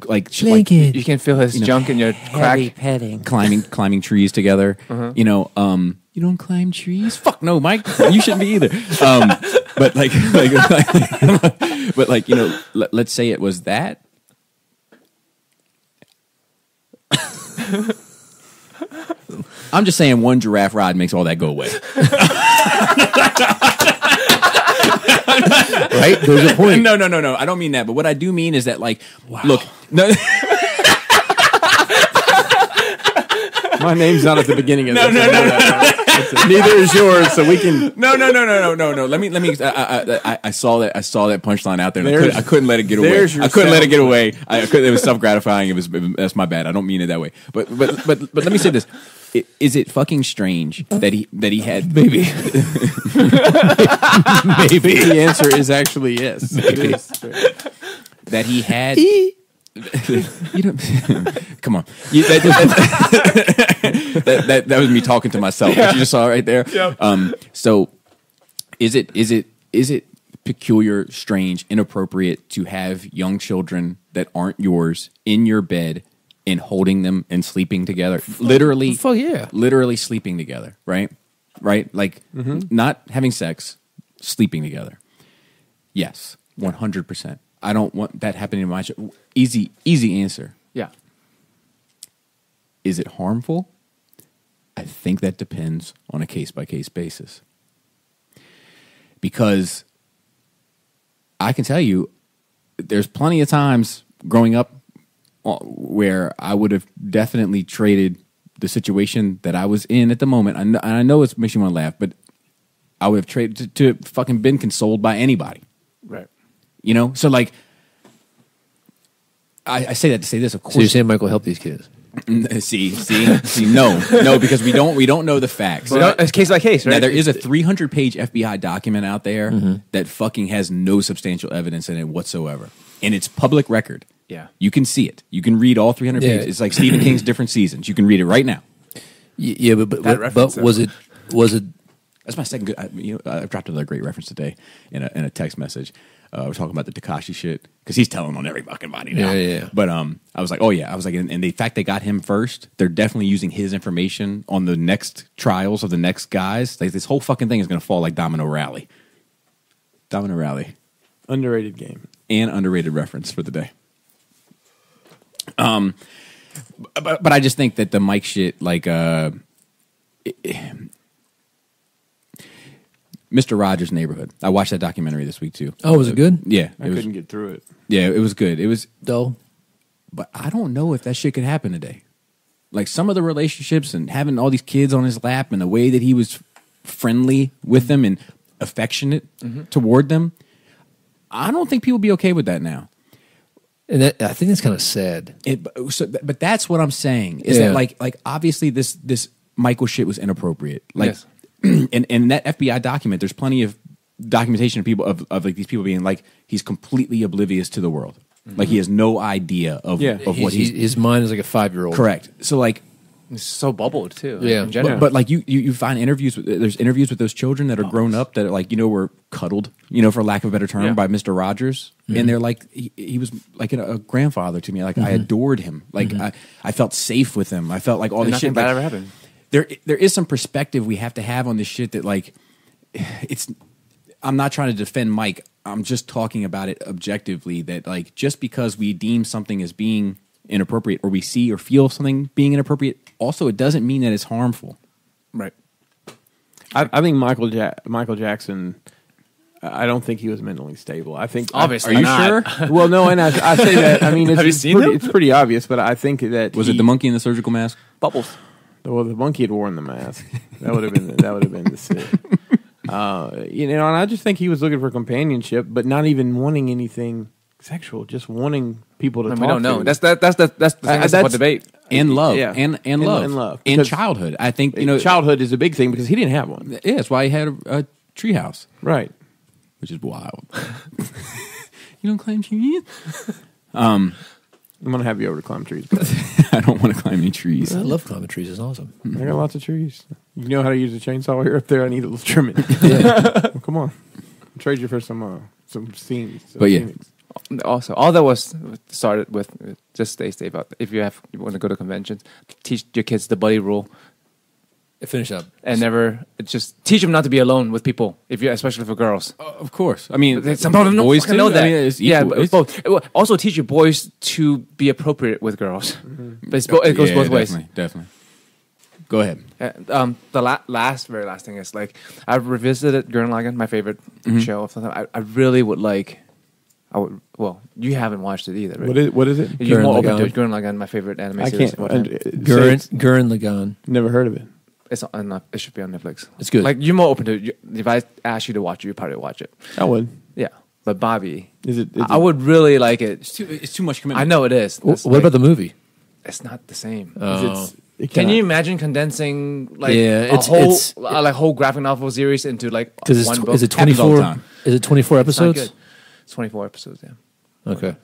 S4: like shit like
S3: You can feel his junk in your crack.
S7: Heavy petting.
S4: climbing trees together. You don't climb trees? Fuck no, Mike. You shouldn't be either. But let's say it was that. I'm just saying one giraffe ride makes all that go away.
S2: Right? There's a point.
S4: No. I don't mean that. But what I do mean is that, like, look, no.
S6: My name's not at the beginning of this. No. Neither is yours, so we can.
S4: No. Let me. I saw that punchline out there. And I couldn't let it get away. I couldn't let it get away. It was self gratifying. That's my bad. I don't mean it that way. But let me say this. Is it fucking strange that he had
S2: Maybe. Maybe.
S6: The answer is actually yes. It is.
S4: that he had. You don't come on. That was me talking to myself. Yeah. You just saw it right there. Yep. So is it peculiar, strange, inappropriate to have young children that aren't yours in your bed and holding them and sleeping together? Literally,
S2: fuck yeah.
S4: Literally sleeping together, right? Like not having sex, sleeping together. Yes, 100%. I don't want that happening in my child. Easy answer.
S3: Yeah.
S4: Is it harmful? I think that depends on a case-by-case basis. Because I can tell you, there's plenty of times growing up where I would have definitely traded the situation that I was in at the moment. I know it makes you want to laugh, but I would have traded to fucking been consoled by anybody.
S3: Right.
S4: So like, I say that to say this. Of course,
S2: So you're saying Michael helped these kids?
S4: See, no, because we don't know the facts.
S3: It's case by case, right?
S4: Now there is a 300-page FBI document out there that fucking has no substantial evidence in it whatsoever, and it's public record.
S3: Yeah,
S4: you can see it. You can read all 300 pages. It's like Stephen King's different seasons. You can read it right now.
S2: Yeah, but was it?
S4: That's my second good. I dropped another great reference today in a text message. We're talking about the Tekashi shit because he's telling on every fucking body now.
S2: Yeah.
S4: But I was like, oh yeah, and the fact they got him first, they're definitely using his information on the next trials of the next guys. Like this whole fucking thing is going to fall like Domino Rally. Domino Rally,
S6: Underrated game.
S4: and underrated reference for the day. But I just think that the Mike shit, like, Mr. Rogers' Neighborhood. I watched that documentary this week too.
S2: Oh, was it good?
S4: Yeah,
S6: I couldn't get through it.
S4: Yeah, it was good. It was
S2: Dull.
S4: But I don't know if that shit could happen today. Like some of the relationships and having all these kids on his lap and the way that he was friendly with them and affectionate toward them, I don't think people would be okay with that now.
S2: And that, I think that's kind of sad.
S4: But that's what I'm saying is that like obviously this Michael shit was inappropriate. Like, and that FBI document, there's plenty of documentation of people of like these people being like he's completely oblivious to the world. Like he has no idea of what
S2: his mind is like a 5-year-old.
S4: Correct. So like
S3: It's so bubbled too.
S2: Yeah.
S3: in general.
S4: but like you find interviews there's interviews with those children that are grown up that are like were cuddled, for lack of a better term, by Mr. Rogers, and they're like he was like a grandfather to me. Like I adored him. Like I felt safe with him. I felt like all this shit
S3: bad
S4: like,
S3: ever happened.
S4: There is some perspective we have to have on this shit that like I'm not trying to defend Mike. I'm just talking about it objectively that like just because we deem something as being inappropriate or we see or feel something being inappropriate, also it doesn't mean that it's harmful.
S3: Right.
S6: I think Michael Jackson. I don't think he was mentally stable. I think
S3: Obviously
S6: Are you
S3: not.
S6: sure? Well, no, and I say that. I mean,
S3: Have you seen him?
S6: It's pretty obvious, but I think that
S4: Was it the monkey in the surgical mask?
S3: Bubbles.
S6: Well, the monkey had worn the mask. That would have been the sick. And I just think he was looking for companionship, but not even wanting anything sexual, just wanting people to talk
S3: We don't know.
S6: to.
S3: That's the thing. That's the debate.
S4: And love.
S6: Yeah.
S4: And love.
S6: And love.
S4: And
S6: Because
S4: childhood. I think,
S6: childhood is a big thing because he didn't have one.
S4: yeah, that's why he had a treehouse,
S6: Right.
S4: which is wild. You don't climb trees?
S6: I'm going to have you over to climb trees.
S4: I don't want to climb any trees.
S2: I love climbing trees. It's awesome.
S6: I got lots of trees. You know how to use a chainsaw while you're up there? I need a little trimming. Well, come on. I'll trade you for some scenes.
S4: But yeah.
S6: scenes.
S3: Also, all that was started with just stay safe out there. If you want to go to conventions, teach your kids the buddy rule
S2: Finish up.
S3: and never just teach them not to be alone with people. Especially for girls.
S4: Of course. I mean,
S3: Some people don't
S4: boys
S3: fucking
S4: too.
S3: know that.
S4: I mean, it's
S3: yeah,
S4: equal.
S3: but both. Also, teach your boys to be appropriate with girls. But it goes both ways.
S4: Definitely. Go ahead.
S3: The very last thing is like I've revisited Gurren Lagann, my favorite show of the time. I really would like. Well, you haven't watched it either, right?
S6: What is it?
S3: You're more open to
S2: Lagann.
S3: it. Gurren Lagann, my favorite anime
S6: I
S3: series.
S6: can't.
S3: of all time.
S2: Gurren Lagann.
S6: Never heard of it.
S3: It's on. It should be on Netflix.
S2: It's good.
S3: Like you're more open to it. If I asked you to watch it, you'd probably watch it.
S6: I would.
S3: Yeah, but Bobby,
S6: Is it?
S3: I would really like it.
S4: It's too much commitment.
S3: I know it is.
S2: What about the movie?
S3: It's not the same.
S6: Can
S3: Can you imagine condensing like
S2: Yeah,
S3: a whole graphic novel series into like
S2: Because
S3: one book?
S2: is it
S4: Happens all the
S2: 24?
S4: time.
S2: Is it 24
S3: It's not
S2: episodes?
S3: good. It's 24 episodes. Yeah.
S2: Okay.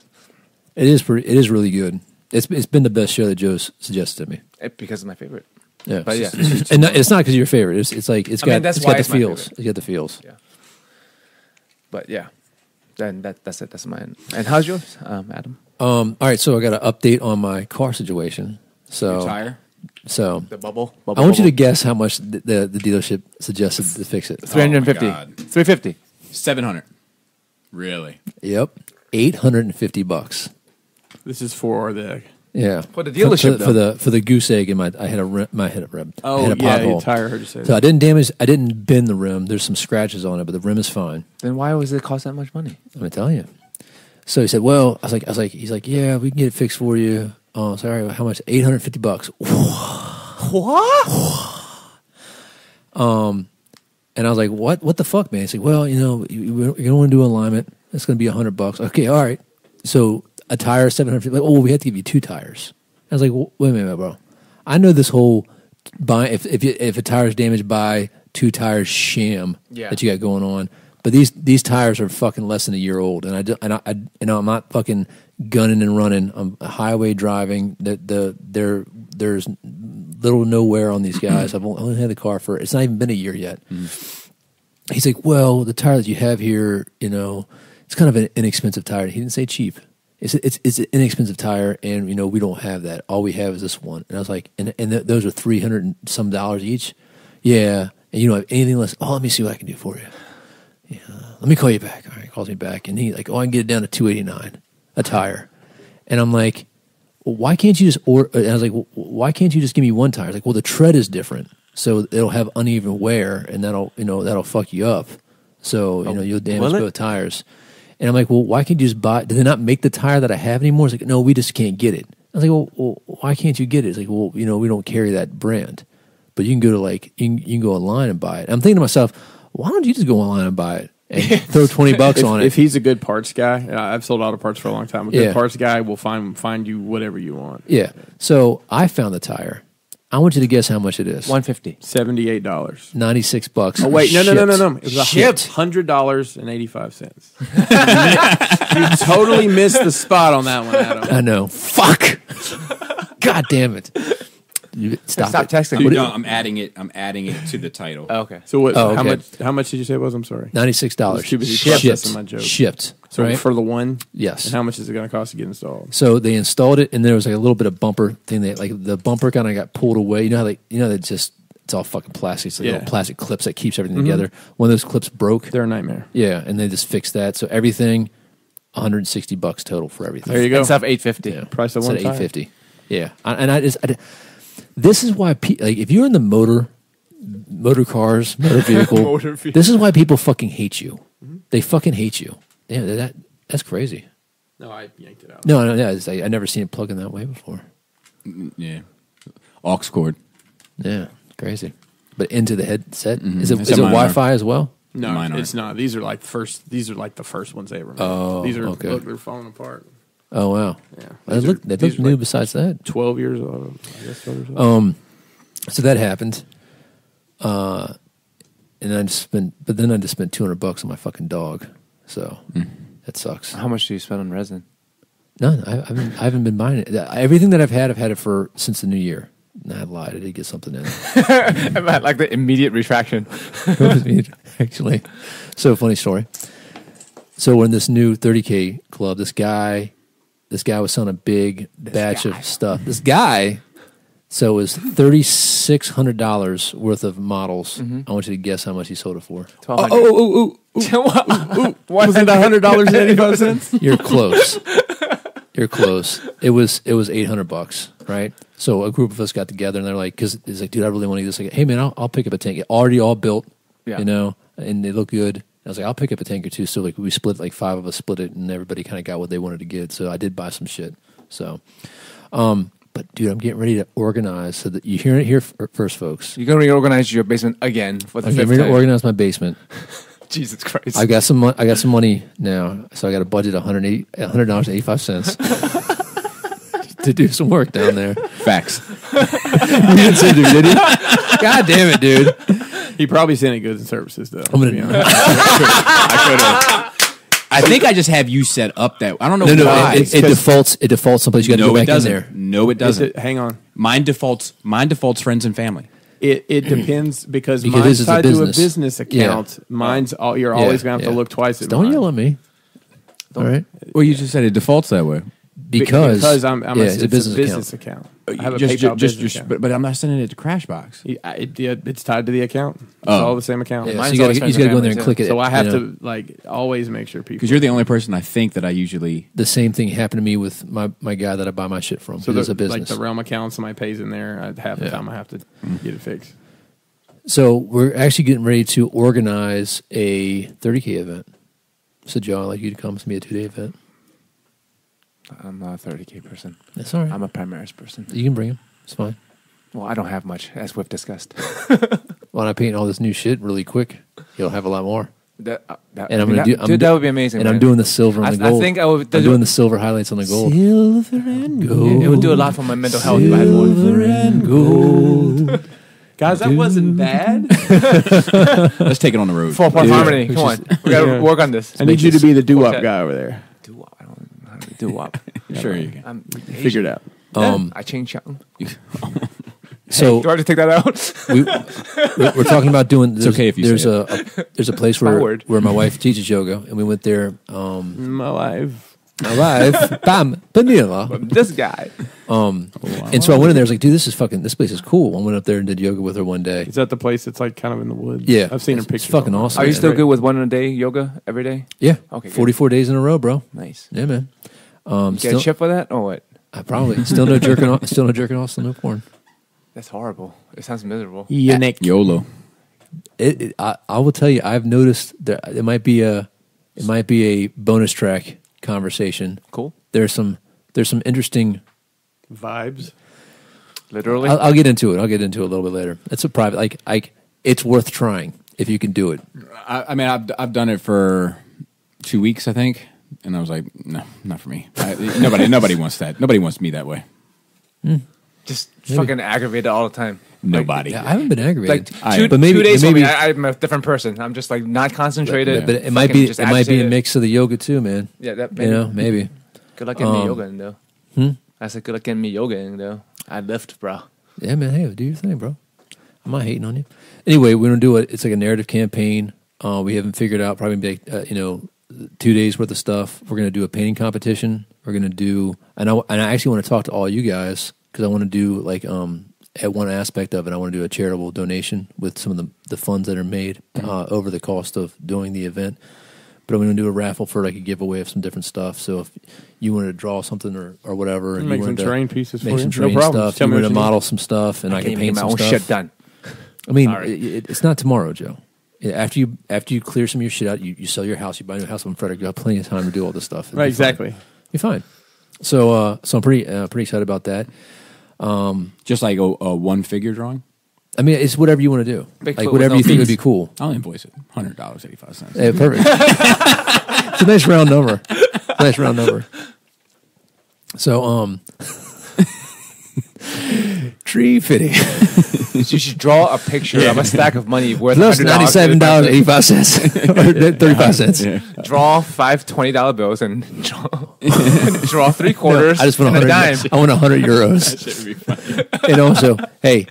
S2: It is really good. It's been the best show that Joe's suggested to me.
S3: Because it's my favorite.
S2: Yeah,
S3: But yeah.
S2: and it's not because you're your favorite. It's like it's
S3: I mean,
S2: got
S3: that's
S2: it's
S3: why
S2: got the
S3: it's my
S2: feels.
S3: favorite.
S2: It's got the feels.
S3: Yeah. But yeah, then that's it. That's mine. And how's yours, Adam?
S2: All right, so I got an update on my car situation. So
S4: Tire?
S2: So
S3: The bubble.
S2: I want you to guess how much the dealership suggested to fix it.
S3: 350.
S4: Oh, my God.
S3: 350.
S4: 700. Really?
S2: Yep, $850.
S6: This is for the.
S2: Yeah,
S3: For the dealership,
S2: for the goose egg in my I had a rim. I had a rim.
S6: Oh,
S2: I had a
S6: yeah,
S2: pothole.
S6: your tire. I heard you say
S2: So
S6: that.
S2: I didn't bend the rim. There's some scratches on it, but the rim is fine.
S3: Then why was it cost that much money?
S2: I'm gonna tell you. So he said, "Well," I was like, he's like, "Yeah, we can get it fixed for you." Oh, sorry, how much? $850.
S3: What?
S2: And I was like, "What the fuck, man?" He's like, "Well, you're gonna want to do alignment. It's gonna be $100." Okay, all right. So a tire, $750. Like, oh, we have to give you 2 tires. I was like, "Wait a minute, bro. I know this whole buy if a tire is damaged, buy 2 tires sham that you got going on." But these tires are fucking less than a year old, and I'm not fucking gunning and running. I'm highway driving. There's little to no wear on these guys. I've only had the car it's not even been a year yet. He's like, well, the tire that you have here, it's kind of an inexpensive tire. He didn't say cheap. It's an inexpensive tire, and we don't have that. All we have is this one. And I was like, and those are $300 and some each. Yeah, and you don't have anything less. Oh, let me see what I can do for you. Yeah, let me call you back. All right, he calls me back, and he's like, I can get it down to $289 a tire. And I'm like, well, why can't you just order? And I was like, well, why can't you just give me 1 tire? He's like, well, the tread is different, so it'll have uneven wear, and that'll fuck you up. So you'll damage both tires. And I'm like, well, why can't you just buy? Do they not make the tire that I have anymore? He's like, no, we just can't get it. I was like, well, why can't you get it? He's like, well, we don't carry that brand, but you can go to you can go online and buy it. And I'm thinking to myself, why don't you just go online and buy it? and throw $20 on it.
S6: If he's a good parts guy, I've sold auto parts for a long time. A good
S2: Yeah.
S6: parts guy will find you whatever you want.
S2: Yeah. So I found the tire. I want you to guess how much it is.
S3: $150.
S6: $78.
S2: $96.
S6: Oh wait, no. It was
S2: Shipped.
S6: $100.85. You totally missed the spot on that one, Adam.
S2: I know. Fuck. God damn it. Stop it.
S3: texting.
S4: Dude, no, I'm adding it to the title.
S3: Oh, okay.
S6: So what?
S2: Oh,
S6: How
S2: okay.
S6: much? How much did you say it was? I'm sorry.
S2: $96.
S6: Too busy
S2: Shipped.
S6: processing my joke.
S2: Shipped.
S6: So
S2: right?
S6: for the one,
S2: Yes.
S6: And how much is it going to cost to get installed?
S2: So they installed it, and there was like a little bit of bumper thing. That like the bumper kind of got pulled away. You know how they just it's all fucking plastic. It's like little plastic clips that keeps everything together. One of those clips broke.
S6: They're a nightmare.
S2: Yeah, and they just fixed that. So everything, $160 total for everything.
S6: There you go.
S3: Instead of $850.
S2: Yeah.
S6: Price of
S2: Instead
S6: one
S2: of
S6: tire.
S2: $850. Yeah, this is why like if you're in the motor cars, motor vehicle, this is why people fucking hate you. They fucking hate you. Yeah, that's crazy.
S6: No, I yanked it out.
S2: No, I never seen it plug in that way before.
S4: Yeah. Aux cord.
S2: Yeah, crazy. But into the headset,
S4: Mhm.
S2: is it
S4: Except mine
S2: Wi-Fi as well?
S6: No,
S4: Mine
S6: it's
S4: aren't.
S6: not. These are like the first ones they ever made.
S2: Oh,
S6: these are
S2: okay.
S6: look, they're falling apart.
S2: Oh wow,
S6: Yeah,
S2: they look new.
S6: like
S2: Besides that,
S6: 12 years old. I guess 12 years old.
S2: So that happened, and I just spent $200 on my fucking dog. So that sucks.
S3: How much do you spend on resin?
S2: No, I haven't been buying it. Everything that I've had it for since the new year. No, I lied. I did get something in.
S3: I meant like the immediate retraction.
S2: It was me, actually. So funny story. So we're in this new 30K club. This guy was selling a big batch of stuff. This guy, so it was $3,600 worth of models. I want you to guess how much he sold it for.
S3: $1,200.
S6: Was it $100.85?
S2: You're close. You're close. It was $800, right? So a group of us got together and they're like, because it's like, dude, I really want to do this. Like, hey man, I'll pick up a tank. Already all built,
S3: Yeah.
S2: you know, and they look good. I was like, I'll pick up a tank or two. So like we split, like 5 of us split it, and everybody kind of got what they wanted to get. So I did buy some shit. So, but dude, I'm getting ready to organize so that you hear it here first, folks.
S3: You're going to reorganize your basement again for the
S2: I'm
S3: fifth
S2: getting ready to
S3: time.
S2: organize my basement.
S3: Jesus Christ.
S2: I got some money now, so I got a budget $100.85 to do some work down there.
S4: Facts.
S2: You didn't say to me, did you? God damn it, dude!
S6: He probably sent it goods and services though.
S2: I'm gonna.
S6: to be honest.
S4: I think I just have you set up that. I don't know
S2: No,
S4: why.
S2: it defaults. It defaults someplace. You got to
S4: No,
S2: go
S4: it
S2: back in
S4: doesn't.
S2: there.
S4: No, it doesn't.
S6: Hang on.
S4: Mine defaults friends and family.
S6: It depends because
S2: Because this
S6: mine's
S2: is a
S6: tied to a
S2: business.
S6: business account. Mine's you're always going to have to look twice at
S2: Don't
S6: mine.
S2: yell at me. All right,
S4: Well, you just said it defaults that way.
S2: because
S6: I'm
S2: it's a business
S6: account. I have a
S4: Just-
S6: PayPal
S4: just-
S6: business
S4: just-
S6: account.
S4: but I'm not sending it to Crashbox.
S6: It's tied to the account. It's
S4: Oh.
S6: all the same account.
S2: yeah, so
S3: Mine's
S2: you got
S3: always
S2: to
S3: friends
S2: go
S3: and
S2: in there and
S3: family,
S2: click it.
S6: So I have
S2: you know.
S6: to like always make sure people.
S4: Because you're the only person I think that I usually.
S2: The same thing happened to me with my guy that I buy my shit from.
S6: so
S2: It's a
S6: like
S2: business.
S6: the Realm account, somebody pays in there. Half the
S2: Yeah.
S6: time I have to get it fixed.
S2: So we're actually getting ready to organize a 30K event. So Joe, I'd like you to come to me a 2-day event.
S3: I'm not a 30K person.
S2: That's all right.
S3: I'm a Primaris person.
S2: You can bring him. It's fine.
S3: Well, I don't have much, as we've discussed.
S2: When I paint all this new shit really quick, you'll have a lot more.
S3: That
S2: And I'm gonna do.
S3: Dude, that would be amazing.
S2: And I'm
S3: man.
S2: doing the silver and the
S3: I
S2: gold.
S3: think I would.
S2: I'm doing the silver highlights on the gold.
S7: Silver and gold.
S3: It would do a lot for my mental health if I had more.
S7: Silver and gold.
S6: Guys, that wasn't bad.
S4: Let's take it on the road.
S3: 4-part harmony. Come on, we gotta
S6: Yeah.
S3: work on this.
S6: I need you to be the doo-wop
S3: Quartet.
S6: guy over there.
S3: Do-wop. I don't know how to do-wop.
S4: Sure you can.
S3: I'm
S6: Figure it out.
S3: I changed young.
S2: So
S3: Do I have to take that out?
S2: we're talking about doing. There's,
S4: okay if you
S2: there's
S4: say
S2: there's a place
S3: My
S2: where
S3: word.
S2: my wife teaches yoga, and we went there.
S6: My life.
S2: My wife, bam, Vanilla.
S3: This guy.
S2: And so I went in there. I was like, dude, this place is cool. I went up there and did yoga with her one day.
S6: Is that the place that's like kind of in the woods?
S2: Yeah.
S6: I've seen her
S2: It's
S6: pictures.
S2: fucking
S6: online.
S2: awesome.
S3: Are you
S2: Yeah.
S3: still good with 1 a day yoga every day?
S2: Yeah.
S3: Okay, good.
S2: 44 days in a row, bro.
S3: Nice.
S2: Yeah, man.
S3: Get
S2: Still,
S3: a chip for that or what?
S2: I probably still no jerking off. Still no jerking off. Still no porn.
S3: That's horrible. It sounds miserable.
S6: Yannick.
S4: YOLO.
S2: I will tell you. I've noticed there. It might be a bonus track conversation.
S3: Cool.
S2: There's some interesting.
S6: Vibes.
S3: Literally.
S2: I'll get into it. I'll get into it a little bit later. It's a private. It's worth trying. if you can do it.
S4: I mean, I've done it for 2 weeks, I think, and I was like, no, not for me. Nobody wants that. Nobody wants me that way.
S3: Just fucking aggravated all the time.
S4: Nobody.
S2: Yeah, I haven't been aggravated.
S3: Like
S2: but maybe
S3: 2 days
S2: maybe,
S3: for me, I'm a different person. I'm just like not concentrated.
S2: but it might be
S3: just
S2: it might be a
S3: agitated.
S2: mix of the yoga too, man.
S3: Yeah, that
S2: You know, maybe.
S3: Good luck getting me yogaing though. I said good luck getting me yogaing though. I lift, bro.
S2: Yeah, man. Hey, do your thing, bro. I'm not hating on you. Anyway, we're gonna do it. It's like a narrative campaign. We haven't figured out probably like 2 days worth of stuff. We're gonna do a painting competition. We're gonna do, and I actually want to talk to all you guys because I want to do like at one aspect of it, I want to do a charitable donation with some of the funds that are made over the cost of doing the event. But I'm going to do a raffle for like a giveaway of some different stuff. So if you wanted to draw something or whatever, and
S6: Make
S2: you
S6: some
S2: wanted
S6: terrain
S2: to
S6: pieces
S2: make
S6: for
S2: some
S6: you. No
S2: terrain
S6: problem.
S2: stuff,
S6: Tell
S2: you
S6: me
S2: wanted
S6: what
S2: to
S6: you
S2: model some stuff, and I
S3: can't
S2: can
S3: even
S2: paint
S3: get
S2: some
S3: my own
S2: stuff.
S3: shit done.
S2: I mean,
S3: Sorry.
S2: it's not tomorrow, Joe. After you clear some of your shit out, you sell your house, you buy a new house on Frederick. You have plenty of time to do all this stuff. It'll
S6: Right,
S2: be fine.
S6: exactly.
S2: You're fine. So I'm pretty excited about that.
S4: Just like a one-figure drawing.
S2: I mean, it's whatever you want to do.
S3: Bigfoot
S2: Like
S3: with
S2: whatever
S3: no
S2: you think would
S3: feet.
S2: be cool.
S4: I'll invoice it. $100.85.
S2: Yeah, perfect. It's a nice round number. Nice round number. So, tree fitting.
S3: You should draw a picture of a stack of money worth
S2: Plus
S3: $100.
S2: $97.85. 35 cents.
S4: Yeah.
S3: Draw 5 $20 bills and draw 3 quarters
S2: I just want
S3: and a
S2: 100.
S3: dime.
S2: I want 100 euros.
S4: That should be funny.
S2: And also, hey,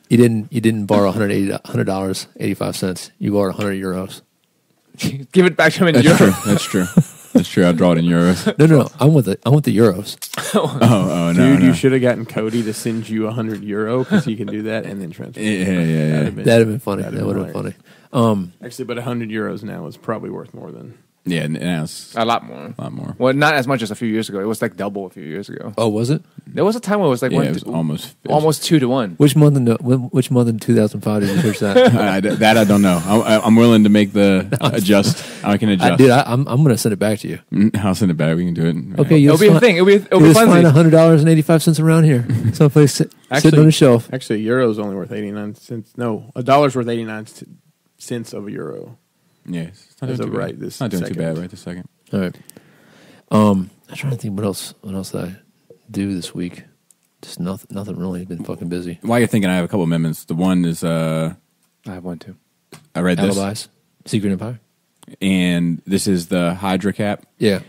S2: you didn't borrow $100.85. You borrowed 100 euros.
S3: Give it back to him in
S4: That's
S3: euros.
S4: true. That's true. That's true. I'll draw it in euros.
S2: No. I want the euros.
S4: Oh, no.
S6: Dude,
S4: no.
S6: you should have gotten Cody to send you €100 because he can do that and then transfer.
S4: Yeah.
S2: That'd have been funny.
S6: That'd
S2: That would have been
S6: hilarious.
S2: funny.
S6: Actually, but €100 now is probably worth more than.
S4: Yeah, now it's
S3: A lot more.
S4: a lot more.
S3: Well, not as much as a few years ago. It was like double a few years ago.
S2: Oh, was it?
S3: There was a time where it was like
S4: Yeah, it was
S3: almost 2 to 1.
S2: Which month in 2005 did you search that?
S4: that I don't know. I'm willing to make the adjust. I can adjust.
S2: Dude, I'm going to send it back to you.
S4: I'll send it back. We can do it.
S2: Okay,
S3: It'll be a thing. It'll be
S2: You'll just find
S3: fun.
S2: $100.85 around here. Someplace sitting on the shelf.
S6: Actually, euro's only worth 89 cents. No, a dollar's worth 89 cents of a euro.
S4: Yeah, it's not
S6: As
S4: doing
S6: of
S4: too bad.
S6: right this
S4: It's not doing too
S6: second.
S4: bad right this second.
S2: All right. I'm trying to think what else did I do this week. Just nothing really. Been fucking busy.
S4: While you're thinking, I have a couple amendments. The one is
S3: I have one too.
S4: I read this,
S2: Alibis. Secret Empire.
S4: and this is the Hydra cap.
S2: Yeah.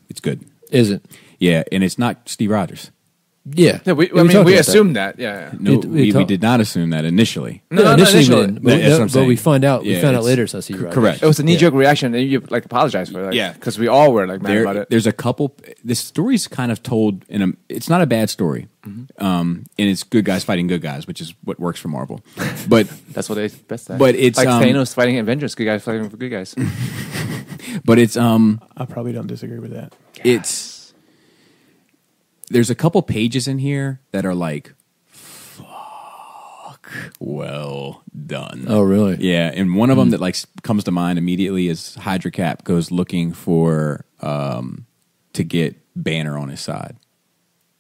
S4: It's good.
S2: Is it?
S4: Yeah, and it's not Steve Rogers.
S2: Yeah.
S3: Yeah, we
S2: talked about
S3: assumed that. Yeah.
S4: No,
S2: We
S4: we
S2: talked-
S4: did not assume that initially.
S3: No,
S2: initially
S3: initially.
S2: we didn't. But,
S4: That's what I'm
S2: but we
S4: saying.
S2: find out.
S4: Yeah,
S2: we found out
S4: it's-
S2: later. So I see you right.
S4: correct.
S3: It was a knee-jerk reaction, and you like apologize for it. Like,
S4: Yeah.
S3: because we all were like mad about it.
S4: There's a couple. This story's kind of told in a. It's not a bad story, and it's good guys fighting good guys, which is what works for Marvel. But
S3: That's what they best at.
S4: But it's,
S3: like
S4: um,
S3: Thanos fighting Avengers, good guys fighting for good guys.
S4: it's
S6: I probably don't disagree with that.
S4: it's. There's a couple pages in here that are like, fuck, well done.
S2: Oh, really?
S4: Yeah, and one of them that like comes to mind immediately is Hydra Cap goes looking for to get Banner on his side,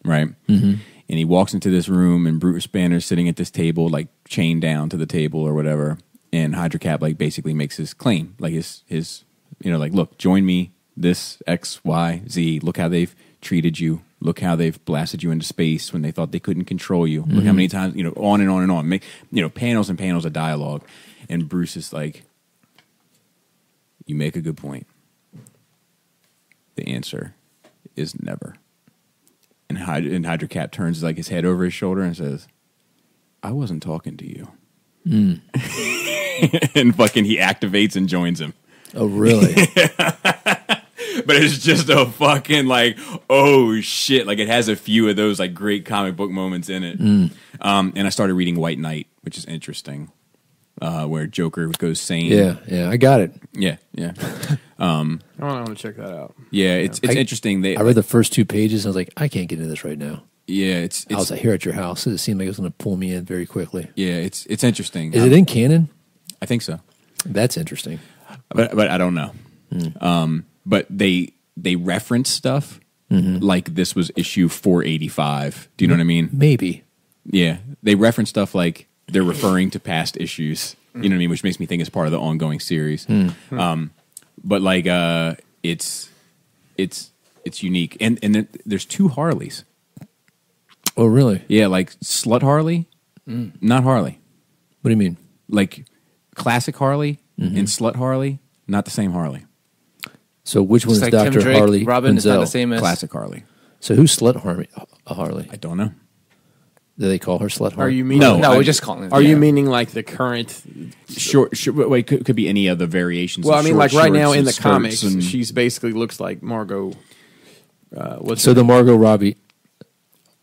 S4: right? Mm-hmm. And he walks into this room, and Bruce Banner's sitting at this table, like chained down to the table or whatever. And Hydra Cap like basically makes his claim, like his like, look, join me. This X, Y, Z. Look how they've treated you. Look how they've blasted you into space when they thought they couldn't control you. Look how many times, on and on and on. Make, panels and panels of dialogue. And Bruce is like, you make a good point. The answer is never. And Hydra Cap turns like his head over his shoulder and says, I wasn't talking to you. And fucking he activates and joins him.
S2: Oh, really?
S4: But it's just a fucking like, oh shit. Like it has a few of those like great comic book moments in it. And I started reading White Knight, which is interesting. Where Joker goes sane.
S2: Yeah. I got it.
S4: Yeah.
S6: I want to check that out.
S4: Yeah, it's interesting.
S2: I read the first 2 pages. And I was like, I can't get into this right now.
S4: Yeah, it's
S2: I was like, here at your house. It seemed like it was going to pull me in very quickly.
S4: yeah, it's interesting.
S2: Is it in canon?
S4: I think so.
S2: That's interesting.
S4: But I don't know. But they reference stuff like this was issue 485. Do you know what I mean?
S2: Maybe.
S4: Yeah, they reference stuff like they're referring to past issues You know what I mean? Which makes me think it's part of the ongoing series. But like, it's unique, and there's 2 Harleys.
S2: Oh, really?
S4: Yeah, like Slut Harley, not Harley.
S2: What do you mean?
S4: Like classic Harley and Slut Harley, not the same Harley.
S2: So which one is
S3: Just like Tim
S2: Dr.
S3: Drake,
S2: Harley
S3: Robin is not
S2: Benzel?
S3: the same as
S4: Classic Harley.
S2: So who's Slut Harley?
S4: I don't know.
S2: Do they call her Slut Harley?
S6: Are you meaning?
S3: No, we're just calling it.
S6: Are you meaning like the current?
S4: Short. Wait, could be any of the variations.
S6: Well,
S4: of
S6: I mean,
S4: short
S6: like right now
S4: shorts
S6: in
S4: and
S6: the
S4: skirts
S6: comics,
S4: and-
S6: she's basically looks like Margot. What's
S2: So
S6: her
S2: the
S6: name?
S2: Margot Robbie.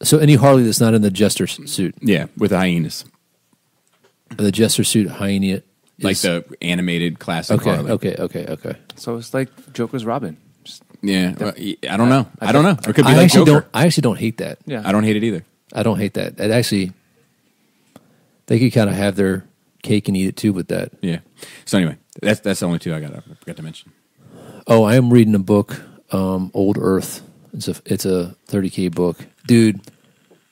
S2: So any Harley that's not in the jester suit,
S4: yeah, with the hyenas,
S2: the jester suit hyena,
S4: like
S2: is-
S4: the animated classic
S2: okay,
S4: Harley.
S2: okay.
S3: So it's like Joker's Robin. Just,
S4: Yeah, well, I don't know. I don't know. It could be
S2: I
S4: like
S2: actually
S4: Joker.
S2: I actually don't hate that.
S3: yeah.
S4: I don't hate it either.
S2: I don't hate that. It actually, they could kind of have their cake and eat it too with that.
S4: Yeah. So anyway, that's the only 2 I forgot to mention.
S2: Oh, I am reading a book, Old Earth. It's a 30K book, dude.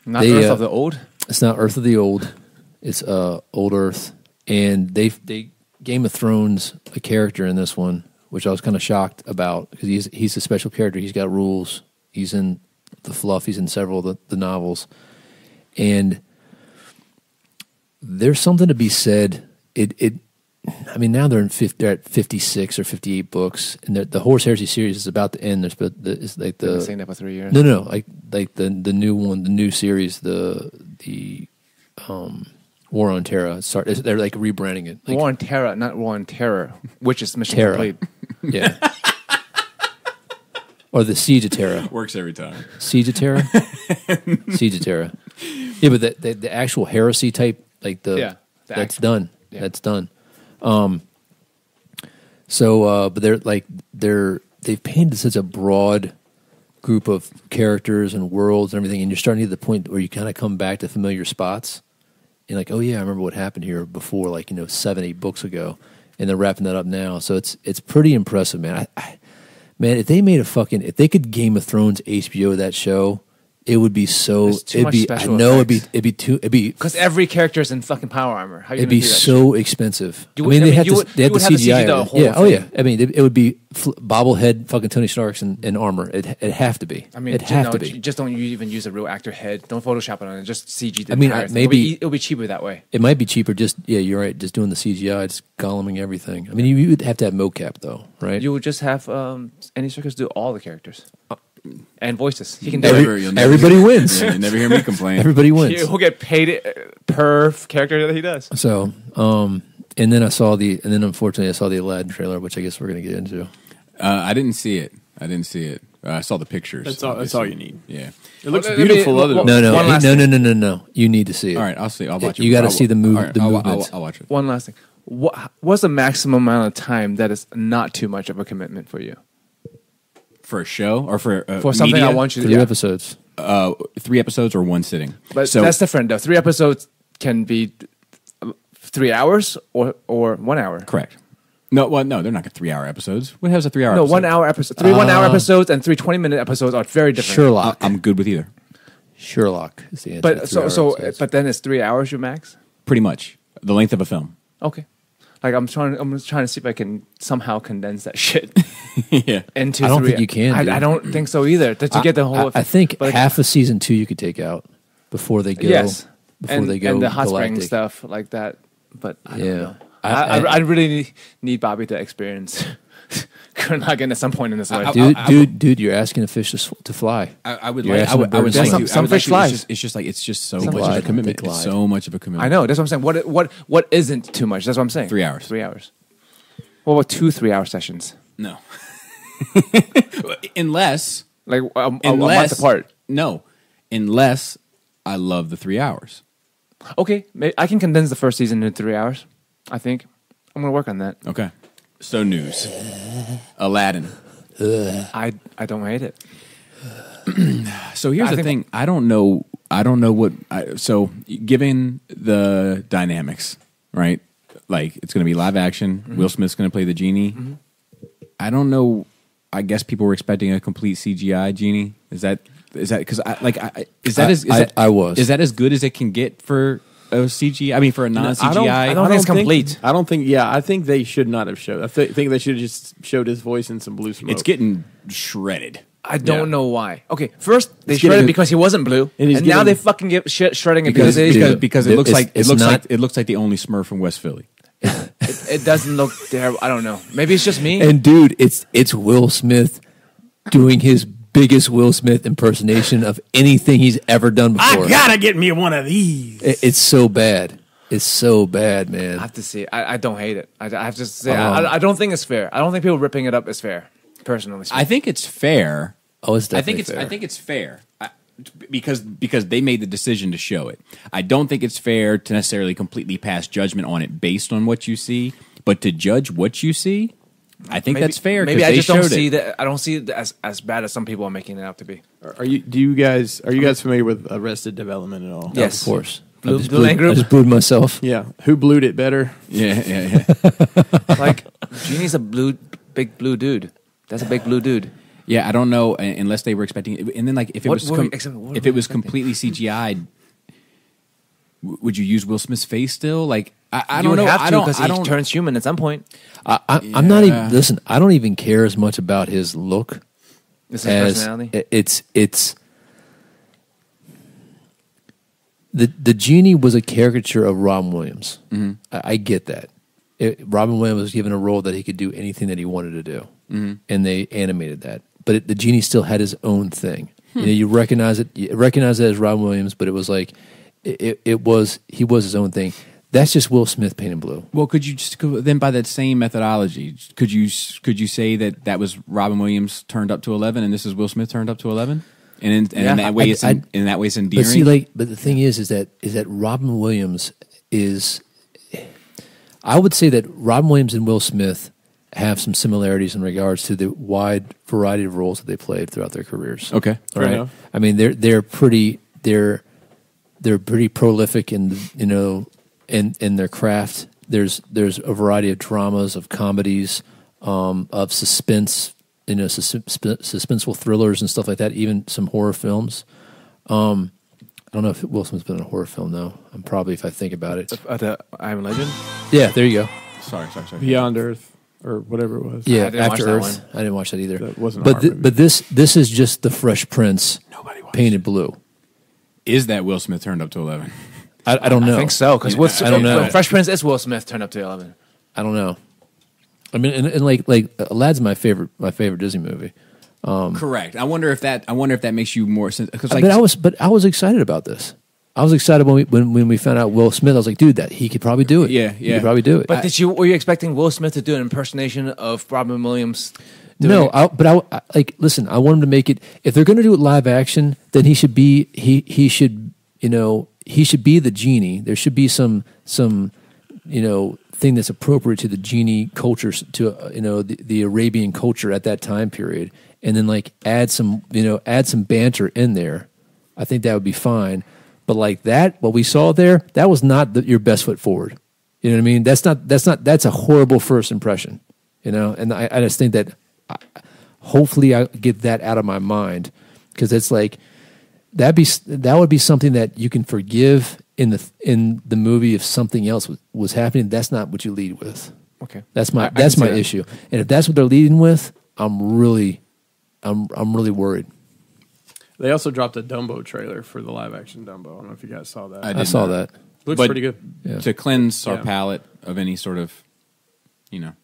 S3: Not
S2: They,
S3: Earth of the Old.
S2: It's not Earth of the Old. It's Old Earth, and they Game of Thrones a character in this one, which I was kind of shocked about because he's a special character. He's got rules. He's in the fluff. He's in several of the novels, and there's something to be said. I mean, now they're at 56 or 58 books, and the Horse Heresy series is about to end. It's like
S3: Been saying that for 3 years.
S2: no, like the new one, the new series, the War on Terra. They're like rebranding it. Like,
S3: War on Terra, not War on Terror, which is Mission
S2: Terra.
S3: Complete.
S2: Yeah. Or the Siege of Terra.
S4: Works every time.
S2: Siege of Terra? Siege of Terra. Yeah, but the actual heresy type, like that's done.
S3: Yeah.
S2: That's done. But they've painted such a broad group of characters and worlds and everything, and you're starting to get to the point where you kind of come back to familiar spots. And like, oh yeah, I remember what happened here before, 7-8 books ago, and they're wrapping that up now. So it's pretty impressive, man. Man, if they could Game of Thrones HBO that show, it would be so.
S3: There's too much special
S2: It'd be
S3: Because every character is in fucking power armor. How you
S2: it'd
S3: gonna
S2: be
S3: do that
S2: so expensive.
S3: You would- I mean, you would have to
S2: CGI.
S3: CG the whole
S2: yeah, oh
S3: thing.
S2: yeah. I mean, it would be bobblehead fucking Tony Stark's in armor. It'd have to be.
S3: I mean,
S2: it'd have to be.
S3: Just don't even use a real actor head. Don't Photoshop it on it. Just CG. The
S2: I mean,
S3: entire thing.
S2: maybe-
S3: it'll be cheaper that way.
S2: It might be cheaper. You're right. Just doing the CGI, just goleming everything. I mean, you would have to have mocap though, right?
S3: You would just have Andy Serkis do all the characters and voices. He can do
S2: Everybody wins.
S4: Yeah, you never hear me complain.
S2: Everybody wins.
S3: He'll get paid per character that he does.
S2: So, and then unfortunately I saw the Aladdin trailer, which I guess we're going to get into.
S4: I didn't see it. I saw the pictures.
S6: That's all
S4: obviously.
S6: you need.
S4: Yeah.
S6: It looks
S3: Well, I mean,
S6: beautiful.
S3: well,
S6: Other
S3: well,
S6: than
S3: One last thing.
S2: No. You need to see it.
S4: All right, I'll see. I'll watch it.
S2: You got to see the
S4: All right,
S2: movements.
S4: I'll watch it.
S3: One last thing. What's the maximum amount of time that is not too much of a commitment for you?
S4: For a show or for
S3: Something
S4: media?
S3: I want you to
S2: 3
S3: do.
S2: episodes.
S4: 3 episodes or 1 sitting.
S3: But
S4: so
S3: that's different, though. 3 episodes can be 3 hours or 1 hour.
S4: correct. No, well, no, they're not 3-hour episodes. What has a 3-hour?
S3: No,
S4: episode?
S3: 1 hour episode. 3 1 hour episodes and 3 20-minute episodes are very different.
S2: Sherlock.
S4: I'm good with either.
S2: Sherlock is the answer.
S3: But
S2: to 3 episodes.
S3: but then it's 3 hours your max.
S4: Pretty much the length of a film.
S3: Okay. Like I'm just trying to see if I can somehow condense that shit
S4: Yeah.
S3: into.
S2: I don't
S3: 3
S2: think you can, dude.
S3: I don't think so either. To get the whole.
S2: I think
S3: but
S2: half of season 2 you could take out before they go.
S3: yes,
S2: Before they go
S3: and the hot spring
S2: galactic.
S3: stuff like that. But I don't
S2: Yeah.
S3: know. I really need Bobby to experience Kurnagen at some point in his life.
S2: Dude, you're asking a fish to fly.
S4: I would
S2: You're
S4: like. I
S2: asking
S4: would, I would
S2: birds
S4: like
S2: to
S4: to.
S3: Some
S4: I would like
S3: fish
S4: to-
S3: flies.
S4: It's just so
S2: Some
S4: much
S2: glide,
S4: of a commitment.
S2: they glide.
S4: It's so much of a commitment.
S3: I know. That's what I'm saying. What isn't too much? That's what I'm saying.
S4: 3 hours.
S3: 3 hours. What about 2 3-hour sessions?
S4: No. Unless
S3: Like a month apart.
S4: No, unless I love the 3 hours.
S3: Okay, I can condense the first season into 3 hours. I think I'm gonna work on that.
S4: Okay. So news. Aladdin.
S3: I don't hate it.
S4: So here's
S3: I
S4: the
S3: think-
S4: thing. I don't know what. So given the dynamics, right? Like it's going to be live action.
S3: Mm-hmm.
S4: Will Smith's going to play the genie. I don't know. I guess people were expecting a complete CGI genie. Is that because I was?
S2: I was.
S4: Is that as good as it can get for CGI. I mean, for a non CGI.
S3: I don't think it's complete.
S6: I don't think. Yeah, I think they should not have showed. I think they should have just showed his voice in some blue smoke.
S4: It's getting shredded.
S3: I don't know why. Okay, first they
S6: He's
S3: shredded
S6: getting-
S3: because he wasn't blue,
S6: and he's
S3: and now
S6: getting-
S3: they fucking get shredding it
S4: Because
S3: because
S4: it looks
S2: it's-
S4: like
S2: it's not-
S4: it looks like the only Smurf from West Philly.
S3: it doesn't look terrible. I don't know. Maybe it's just me.
S2: And dude, it's Will Smith doing his biggest Will Smith impersonation of anything he's ever done before.
S6: get me one of these.
S2: It's so bad. It's so bad, man.
S3: I have to see it. I don't hate it. I have to say
S2: Uh-huh.
S3: I don't think it's fair. I don't think people ripping it up is fair. Personally,
S4: I think it's fair.
S2: Oh, it's
S4: I
S2: definitely
S4: think it's
S2: fair.
S4: I think it's fair because they made the decision to show it. I don't think it's fair to necessarily completely pass judgment on it based on what you see, but to judge what you see, I think that's fair.
S3: Maybe
S4: 'cause
S3: I
S4: they
S3: just don't
S4: showed
S3: see
S4: it.
S3: that. I don't see it as bad as some people are making it out to be.
S6: Are you guys familiar with Arrested Development at all?
S3: Yes.
S2: Of course.
S3: Blue-
S2: I just
S3: Blue Lane
S2: booed- I
S3: Group?
S2: just booed myself.
S6: Yeah. Who blued it better?
S4: Yeah.
S3: Like Genie's a big blue dude. That's a big blue dude.
S4: Yeah, I don't know unless they were expecting. And then, like, if it
S3: What
S4: was
S3: were we- exactly, what
S4: if
S3: were
S4: it
S3: we
S4: was
S3: expecting?
S4: completely CGI'd, would you use Will Smith's face still? Like, I
S3: You
S4: don't
S3: would
S4: know.
S3: have
S4: I
S3: to
S4: don't.
S3: because
S4: I
S3: he
S4: don't.
S3: turns human at some point.
S2: I'm not even.
S4: Yeah.
S2: Listen, I don't even care as much about his look
S3: This is
S2: as
S3: personality.
S2: it's. The genie was a caricature of Robin Williams.
S4: Mm-hmm.
S2: I get that. Robin Williams was given a role that he could do anything that he wanted to do, and they animated that. But the genie still had his own thing. You know, you recognize it. You recognize it as Robin Williams, but it was like he was his own thing. That's just Will Smith painted blue.
S4: Well, could you just then by that same methodology, could you say that was Robin Williams turned up to 11, and this is Will Smith turned up to 11, and
S3: Yeah,
S4: in that way it's
S2: I-
S4: in that way it's endearing.
S2: But see, but the thing is that Robin Williams is. I would say that Robin Williams and Will Smith have some similarities in regards to the wide variety of roles that they played throughout their careers.
S4: Okay.
S2: All
S6: Fair
S2: right.
S6: enough.
S2: I mean, they're pretty prolific in in their craft. There's a variety of dramas, of comedies, of suspense, suspenseful thrillers and stuff like that. Even some horror films. I don't know if Will Smith's been in a horror film though. I'm probably, if I think about it.
S3: The I Am Legend.
S2: Yeah, there you go.
S4: Sorry.
S6: Beyond Earth or whatever it was.
S2: Yeah,
S3: I didn't watch
S2: After
S3: that
S2: Earth.
S3: one.
S2: I didn't watch that either.
S6: That wasn't a
S2: but
S6: horror movie.
S2: but this is just the Fresh Prince painted blue.
S4: Is that Will Smith turned up to 11?
S2: I don't know.
S3: I think so because
S2: I don't know.
S3: Fresh Prince is Will Smith turned up to 11.
S2: I don't know. I mean, and like Aladdin's my favorite Disney movie.
S4: Correct. I wonder if that makes you more because
S2: But I was excited about this. I was excited when we found out Will Smith. I was like, dude, that he could probably do it.
S4: Yeah,
S2: He
S4: yeah.
S2: could probably do it.
S3: But were you expecting Will Smith to do an impersonation of Robin Williams?
S2: No, listen. I want him to make it. If they're going to do it live action, then he should be the genie. There should be some thing that's appropriate to the genie culture, to the Arabian culture at that time period, and then like add some banter in there. I think that would be fine. But like that, what we saw there, that was not your best foot forward. You know what I mean? That's a horrible first impression. And I just think that hopefully I get that out of my mind, because it's like that would be something that you can forgive in the movie if something else was happening. That's not what you lead with.
S3: Okay,
S2: That's my
S3: I can see that.
S2: issue. And if that's what they're leading with, I'm really worried.
S6: They also dropped a Dumbo trailer for the live action Dumbo. I don't know if you guys saw that.
S2: I saw that.
S6: Looks
S4: But-
S6: pretty good.
S2: Yeah.
S4: to cleanse our
S6: Yeah.
S4: palate of any sort of,
S2: And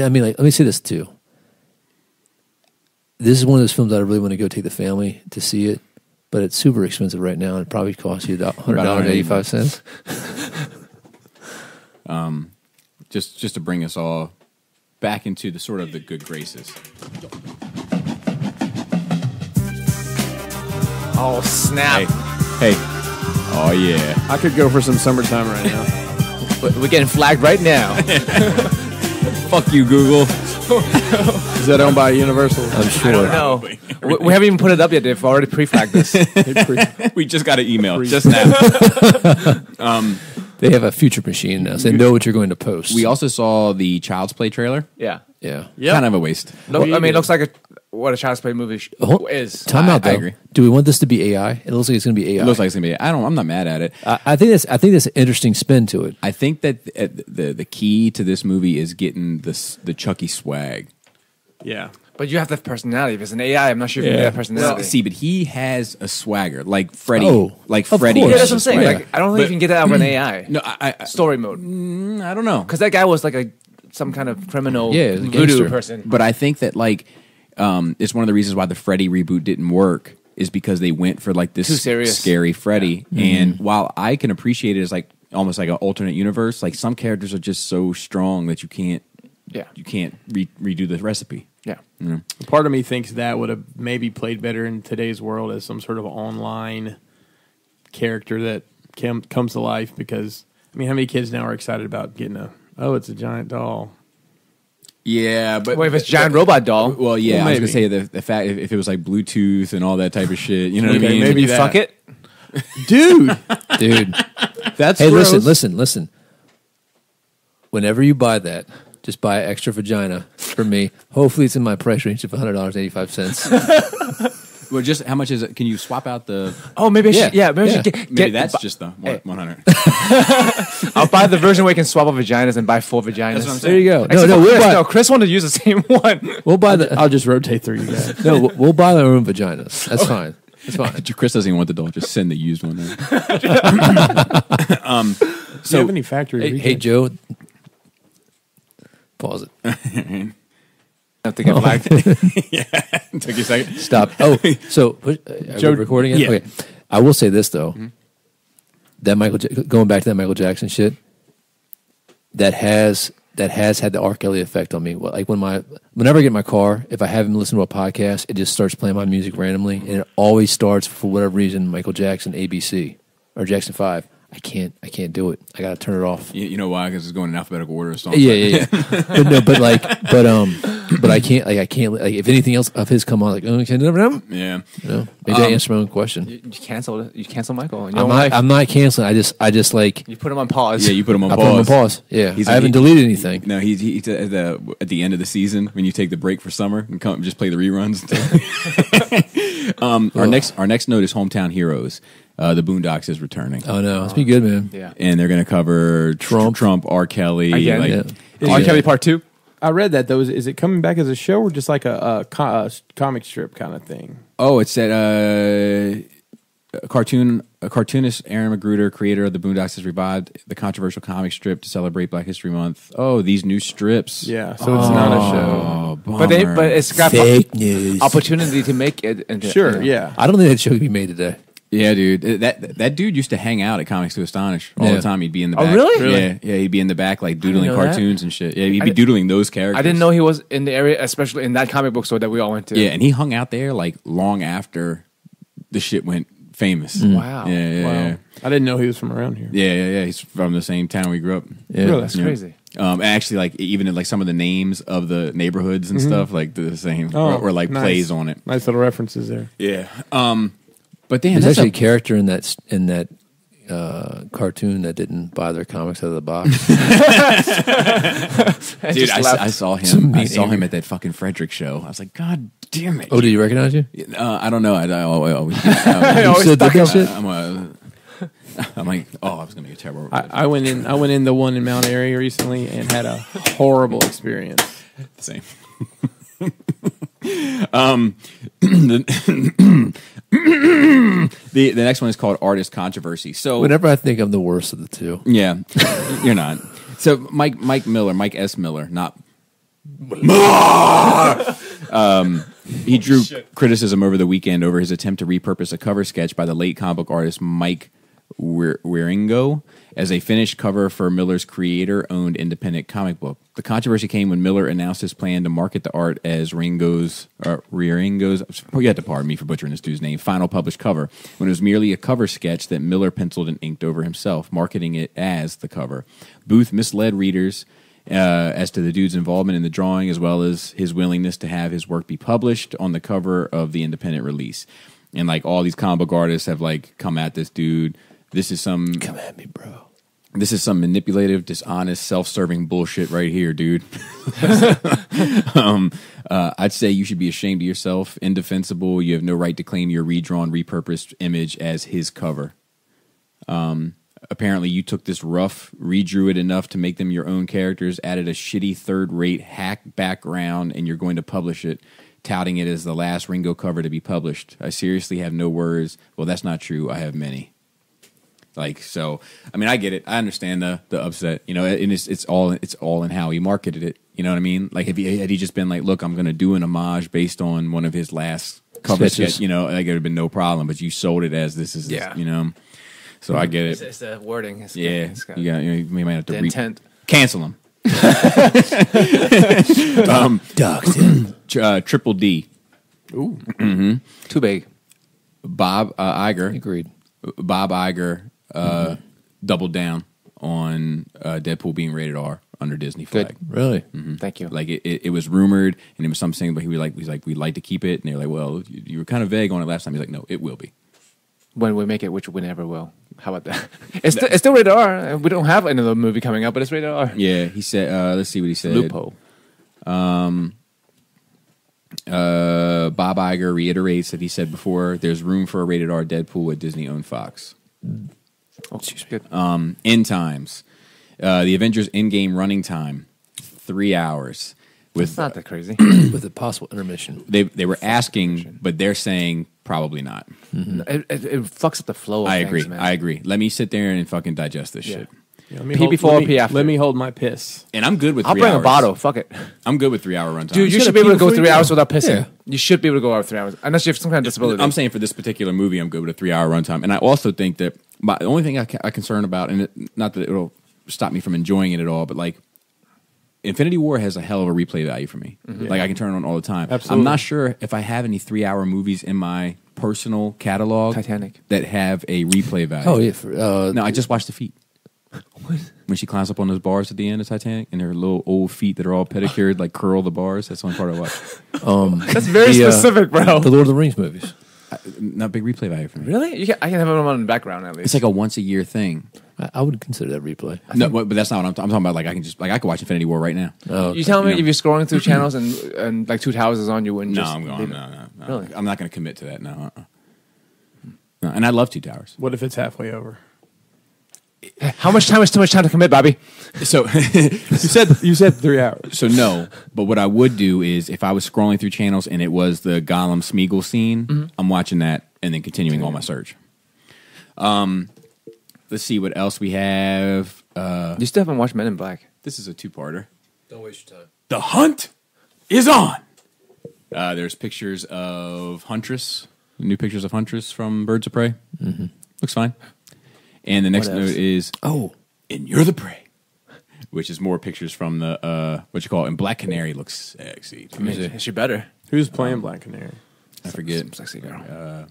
S2: I mean, like, let me say this too. This is one of those films that I really want to go take the family to see it, but it's super expensive right now, and it probably costs you $100.85.
S4: just to bring us all back into the sort of the good graces.
S3: Oh snap!
S4: Hey, oh yeah.
S6: I could go for some summertime right now.
S3: We're getting flagged right now.
S4: Fuck you, Google.
S6: Is that owned by Universal?
S2: I'm sure.
S3: No, we haven't even put it up yet. They've already pre-flagged this.
S4: We just got an email just now.
S2: They have a future machine now, so they know what you're going to post.
S4: We also saw the Child's Play trailer.
S3: Yeah.
S2: yeah.
S6: Yeah.
S4: Kind of a waste.
S3: I mean, it looks like what a Child's Play movie is.
S2: Time out, though.
S4: I agree.
S2: Do we want this to be AI? It looks like it's going to be AI.
S4: It looks like it's gonna be. I'm not mad at it.
S2: I think that's an interesting spin to it.
S4: I think that the key to this movie is getting the Chucky swag.
S6: Yeah.
S3: But you have to have personality. If it's an AI, I'm not sure if you
S6: Yeah.
S3: have personality.
S4: See, but he has a swagger like Freddy.
S2: Oh,
S4: like
S2: of
S4: Freddy.
S2: course.
S3: Yeah,
S4: has
S3: that's what I'm
S4: a
S3: saying.
S4: swagger.
S3: Like, I don't think you can get that out of an AI.
S4: No,
S3: Story mode.
S4: I don't know.
S3: Because that guy was like some kind of criminal
S2: Yeah, a
S3: voodoo
S2: gangster.
S3: person.
S4: But I think that it's one of the reasons why the Freddy reboot didn't work is because they went for like this
S3: Too serious.
S4: scary Freddy. And while I can appreciate it as like almost like an alternate universe, like some characters are just so strong that you can't redo the recipe.
S3: Yeah.
S6: Part of me thinks that would have maybe played better in today's world as some sort of online character that comes to life. Because I mean, how many kids now are excited about getting it's a giant doll?
S4: Yeah, but
S3: Wait, if it's a giant robot doll.
S4: Well, yeah,
S6: Well,
S4: I was gonna
S6: maybe.
S4: say the fact if it was like Bluetooth and all that type of shit, you know what I
S6: Okay,
S4: mean?
S6: maybe
S3: you
S6: that.
S3: fuck it?
S6: Dude,
S2: Dude.
S6: that's
S2: Hey,
S6: gross.
S2: listen. Whenever you buy that, just buy extra vagina for me. Hopefully it's in my price range of $100.85.
S4: Well, just how much is it? Can you swap out the?
S3: Oh, maybe I should.
S2: Yeah.
S3: Yeah, maybe I should
S4: Maybe
S3: get
S4: that's just the 100.
S3: I'll buy the version where you can swap out vaginas and buy 4 vaginas.
S4: That's what I'm
S2: There you go.
S3: Except for
S2: We'll
S3: Chris,
S2: buy,
S3: no, Chris wanted to use the same one.
S2: we'll buy the
S6: I'll just rotate through you guys.
S2: no. We'll buy our own vaginas. That's fine. That's fine.
S4: Chris doesn't even want the doll. Just send the used one. There.
S6: Do you have any factory?
S2: Hey, Joe. Pause it.
S3: I think I flagged.
S4: Took you a second.
S2: Stop. Oh, so are
S6: Joe-
S2: we recording it?
S6: yeah.
S2: Okay. I will say this though. That going back to that Michael Jackson shit, that has had the R. Kelly effect on me. Well, like whenever I get in my car, if I haven't listened to a podcast, it just starts playing my music randomly, and it always starts for whatever reason Michael Jackson ABC or Jackson 5. I can't do it. I gotta turn it off.
S4: You know why? Because it's going in alphabetical order. So
S2: Yeah. but I can't. Like, if anything else of his come on, like, oh, can never know.
S4: yeah.
S2: You know, maybe I answer my own question.
S3: You cancel Michael.
S2: I'm not canceling. I just like
S3: You put him on pause.
S4: Yeah, you put him on
S2: I
S4: pause.
S2: put him on pause. Yeah,
S4: He's
S2: I
S4: like-
S2: haven't deleted anything.
S4: No, he's at the end of the season when you take the break for summer and come just play the reruns. Our next note is Hometown Heroes. The Boondocks is returning.
S2: Oh no, it's been good, man.
S3: Yeah.
S4: And they're going to cover Trump, R. Kelly.
S3: Again?
S2: Yeah.
S3: R. Kelly Part 2.
S6: I read that though. Is it coming back as a show or just like a comic strip kind of thing?
S4: Oh, it's that cartoonist Aaron Magruder, creator of the Boondocks, has revived the controversial comic strip to celebrate Black History Month. Oh, these new strips.
S6: Yeah, so it's not a show.
S4: Oh,
S3: But
S4: bummer.
S3: it's got
S2: Fake news.
S3: opportunity to make it. Into,
S6: Sure, yeah.
S2: I don't think that show could be made today.
S4: Yeah, dude. That dude used to hang out at Comics to Astonish all
S2: Yeah.
S4: the time. He'd be in the
S3: Oh,
S4: back.
S3: really?
S4: Yeah, he'd be in the back like doodling
S3: know that.
S4: cartoons and shit. Yeah, he'd be
S3: I-
S4: doodling those characters.
S3: I didn't know he was in the area, especially in that comic book store that we all went to.
S4: Yeah, and he hung out there like long after the shit went famous.
S3: Wow.
S4: Yeah.
S3: Wow.
S6: I didn't know he was from around here.
S4: Yeah. He's from the same town we grew up.
S2: Yeah.
S6: Really?
S3: That's
S4: Yeah.
S3: crazy.
S4: And actually, like even in, like some of the names of the neighborhoods and stuff, like the same, or like
S6: nice.
S4: plays on it.
S6: Nice little references there.
S4: Yeah. But damn,
S2: There's
S4: that's
S2: actually a character in that cartoon that didn't buy their comics out of the box.
S4: dude. I saw him. I saw him
S2: angry.
S4: at that fucking Frederick show. I was like, God damn it.
S2: Oh, did you recognize you?
S4: I don't know. I always.
S2: You still did that shit?
S4: I'm like, oh, I was gonna be a terrible.
S6: I went in the one in Mount Airy recently and had a horrible experience.
S4: Same. The next one is called Artist Controversy. So
S2: Whenever I think I'm the worst of the two.
S4: yeah, you're not. So Mike S. Miller, not. He drew criticism over the weekend over his attempt to repurpose a cover sketch by the late comic book artist Mike Wieringo as a finished cover for Miller's creator-owned independent comic book. The controversy came when Miller announced his plan to market the art as Wieringo's, you have to pardon me for butchering this dude's name, final published cover, when it was merely a cover sketch that Miller penciled and inked over himself, marketing it as the cover. Booth misled readers as to the dude's involvement in the drawing, as well as his willingness to have his work be published on the cover of the independent release. And like all these comic book artists have like come at this dude. This is some
S2: Come at me, bro.
S4: This is some manipulative, dishonest, self-serving bullshit right here, dude. I'd say you should be ashamed of yourself, indefensible. You have no right to claim your redrawn, repurposed image as his cover. Apparently, you took this rough, redrew it enough to make them your own characters, added a shitty third-rate hack background, and you're going to publish it, touting it as the last Ringo cover to be published. I seriously have no words. Well, that's not true. I have many. Like, so, I mean, I get it. I understand the upset, you know, and it's all in how he marketed it. You know what I mean? Like, had he just been like, look, I'm going to do an homage based on one of his last covers, you know, like, it would have been no problem. But you sold it as this is, you know. So I get it.
S3: It's the wording.
S4: You might have to
S3: intent.
S4: Cancel him. Triple D.
S3: Ooh.
S4: Mm-hmm.
S3: Too big.
S4: Bob Iger.
S2: Agreed.
S4: Bob Iger doubled down on Deadpool being rated R under Disney flag.
S2: Good. Really?
S4: Mm-hmm.
S3: Thank you.
S4: Like it was rumored, and it was something, but he's like, we'd like to keep it, and they're like, well, you were kind of vague on it last time. He's like, no, it will be.
S3: When we make it, which we never will. How about that? It's still rated R. We don't have another movie coming up, but it's rated R.
S4: Yeah, he said. Let's see what he said.
S3: Loophole.
S4: Bob Iger reiterates that he said before, there's room for a rated R Deadpool at Disney-owned Fox.
S3: Oh, good.
S4: Endtimes. The Avengers Endgame running time, 3 hours.
S3: It's not that crazy.
S2: With a possible intermission.
S4: They were asking, but they're saying probably not.
S3: Mm-hmm. It fucks up the flow of
S4: I
S3: things,
S4: agree.
S3: man.
S4: I agree. Let me sit there and fucking digest this shit.
S6: Yeah,
S3: Pee before, pee after.
S6: Let me hold my piss.
S4: And I'm good with 3
S3: I'll bring
S4: hours.
S3: a bottle. Fuck it.
S4: I'm good with 3 hour runtime.
S3: Dude, you should be able to go 3 hours without pissing.
S2: Yeah.
S3: You should be able to go out 3 hours. Unless you have some kind of disability.
S4: I'm saying for this particular movie, I'm good with a 3 hour runtime. And I also think that the only thing I'm concerned about, and not that it'll stop me from enjoying it at all, but like Infinity War has a hell of a replay value for me. Mm-hmm. Like I can turn it on all the time.
S6: Absolutely.
S4: I'm not sure if I have any 3 hour movies in my personal catalog
S3: Titanic.
S4: that have a replay value.
S2: Oh, yeah.
S4: No, I just watched the feet. What? When she climbs up on those bars at the end of Titanic, and her little old feet that are all pedicured, like curl the bars. That's the only part I watched.
S3: That's very specific, bro.
S2: The Lord of the Rings movies.
S4: Not big replay value for me.
S3: Really? I can have them on in the background at least.
S4: It's like a once a year thing.
S2: I would consider that replay.
S4: No, but that's not what I'm talking about. Like I could watch Infinity War right now.
S2: Oh,
S3: You tell me
S4: You know.
S3: if you're scrolling through channels and like Two Towers is on, you wouldn't
S4: No,
S3: just
S4: I'm going.
S3: leave it?
S4: No.
S3: Really?
S4: I'm not going to commit to that. No. No, and I love Two Towers.
S6: What if it's halfway over?
S3: How much time is too much time to commit, Bobby?
S4: So
S6: You said 3 hours.
S4: So no, but what I would do is if I was scrolling through channels and it was the Gollum Smeagol scene, I'm watching that and then continuing on my search. Let's see what else we have.
S3: You still haven't watched Men in Black.
S4: This is a two-parter.
S2: Don't waste your time.
S4: The hunt is on. There's pictures of Huntress, new pictures of Huntress from Birds of Prey. Mm-hmm. Looks fine. And the next
S2: What else?
S4: note is,
S2: Oh,
S4: and you're the prey, which is more pictures from the and Black Canary looks sexy.
S3: I mean, is she better?
S6: Who's playing Black Canary?
S4: I forget.
S3: Some sexy girl.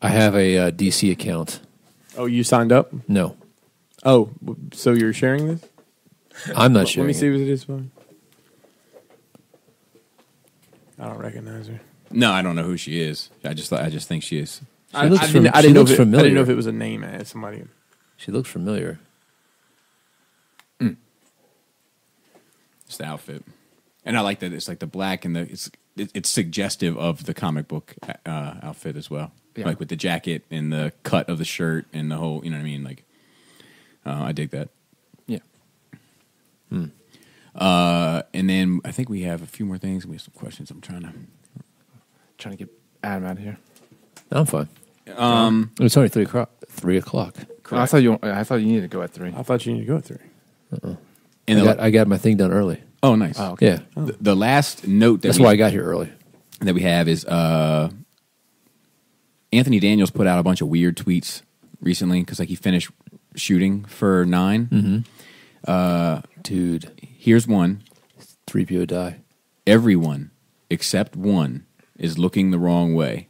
S2: I have a DC account.
S6: Oh, you signed up?
S2: No,
S6: Oh, so you're sharing this?
S2: I'm not
S6: Let
S2: sharing.
S6: me see what it is. Fine. I don't recognize her.
S4: No, I don't know who she is. I just think she is.
S6: I
S2: looks
S6: didn't
S2: she
S6: know
S2: looks
S6: if it, I
S2: familiar.
S6: didn't know if it was a name as somebody.
S2: She looks familiar.
S4: It's the outfit, and I like that it's like the black and it's suggestive of the comic book outfit as well.
S3: Yeah.
S4: Like with the jacket and the cut of the shirt and the whole, you know what I mean? Like, I dig that.
S3: Yeah.
S4: And then I think we have a few more things. We have some questions. I'm trying
S3: Trying to get Adam out of here.
S2: I'm fine. It's only 3 o'clock. 3 o'clock.
S3: Oh, I thought you needed to go at 3.
S6: I thought you needed to go at 3.
S4: And
S2: I got my thing done early.
S4: oh, nice.
S3: Oh, okay.
S2: Yeah,
S4: The last note
S2: that's why I got here early.
S4: that we have is Anthony Daniels put out a bunch of weird tweets recently because like he finished shooting for 9.
S2: Dude,
S4: Here's one.
S2: 3PO die.
S4: Everyone except one is looking the wrong way,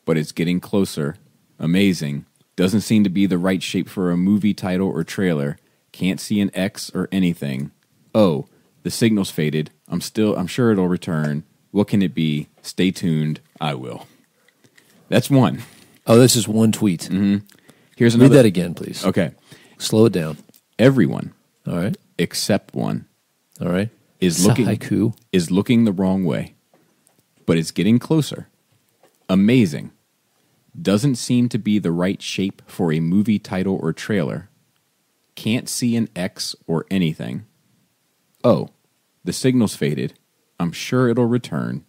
S4: but it's getting closer. Amazing. Doesn't seem to be the right shape for a movie title or trailer. Can't see an X or anything. Oh, the signal's faded. I'm sure it'll return. What can it be? Stay tuned. I will. That's one.
S2: Oh, this is one tweet.
S4: Here's another.
S2: Read that again, please.
S4: Okay.
S2: Slow it down.
S4: Everyone,
S2: All right.
S4: except one,
S2: All right.
S4: is
S2: It's a
S4: looking
S2: haiku.
S4: is looking the wrong way, but it's getting closer. Amazing. Doesn't seem to be the right shape for a movie title or trailer. Can't see an X or anything. Oh, the signal's faded. I'm sure it'll return.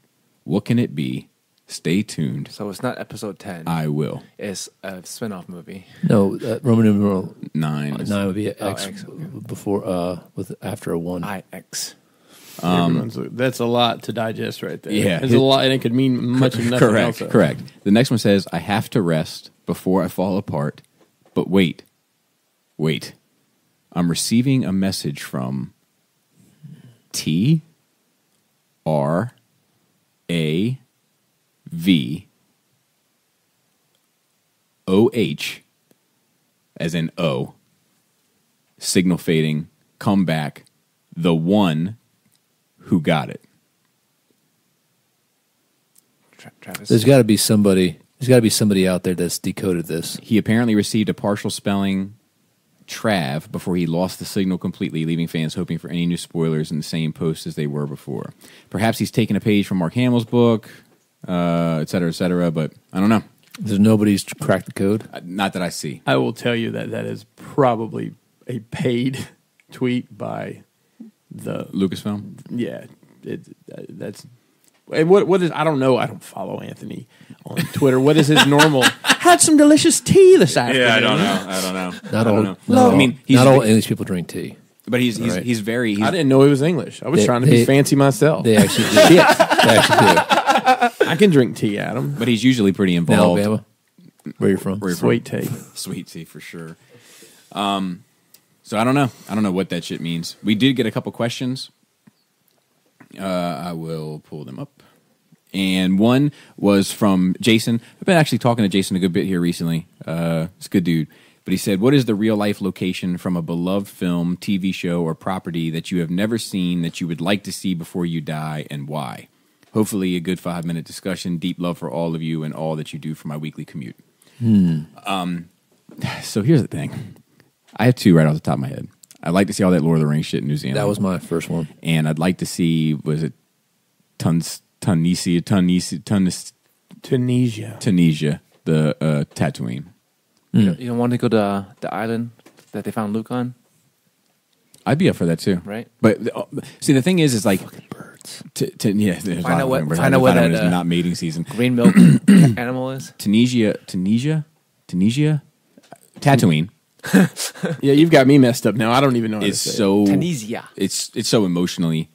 S4: What can it be? Stay tuned.
S3: So it's not episode 10.
S4: I will.
S3: It's a spin-off movie.
S2: No, Roman numeral
S4: 9.
S2: 9 would be an X,
S3: X, okay.
S2: before with after a 1.
S3: IX.
S6: That's a lot to digest right there.
S4: Yeah.
S6: It's a lot, and it could mean much of nothing
S4: Correct,
S6: else.
S4: correct. The next one says, I have to rest before I fall apart. But wait. I'm receiving a message from TRAVV OH, as in O, signal fading, come back, the one who got it.
S3: Travis.
S2: There's got to be somebody. There's got to be somebody out there that's decoded this.
S4: He apparently received a partial spelling Trav before he lost the signal completely, leaving fans hoping for any new spoilers in the same post as they were before. Perhaps he's taken a page from Mark Hamill's book, et cetera, but I don't know.
S2: There's nobody's cracked the code.
S4: Not that I see.
S6: I will tell you that is probably a paid tweet by the
S4: Lucasfilm?
S6: yeah. That's and what is I don't know. I don't follow Anthony on Twitter. What is his normal? Had some delicious tea this afternoon.
S4: I don't know.
S2: Not all. Not
S4: I mean, he's
S2: not all English people drink tea.
S4: But he's
S2: Right.
S4: he's very. He's,
S6: I didn't know he was English. I was trying to be fancy myself.
S2: They actually do. They actually do.
S6: I can drink tea, Adam.
S4: but he's usually pretty
S2: In
S4: involved.
S2: Alabama, where you're from?
S4: Where you're
S6: Sweet
S4: from.
S6: tea.
S4: Sweet tea for sure. So I don't know. I don't know what that shit means. We did get a couple questions. I will pull them up. And one was from Jason. I've been actually talking to Jason a good bit here recently. He's a good dude. But he said, what is the real-life location from a beloved film, TV show, or property that you have never seen that you would like to see before you die, and why? Hopefully a good 5-minute discussion. Deep love for all of you and all that you do for my weekly commute. So here's the thing. I have two right off the top of my head. I'd like to see all that Lord of the Rings shit in New Zealand.
S2: That was my first one.
S4: And I'd like to see, was it Tunisia, the Tatooine.
S3: You don't want to go to the island that they found Luke on,
S4: I'd be up for that too.
S3: right?
S4: But see, the thing is like
S2: Birds.
S4: yeah. There's
S3: Find
S4: a
S3: out
S4: lot of
S3: what-
S4: them.
S3: find out what
S4: Find
S3: that,
S4: it's not mating season.
S3: Green milk animal is.
S4: Tunisia, Tatooine
S6: Yeah, you've got me messed up now. I don't even know how to
S4: is
S6: say it.
S4: so
S3: Tunisia.
S4: It's so emotionally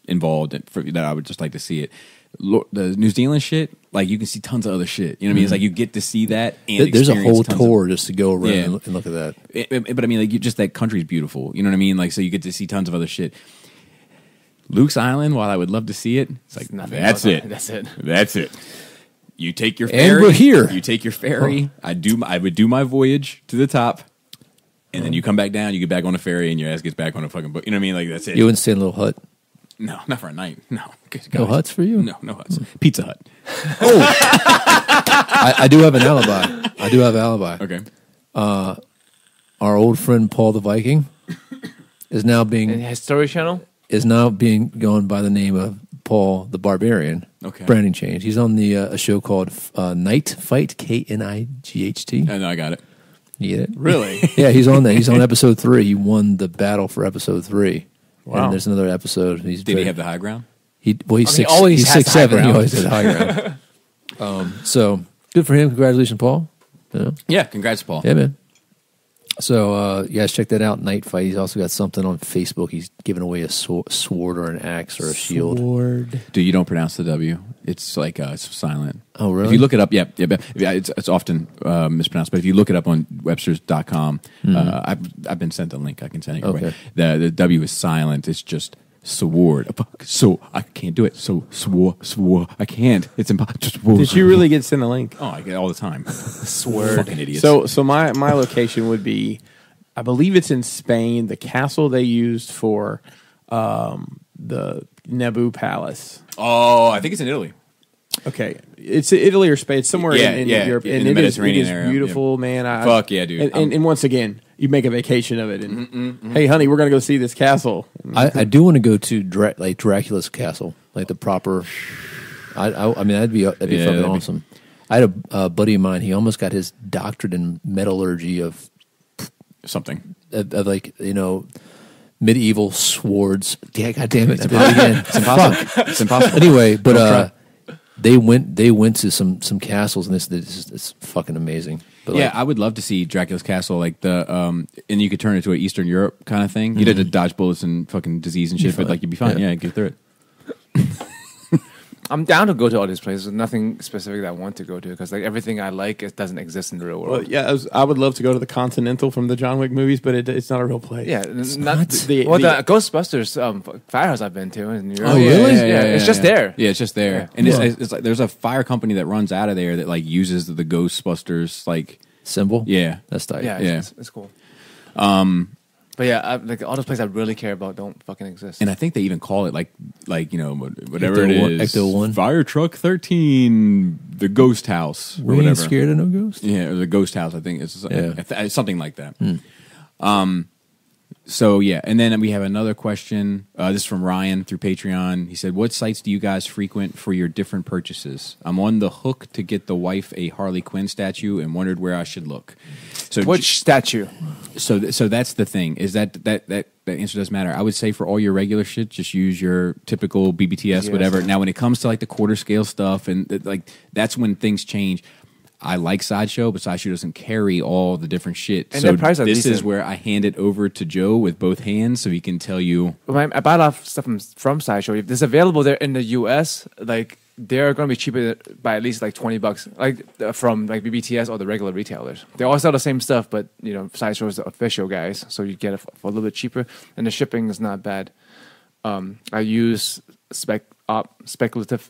S4: involved that I would just like to see it. The New Zealand shit, like you can see tons of other shit. You know what I mean? It's like you get to see that. And
S2: There's a
S4: experience
S2: whole
S4: tons of-
S2: tour just to go around
S4: Yeah.
S2: and look at that.
S4: But I mean, like, just that country's beautiful. You know what I mean? Like, so you get to see tons of other shit. Luke's Island, while I would love to see it, it's like
S3: Nothing
S4: that's
S3: else.
S4: it.
S3: That's it.
S4: That's it. You take your
S2: And
S4: ferry.
S2: we're here.
S4: You take your ferry. I would do my voyage to the top, and then you come back down. You get back on the ferry, and your ass gets back on a fucking boat. You know what I mean? Like that's it.
S2: You wouldn't stay in a little hut.
S4: No, not for a night. No, Good
S2: No
S4: God.
S2: huts for you?
S4: No huts. Pizza Hut.
S2: I do have an alibi. I do have an alibi.
S4: Okay.
S2: Our old friend Paul the Viking is now
S3: And
S2: being
S3: History Channel.
S2: going by the name of Paul the Barbarian.
S4: Okay.
S2: Branding change. He's on the a show called Night Fight, KNIGHT.
S4: I know. I got it.
S2: You get it?
S6: Really?
S2: Yeah, he's on there. He's on episode 3. He won the battle for episode 3.
S6: Wow.
S2: And there's another episode.
S4: Did he have the high ground?
S2: He's
S3: I mean, he
S2: six.
S3: always
S2: He's
S3: has the high
S2: 6'7". He
S3: ground.
S2: always has the high ground. So good for him. Congratulations, Paul. You know?
S4: Yeah. Congrats, Paul.
S2: Yeah, man. So you guys check that out. Night Fight. He's also got something on Facebook. He's giving away a sword or an axe or a shield.
S4: Dude, you don't pronounce the W. It's like it's silent.
S2: Oh, really?
S4: If you look it up, yeah, it's often mispronounced. But if you look it up on Webster's.com, I've been sent a link. I can send it your way.
S2: Okay.
S4: The W is silent. It's just sword. So I can't do it. So swore. I can't. It's impossible.
S6: Did you really get sent a link?
S4: Oh, I get it all the time.
S3: Sword.
S4: Fucking idiots.
S6: So my location would be, I believe it's in Spain, the castle they used for the Naboo Palace.
S4: oh, I think it's in Italy.
S6: Okay, it's Italy or Spain, it's somewhere in Europe,
S4: in
S6: and
S4: the
S6: it is
S4: Mediterranean area.
S6: beautiful,
S4: Yeah.
S6: man.
S4: Fuck yeah, dude.
S6: And once again, you make a vacation of it, and hey, honey, we're gonna go see this castle.
S2: I do want to go to like Dracula's castle, like the proper. I mean, that'd be fucking awesome. I had a buddy of mine. He almost got his doctorate in metallurgy of
S4: something
S2: of like medieval swords. Yeah, God damn it! It's impossible.
S4: It's impossible.
S2: Anyway, but they went to some castles, and it's fucking amazing. But
S4: yeah, I would love to see Dracula's castle, like the and you could turn it into an Eastern Europe kind of thing. You'd have to dodge bullets and fucking disease and shit, but like you'd be fine. Yeah, get through it.
S3: I'm down to go to all these places. Nothing specific that I want to go to because like everything I like it doesn't exist in the real world.
S6: Well, yeah, I would love to go to the Continental from the John Wick movies, but it's not a real place.
S3: Yeah,
S2: not
S3: the Ghostbusters firehouse I've been to in New York.
S2: Oh, really?
S3: Yeah, it's just there.
S4: Yeah, it's just there, and it's like there's a fire company that runs out of there that like uses the Ghostbusters like
S2: symbol.
S4: Yeah,
S2: that's tight.
S3: Yeah, it's cool. But yeah, like all those places I really care about don't fucking exist.
S4: And I think they even call it like whatever it is,
S2: Ecto 1,
S4: Fire Truck 13, the Ghost House, or
S2: we
S4: whatever.
S2: Ain't scared of no ghost.
S4: Yeah, or the Ghost House. I think it's something like that.
S2: Hmm.
S4: So yeah, and then we have another question. This is from Ryan through Patreon. He said, "What sites do you guys frequent for your different purchases? I'm on the hook to get the wife a Harley Quinn statue and wondered where I should look." So
S3: which statue?
S4: So that's the thing. Is that answer doesn't matter. I would say for all your regular shit, just use your typical BBTS, whatever. Now, when it comes to like the quarter scale stuff and like that's when things change. I like Sideshow, but Sideshow doesn't carry all the different shit.
S3: And
S4: so
S3: price
S4: this is where I hand it over to Joe with both hands so he can tell you.
S3: When I buy a lot of stuff from Sideshow. If it's available there in the US, like they're going to be cheaper by at least like $20, like from like BBTS or the regular retailers. They all sell the same stuff, but Sideshow is the official guys, so you get it for a little bit cheaper, and the shipping is not bad. I use Speculative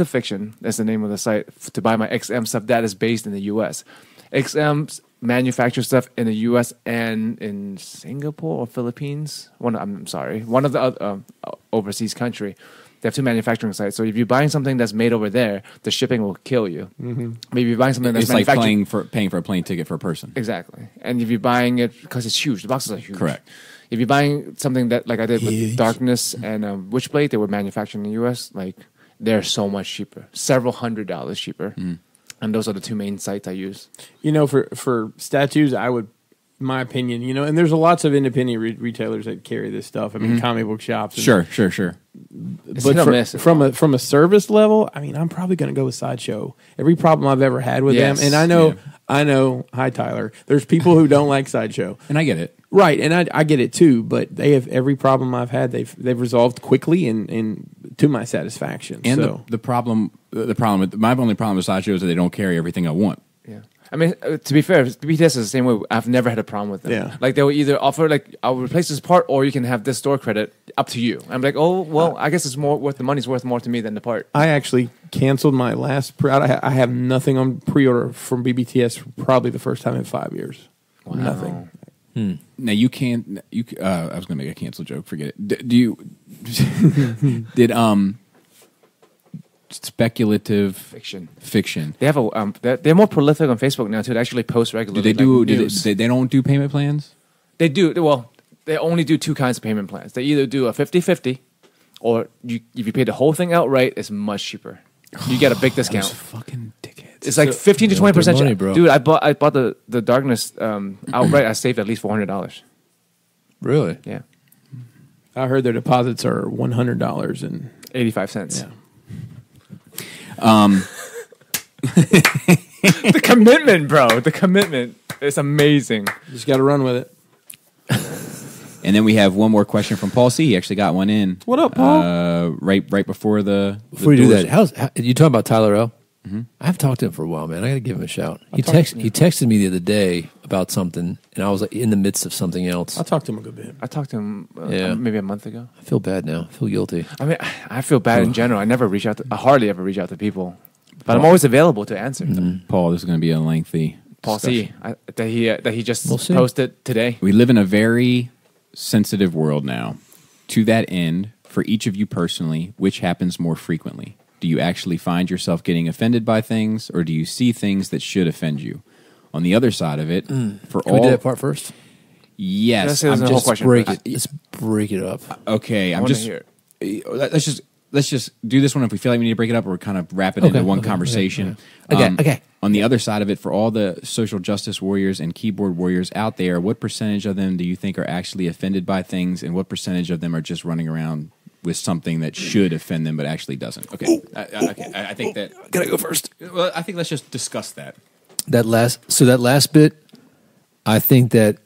S3: Fiction. That's the name of the site to buy my XM stuff that is based in the U.S. XM manufactures stuff in the U.S. and in Singapore or Philippines. One of the overseas country. They have two manufacturing sites. So if you're buying something that's made over there, the shipping will kill you. Mm-hmm. Maybe you're buying something that's
S4: it's like
S3: manufactured.
S4: paying for a plane ticket for a person.
S3: Exactly. And if you're buying it because it's huge, the boxes are huge.
S4: Correct.
S3: If you're buying something that like I did with Darkness and Witchblade, they were manufactured in the U.S. Like they're so much cheaper, several $100s cheaper. And those are the two main sites I use.
S6: For statues, I would, my opinion, and there's lots of independent retailers that carry this stuff. I mean, comic book shops.
S4: Sure.
S6: But from a service level, I mean, I'm probably going to go with Sideshow. Every problem I've ever had with them, and I know. Hi, Tyler. There's people who don't like Sideshow,
S4: and I get it.
S6: Right, and I get it too. But they have every problem I've had. They've resolved quickly and to my satisfaction.
S4: And
S6: so.
S4: the problem with my only problem with Sideshow is that they don't carry everything I want.
S3: Yeah. I mean, to be fair, BTS is the same way. I've never had a problem with them.
S6: Yeah.
S3: Like, they will either offer, like, I'll replace this part, or you can have this store credit, up to you. I'm like, oh, well, I guess the money's worth more to me than the part.
S6: I actually canceled my last pre-order. I have nothing on pre-order from BBTS probably the first time in 5 years. Wow. Nothing.
S4: Now, you can't, I was going to make a cancel joke, forget it. Do you, did, speculative fiction. They
S3: have they're more prolific on Facebook now too. They actually post regularly.
S4: They don't do payment plans?
S3: They do. Well, they only do two kinds of payment plans. They either do a 50-50, or if you pay the whole thing outright, it's much cheaper. You get a big discount.
S4: Those fucking dickheads.
S3: It's like 15 to 20%.
S2: Bro.
S3: Dude, I bought the Darkness outright. I saved at least $400.
S2: Really?
S3: Yeah.
S6: I heard their deposits are $100 and
S3: 85 cents.
S6: Yeah.
S3: The commitment, bro. The commitment. It's amazing.
S6: Just got to run with it.
S4: And then we have one more question from Paul C. He actually got one in.
S6: What up, Paul?
S4: Right before the
S2: Before you do that, how you talking about Tyler L? Mm-hmm. I've talked to him for a while, man. I got to give him a shout. He texted me the other day about something, and I was like in the midst of something else.
S6: I talked to him a good bit.
S3: I talked to him
S2: Yeah.
S3: maybe a month ago.
S2: I feel bad now. I feel guilty.
S3: I mean, I feel bad in general. I hardly ever reach out to people, but I'm always available to answer.
S4: Paul, this is going to be a lengthy
S3: Paul C. That he just
S2: We'll see.
S3: posted today.
S4: We live in a very sensitive world now. To that end, for each of you personally, which happens more frequently? Do you actually find yourself getting offended by things, or do you see things that should offend you? On the other side of it, for
S2: Can
S4: all
S2: we do that part first?
S4: yes,
S3: That's the whole question
S2: Break
S3: first.
S2: it. Let's break it up.
S4: okay. I'm
S3: wanna
S4: just
S3: hear
S4: let's just do this one. If we feel like we need to break it up, or kind of wrap it into one conversation.
S2: Okay.
S4: On the other side of it, for all the social justice warriors and keyboard warriors out there, what percentage of them do you think are actually offended by things, and what percentage of them are just running around with something that should offend them but actually doesn't? Okay, I think that.
S2: Gotta go first.
S4: Well, I think let's just discuss that.
S2: That last bit, I think that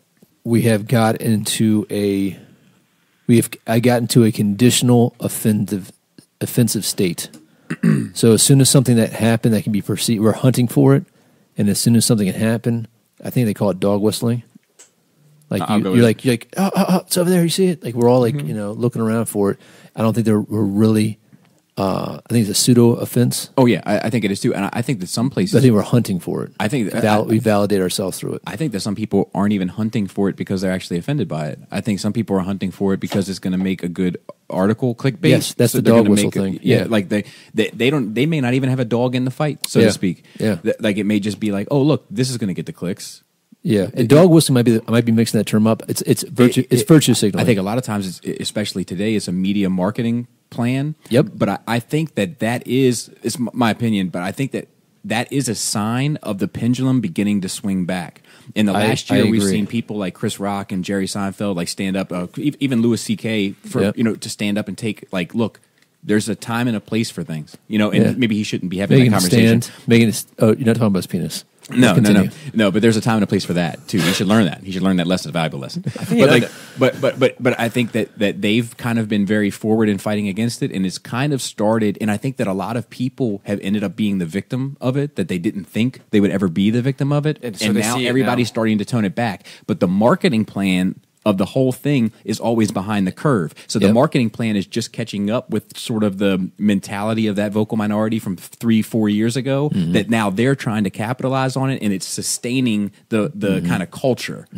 S2: we have got into I got into a conditional offensive state. So as soon as something that happened that can be perceived, we're hunting for it, and as soon as something can happen, I think they call it dog whistling. Like you're like oh, it's over there. You see it? Like we're all like looking around for it. I don't think we're really. I think it's a pseudo offense.
S4: Oh yeah, I think it is too, and I think that some places.
S2: I think we're hunting for it.
S4: I think
S2: we validate ourselves through it.
S4: I think that some people aren't even hunting for it because they're actually offended by it. I think some people are hunting for it because it's going to make a good article clickbait.
S2: Yes, that's the
S4: they're
S2: dog
S4: gonna
S2: whistle
S4: make
S2: thing.
S4: Yeah, like they may not even have a dog in the fight, so to speak.
S2: Yeah.
S4: Like it may just be like, oh look, this is going to get the clicks.
S2: Yeah, and dog whistling I might be mixing that term up. It's virtue signaling.
S4: I think a lot of times, especially today, it's a media marketing plan.
S2: Yep.
S4: But I think that is, it's my opinion, but I think that is a sign of the pendulum beginning to swing back. In the last year, we've seen people like Chris Rock and Jerry Seinfeld like stand up, even Louis C.K. for to stand up and take like, look, there's a time and a place for things, and maybe he shouldn't be having that conversation.
S2: You're not talking about his penis.
S4: No. But there's a time and a place for that too. He should learn that. He should learn that lesson, a valuable lesson. But I think that they've kind of been very forward in fighting against it, and it's kind of started. And I think that a lot of people have ended up being the victim of it, that they didn't think they would ever be the victim of it, and now everybody's starting to tone it back. But the marketing plan of the whole thing is always behind the curve. So the marketing plan is just catching up with sort of the mentality of that vocal minority from 3-4 years ago, that now they're trying to capitalize on it, and it's sustaining the kind of culture.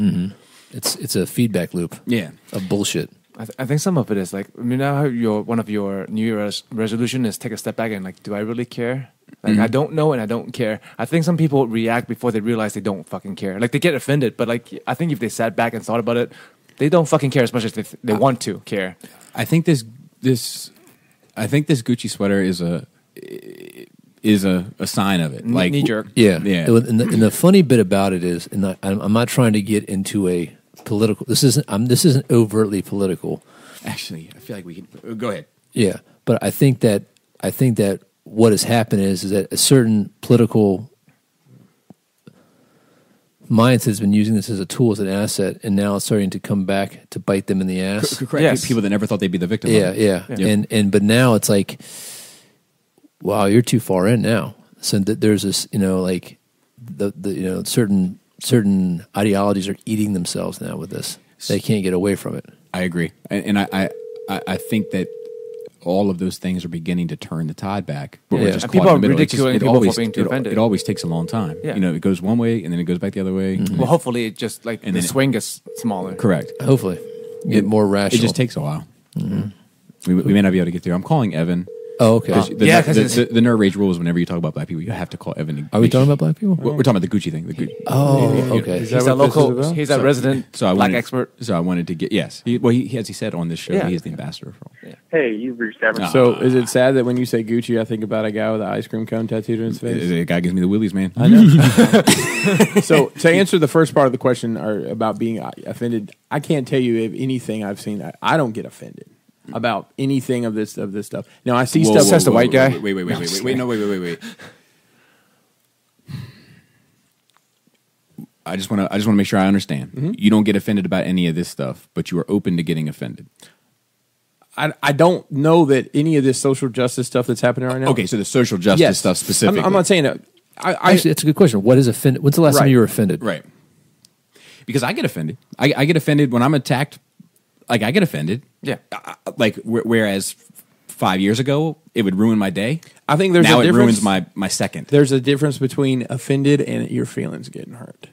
S2: It's a feedback loop.
S4: Yeah.
S2: Of bullshit.
S3: I think some of it is like, now how one of your New Year's resolution is take a step back and like, do I really care? Like, I don't know and I don't care. I think some people react before they realize they don't fucking care. Like, they get offended, but like, I think if they sat back and thought about it, they don't fucking care as much as they want to care.
S4: I think this Gucci sweater is a sign of it. Like
S3: knee jerk.
S2: Yeah.
S4: Yeah.
S2: And the funny bit about it is, and I'm not trying to get into a political. This isn't overtly political.
S4: Actually, I feel like we can go ahead.
S2: Yeah, but I think that what has happened is that a certain political mindset has been using this as a tool, as an asset, and now it's starting to come back to bite them in the ass.
S4: Correct.
S3: Yes.
S4: People that never thought they'd be the victim.
S2: Yeah,
S4: of it.
S2: yeah. And but now it's like, wow, you're too far in now. So there's this, like the certain ideologies are eating themselves now with this. They can't get away from it.
S4: I agree, and I think that all of those things are beginning to turn the tide back. But we're just
S3: and people
S4: caught
S3: are
S4: in the middle.
S3: ridiculing people for being too offended.
S4: It always takes a long time.
S3: Yeah.
S4: It goes one way and then it goes back the other way.
S3: Well, hopefully it just like
S4: And
S3: the
S4: then
S3: swing gets smaller.
S4: Correct.
S2: Hopefully, get more rational.
S4: It just takes a while. We may not be able to get there. I'm calling Evan.
S2: Oh, okay.
S4: The nerd rage rule is whenever you talk about black people, you have to call Evan.
S2: Are we talking about black people?
S4: We're talking about the Gucci thing.
S2: Oh, okay.
S3: He's a local. He's a resident black expert.
S4: So I wanted to get as he said on this show, he is the ambassador for.
S9: Hey, you've reached Evan.
S6: So is it sad that when you say Gucci, I think about a guy with an ice cream cone tattooed on his face?
S4: The guy gives me the willies, man.
S6: I know. So to answer the first part of the question about being offended, I can't tell you if anything I've seen. I don't get offended about anything of this stuff. Now I see stuff.
S3: Says the white guy.
S4: Wait. I just want to make sure I understand. You don't get offended about any of this stuff, but you are open to getting offended.
S6: I don't know that any of this social justice stuff that's happening right now.
S4: Okay, so the social justice stuff specifically.
S6: I'm not saying that.
S2: Actually, that's a good question. What is offended? When's the last time you were offended?
S4: Right. Because I get offended. I get offended when I'm attacked. Like, I get offended.
S3: Yeah.
S4: Whereas 5 years ago, it would ruin my day.
S6: I think there's
S4: now
S6: a
S4: it
S6: difference.
S4: ruins my second.
S6: There's a difference between offended and your feelings getting hurt.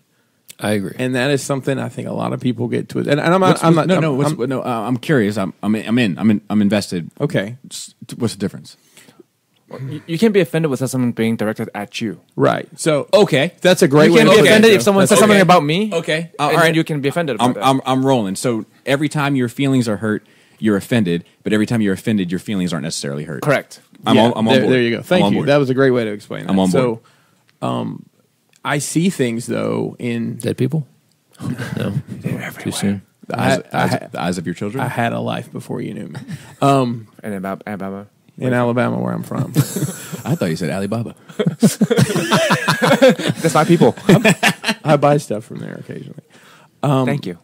S2: I agree,
S6: and that is something I think a lot of people get to it. And I'm
S4: curious. I'm invested.
S6: Okay,
S4: what's the difference?
S3: You can't be offended with someone being directed at you.
S6: Right. So
S4: Okay.
S6: that's a great
S3: You
S6: way
S3: can't
S6: to
S3: be
S6: look at
S3: offended
S6: it,
S3: if someone
S6: though.
S3: says something about me.
S4: Okay.
S3: All right. You can be offended about that.
S4: I'm rolling. So every time your feelings are hurt, you're offended. But every time you're offended, your feelings aren't necessarily hurt.
S3: Correct.
S4: I'm
S6: Yeah,
S4: on
S6: there,
S4: board.
S6: there you go.
S4: I'm
S6: Thank
S4: on
S6: you.
S4: board.
S6: That was a great way to explain that.
S4: I'm on board.
S6: So, I see things though in
S2: Dead people? No. Too soon.
S4: The eyes of your children.
S6: I had a life before you knew me.
S3: And Alabama.
S6: In Alabama, where I'm from.
S4: I thought you said Alibaba.
S3: That's my people.
S6: I buy stuff from there occasionally.
S3: Thank you.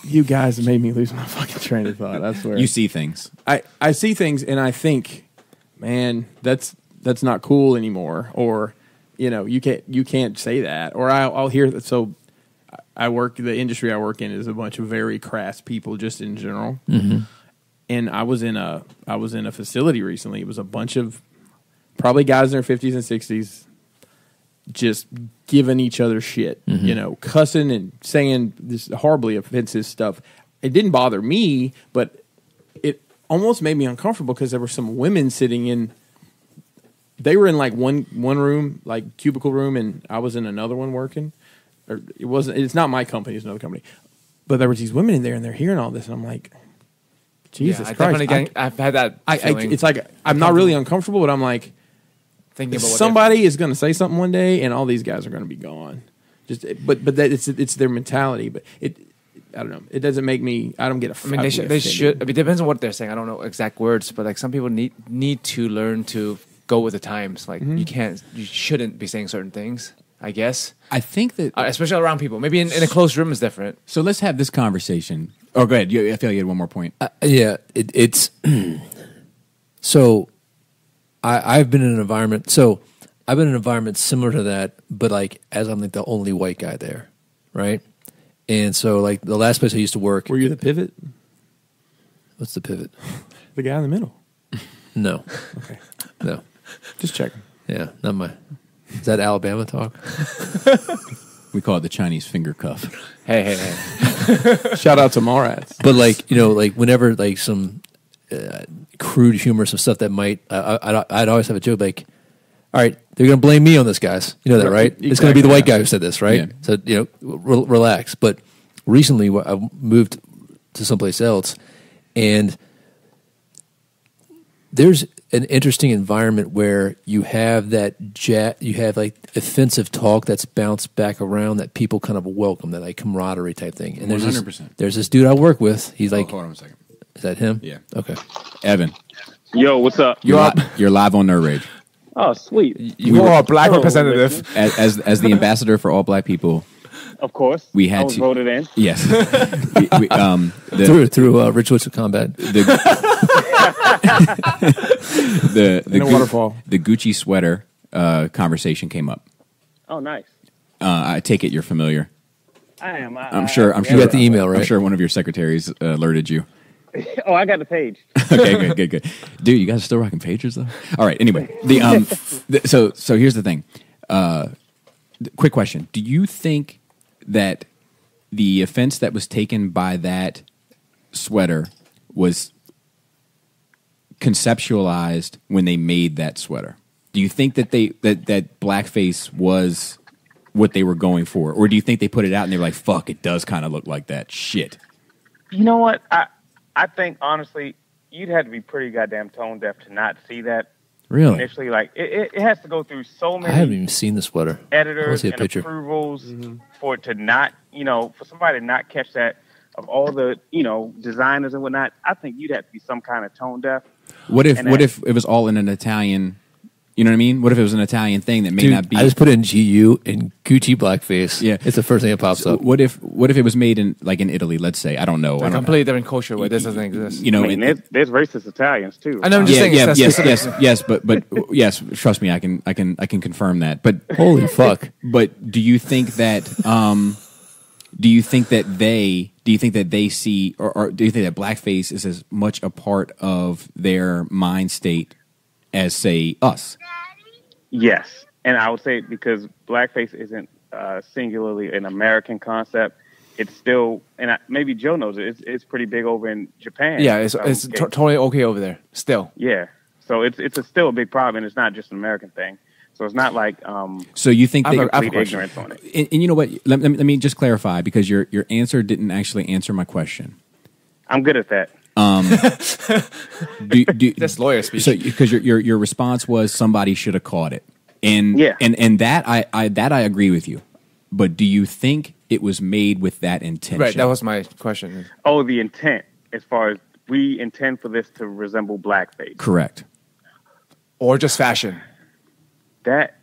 S6: You guys made me lose my fucking train of thought. I swear.
S4: You see things.
S6: I see things and I think, man, that's not cool anymore. Or, you can't say that. Or I'll hear that. So the industry I work in is a bunch of very crass people just in general.
S2: Mm-hmm.
S6: And I was in a facility recently. It was a bunch of probably guys in their 50s and 60s just giving each other shit, cussing and saying this horribly offensive stuff. It didn't bother me, but it almost made me uncomfortable because there were some women sitting in. They were in like one room, like cubicle room, and I was in another one working. Or it's not my company; it's another company. But there were these women in there, and they're hearing all this, and I'm like, Jesus Christ!
S3: I've had that. Feeling.
S6: It's like I'm not really uncomfortable, but I'm like,
S3: Thinking about what
S6: somebody is going to say something one day, and all these guys are going to be gone. But that it's their mentality. But I don't know. It doesn't make me. I don't get
S3: I mean, they should. I mean, it depends on what they're saying. I don't know exact words, but like some people need to learn to go with the times. Like you shouldn't be saying certain things. I guess.
S4: I think that,
S3: especially around people. Maybe in a closed room is different.
S4: so let's have this conversation. Oh, go ahead. I feel like you had one more point.
S2: Yeah, it's so. I've been in an environment. So I've been in an environment similar to that, but like as I'm like the only white guy there, right? And so like the last place I used to work.
S6: Were you the pivot?
S2: What's the pivot?
S6: The guy in the middle.
S2: No.
S6: Okay.
S2: No.
S6: Just checking.
S2: Yeah, not my. Is that Alabama talk?
S4: We call it the Chinese finger cuff.
S3: Hey.
S6: Shout out to Mallrats.
S2: But like like whenever like some crude humor, some stuff that might, I'd always have a joke like, all right, they're going to blame me on this, guys. You know that, right?
S6: Exactly,
S2: it's going to be the white guy who said this, right?
S4: Yeah.
S2: So relax. But recently, I moved to someplace else, and there's an interesting environment where you have that you have like offensive talk that's bounced back around that people kind of welcome, that like camaraderie type thing. And there's
S4: 100%.
S2: There's this dude I work with. He's like,
S4: hold on a second.
S2: is that him?
S4: Yeah.
S2: Okay.
S4: Evan,
S9: Yo, what's up?
S4: you're live on Nerd Rage.
S9: Oh, sweet.
S3: You are a black
S9: Hello,
S3: representative.
S4: As the ambassador for all black people,
S9: Of course.
S4: We had
S9: I was
S4: to-
S9: voted in.
S4: yes.
S2: Through Rich Woods of Combat.
S4: The
S6: In a waterfall.
S4: The Gucci sweater conversation came up.
S9: Oh, nice.
S4: I take it you're familiar.
S9: I am.
S4: I'm sure.
S2: You got the email, right?
S4: I'm sure one of your secretaries alerted you.
S9: Oh, I got the page.
S4: Okay, good. Dude, you guys are still rocking pagers though. All right. Anyway, so here's the thing. Quick question: do you think that the offense that was taken by that sweater was conceptualized when they made that sweater? Do you think that that blackface was what they were going for, or do you think they put it out and they were like, "Fuck, it does kind of look like that shit"?
S9: You know what? I think, honestly, you'd have to be pretty goddamn tone deaf to not see that.
S4: Really?
S9: Initially, like, it has to go through so
S2: I haven't
S9: many
S2: even seen the sweater.
S9: editors
S2: see a
S9: and
S2: picture.
S9: approvals for it to not, for somebody to not catch that, of all the, designers and whatnot. I think you'd have to be some kind of tone deaf.
S4: What if
S9: And
S4: if it was all in an Italian? You know what I mean? What if it was an Italian thing that may
S2: Dude,
S4: not be?
S2: I just put in GU and Gucci blackface.
S4: Yeah.
S2: It's the first thing that pops up.
S4: What if it was made in Italy? Let's say I don't know. I
S3: A
S4: don't
S3: completely different culture where this doesn't exist.
S4: You know,
S9: I mean, there's racist Italians, too.
S3: I know, I'm just saying.
S4: yes,
S3: that's
S4: yes, but yes. Trust me, I can confirm that. But
S2: Holy fuck.
S4: But do you think that they see, or do you think that blackface is as much a part of their mind state as, say, us?
S9: Yes, and I would say because blackface isn't singularly an American concept, it's still, and maybe Joe knows it. It's pretty big over in Japan.
S3: Yeah, it's totally okay over there. Still,
S9: Yeah. So it's still a big problem, and it's not just an American thing. So it's not like
S4: So you think that
S9: complete ignorance on it.
S4: And you know what? Let me just clarify, because your answer didn't actually answer my question.
S9: I'm good at that.
S3: That's lawyer speech.
S4: So because your response was somebody should have caught it, and
S9: Yeah.
S4: and that I agree with you. But do you think it was made with that intention?
S3: Right, that was my question.
S9: Oh, the intent, as far as we intend for this to resemble blackface.
S4: Correct.
S3: Or just fashion.
S9: That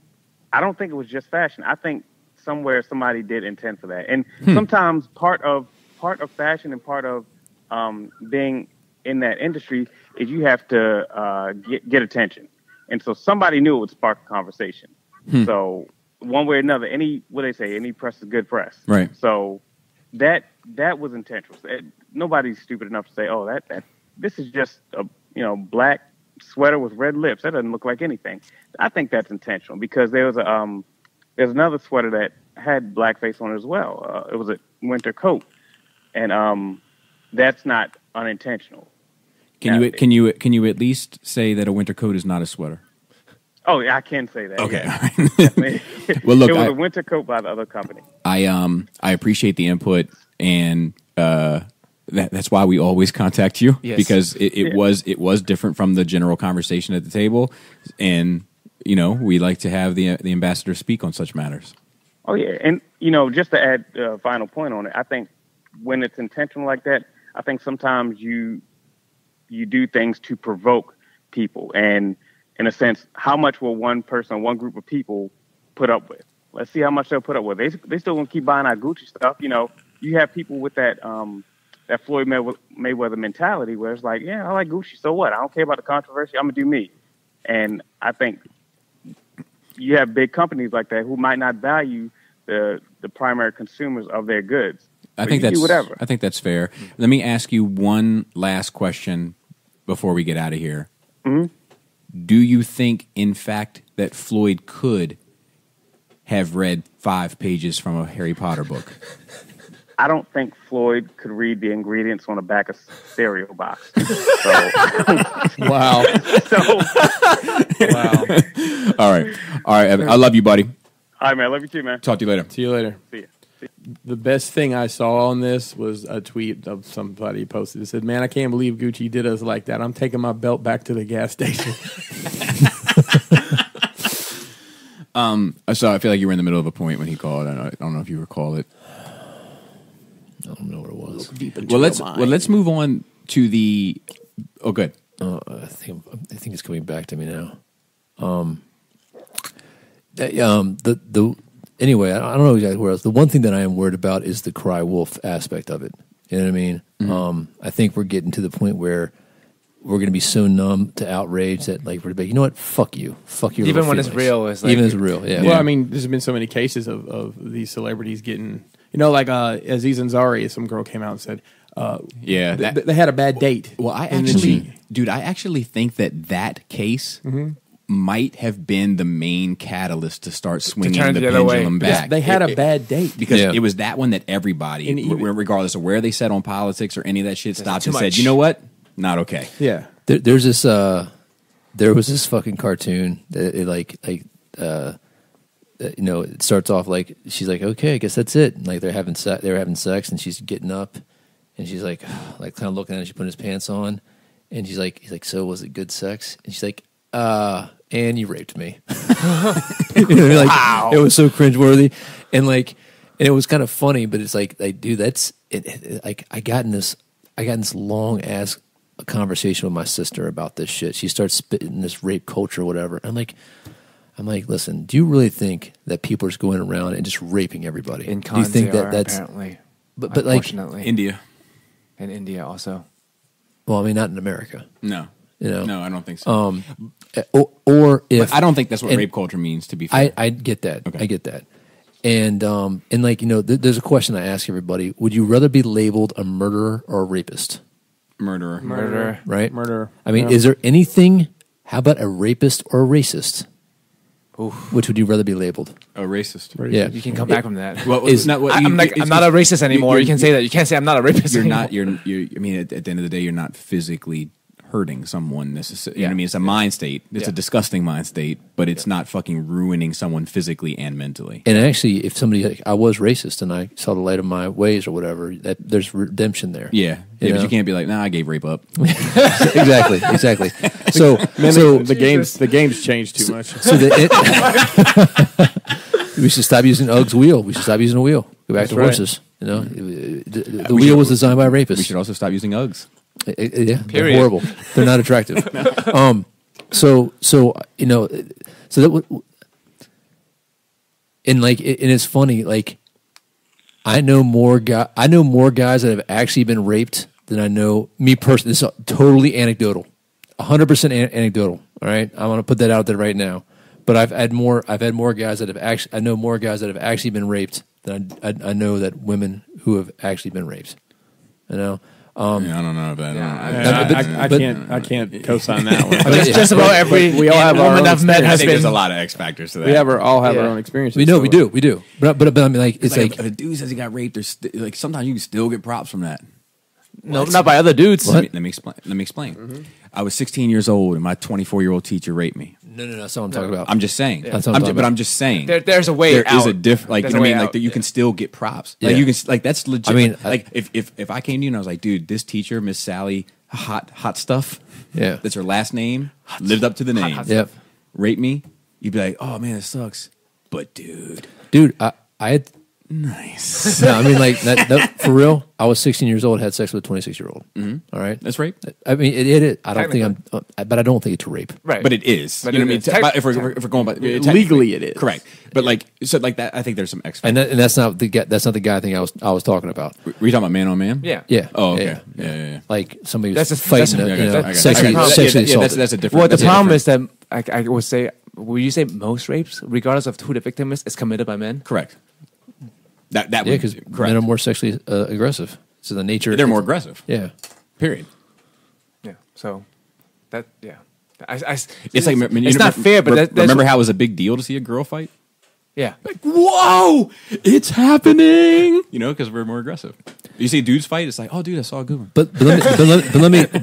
S9: I don't think it was just fashion. I think somewhere somebody did intend for that. And sometimes part of fashion and part of being in that industry is you have to get attention. And so somebody knew it would spark a conversation. So one way or another, any press is good press.
S4: Right.
S9: So that was intentional. Nobody's stupid enough to say, oh, that this is just a black sweater with red lips. That doesn't look like anything. I think that's intentional, because there's another sweater that had blackface on it as well. It was a winter coat, and that's not unintentional.
S4: Can you at least say that a winter coat is not a sweater?
S9: Oh, yeah, I can say that.
S4: Okay.
S9: Yeah.
S4: Well, look,
S9: it was a winter coat by the other company.
S4: I appreciate the input, and that's why we always contact you, because it was different from the general conversation at the table, and we like to have the ambassador speak on such matters.
S9: Oh yeah, and just to add a final point on it, I think when it's intentional like that, I think sometimes you do things to provoke people, and in a sense, how much will one person, one group of people put up with? Let's see how much they'll put up with. They still gonna keep buying our Gucci stuff. You have people with that Floyd Mayweather mentality, where it's like, yeah, I like Gucci, so what? I don't care about the controversy. I'm gonna do me. And I think you have big companies like that who might not value the primary consumers of their goods.
S4: I think that's
S9: do whatever.
S4: I think that's fair. Let me ask you one last question before we get out of here.
S9: Mm-hmm.
S4: Do you think, in fact, that Floyd could have read 5 pages from a Harry Potter book?
S9: I don't think Floyd could read the ingredients on the back of cereal box. So,
S6: Wow.
S9: wow.
S4: All right, Evan. I love you, buddy.
S9: All right, man. I love you too, man.
S4: Talk to you later.
S6: See you later.
S9: See ya.
S6: The best thing I saw on this was a tweet of somebody posted. It said, "Man, I can't believe Gucci did us like that. I'm taking my belt back to the gas station."
S4: So I feel like you were in the middle of a point when he called. I don't know if you recall it.
S2: I don't know what it was.
S4: Let's move on to the. Oh, good.
S2: I think it's coming back to me now. Anyway, I don't know exactly where else. The one thing that I am worried about is the cry wolf aspect of it. You know what I mean? Mm-hmm. I think we're getting to the point where we're going to be so numb to outrage that we're going to be, you know what? Fuck you. Fuck your
S3: Even when
S2: feelings.
S3: it's real, it's like,
S2: even as real. Yeah.
S6: Well, I mean, there's been so many cases of these celebrities getting, Aziz Ansari, some girl came out and said, they had a bad date.
S4: Well, I actually think that case might have been the main catalyst to start swinging the pendulum back.
S6: They had a bad date.
S4: Because it was that one that everybody, regardless of where they sat on politics or any of that shit, stopped and said, you know what? Not okay.
S6: Yeah.
S2: There's this, there was this fucking cartoon that it starts off like, she's like, okay, I guess that's it. And they were having sex and she's getting up and she's like kind of looking at him, she's putting his pants on and he's like, so was it good sex? And she's like, and you raped me. Wow. It was so cringeworthy. And it was kind of funny, but it's like, dude, that's it. I got in this long ass conversation with my sister about this shit. She starts spitting this rape culture or whatever. I'm like, listen, do you really think that people are just going around and just raping everybody?
S3: In cons,
S2: do you think
S3: that's apparently,
S2: but
S3: unfortunately,
S4: India,
S3: and India also.
S2: Well, I mean, not in America.
S4: No, no, I don't think so.
S2: Or if
S4: but I don't think that's what rape culture means. To be fair,
S2: I get that.
S4: Okay.
S2: I get that. And there's a question I ask everybody: would you rather be labeled a murderer or a rapist?
S4: Murderer,
S2: right?
S6: Murderer.
S2: I mean, is there anything? How about a rapist or a racist? Oof. Which would you rather be labeled?
S4: A racist.
S2: Yeah,
S3: you can come back from that.
S4: Well,
S3: I'm not a racist anymore. You can say that. You can't say I'm not a rapist.
S4: You're
S3: anymore.
S4: not. You're. I mean, at the end of the day, you're not physically hurting someone necessarily. You know what I mean? It's a mind state. It's a disgusting mind state, but it's not fucking ruining someone physically and mentally.
S2: And actually, if somebody, like, I was racist and I saw the light of my ways or whatever, that there's redemption there.
S4: Yeah,
S2: You
S4: but
S2: know?
S4: you can't be like, nah, I gave rape up.
S2: exactly. So,
S6: Man,
S2: so
S6: the game's changed too much.
S2: So we should stop using Ugg's wheel. We should stop using a wheel. Go back to
S6: right.
S2: horses. You know, the wheel was designed by rapists.
S4: We should also stop using Uggs.
S2: Yeah, they're horrible. They're not attractive. So you know, so that and it's funny. Like, I know more guys that have actually been raped than I know me personally. This is totally anecdotal, 100% anecdotal. All right, I want to put that out there right now. But I've had more guys that have actually. I know more guys that have actually been raped than I know that women who have actually been raped. You know.
S4: I don't know that.
S6: I can't co-sign that one.
S3: I mean, it's just about every
S6: we all have our
S3: woman
S6: own
S3: I've met
S4: I
S3: has
S4: think
S3: been.
S4: there's a lot of X factors to that.
S6: We all have our own experiences.
S2: We know,
S6: so-
S2: we do. But I mean, like, it's like
S4: if a dude says he got raped, there's like sometimes you can still get props from that.
S3: No, not by other dudes.
S4: Let me explain.
S6: Mm-hmm.
S4: I was 16 years old, and my 24-year-old teacher raped me.
S2: no, that's not what I'm talking about.
S4: I'm just saying.
S2: That's what I'm talking
S4: But
S2: about.
S4: I'm just saying.
S3: There's a way
S4: There is
S3: out.
S4: a different, like,
S3: There's
S4: you know
S3: a
S4: what I
S3: way
S4: mean, like
S3: out.
S4: that you can still get props. Like
S2: Yeah.
S4: you can, like that's legit.
S2: I mean,
S4: like if I came to you and I was like, dude, this teacher, Miss Sally, hot stuff.
S2: Yeah.
S4: that's her last name. Lived up to the name.
S2: Yep.
S4: Rape me. You'd be like, oh man, it sucks. But dude,
S2: I had.
S4: nice.
S2: No, I mean, like, that for real. I was 16 years old, had sex with a 26-year-old. All right,
S4: That's rape.
S2: I mean, it. I don't think but I don't think it's rape.
S3: Right.
S4: But it is.
S3: But
S4: you know
S3: it
S4: what I mean?
S3: is.
S4: But if we're going by
S6: Legally it is.
S4: correct. But like so, like that. I think there's some X.
S2: And that's not the guy thing I was talking about.
S4: Were you talking about man on man?
S3: Yeah.
S2: Yeah.
S4: Oh, okay.
S2: Yeah.
S4: Yeah.
S2: Like somebody
S3: That's
S2: was
S3: a-
S2: fighting,
S3: that's a-
S2: you know,
S3: I got it.
S2: sexually
S3: That's a-
S2: assaulted.
S4: That's a different.
S3: Well, the
S4: that's a
S3: problem
S4: different-
S3: is that I would say, would you say most rapes, regardless of who the victim is committed by men?
S4: correct. That
S2: Yeah,
S4: would
S2: because
S4: correct.
S2: men are more sexually aggressive. So the nature.
S4: They're more aggressive.
S2: Yeah.
S4: Period.
S3: Yeah. So that
S4: It's like
S3: it's not fair, but that's
S4: remember how it was a big deal to see a girl fight?
S3: yeah.
S4: Whoa, it's happening! You know, because we're more aggressive. You see dudes fight, it's like, oh, dude, I saw a good one.
S2: But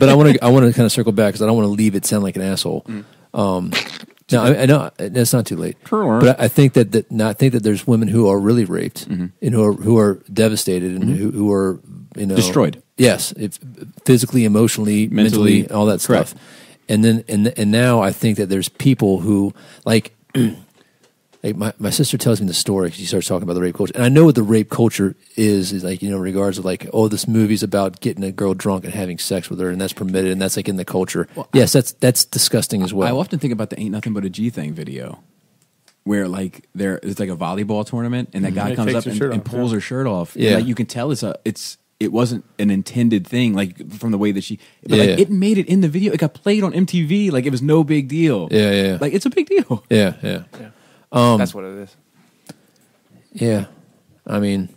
S2: I want to kind of circle back because I don't want to leave it sound like an asshole. No, I know it's not too late.
S4: Sure.
S2: But I think that there's women who are really raped and who are devastated and who are, you know,
S4: Destroyed.
S2: Yes, physically, emotionally, mentally, all that
S4: correct.
S2: stuff. And then and now I think that there's people who like. Like my sister tells me the story because she starts talking about the rape culture, and I know what the rape culture is like, you know, in regards of like, oh, this movie's about getting a girl drunk and having sex with her, and that's permitted, and that's like in the culture. Well, yes, that's disgusting as well.
S4: I often think about the "Ain't Nothing But a G Thing" video, where like it's like a volleyball tournament, and that guy
S6: It
S4: comes
S6: takes
S4: up
S6: her shirt
S4: and
S6: off,
S4: pulls her shirt off.
S2: Yeah.
S4: And, like, you can tell it wasn't an intended thing, like from the way that she. But like
S2: Yeah.
S4: it made it in the video. It got played on MTV. Like it was no big deal.
S2: Yeah.
S4: Like it's a big deal.
S2: yeah.
S3: That's what it is.
S2: Yeah. I mean,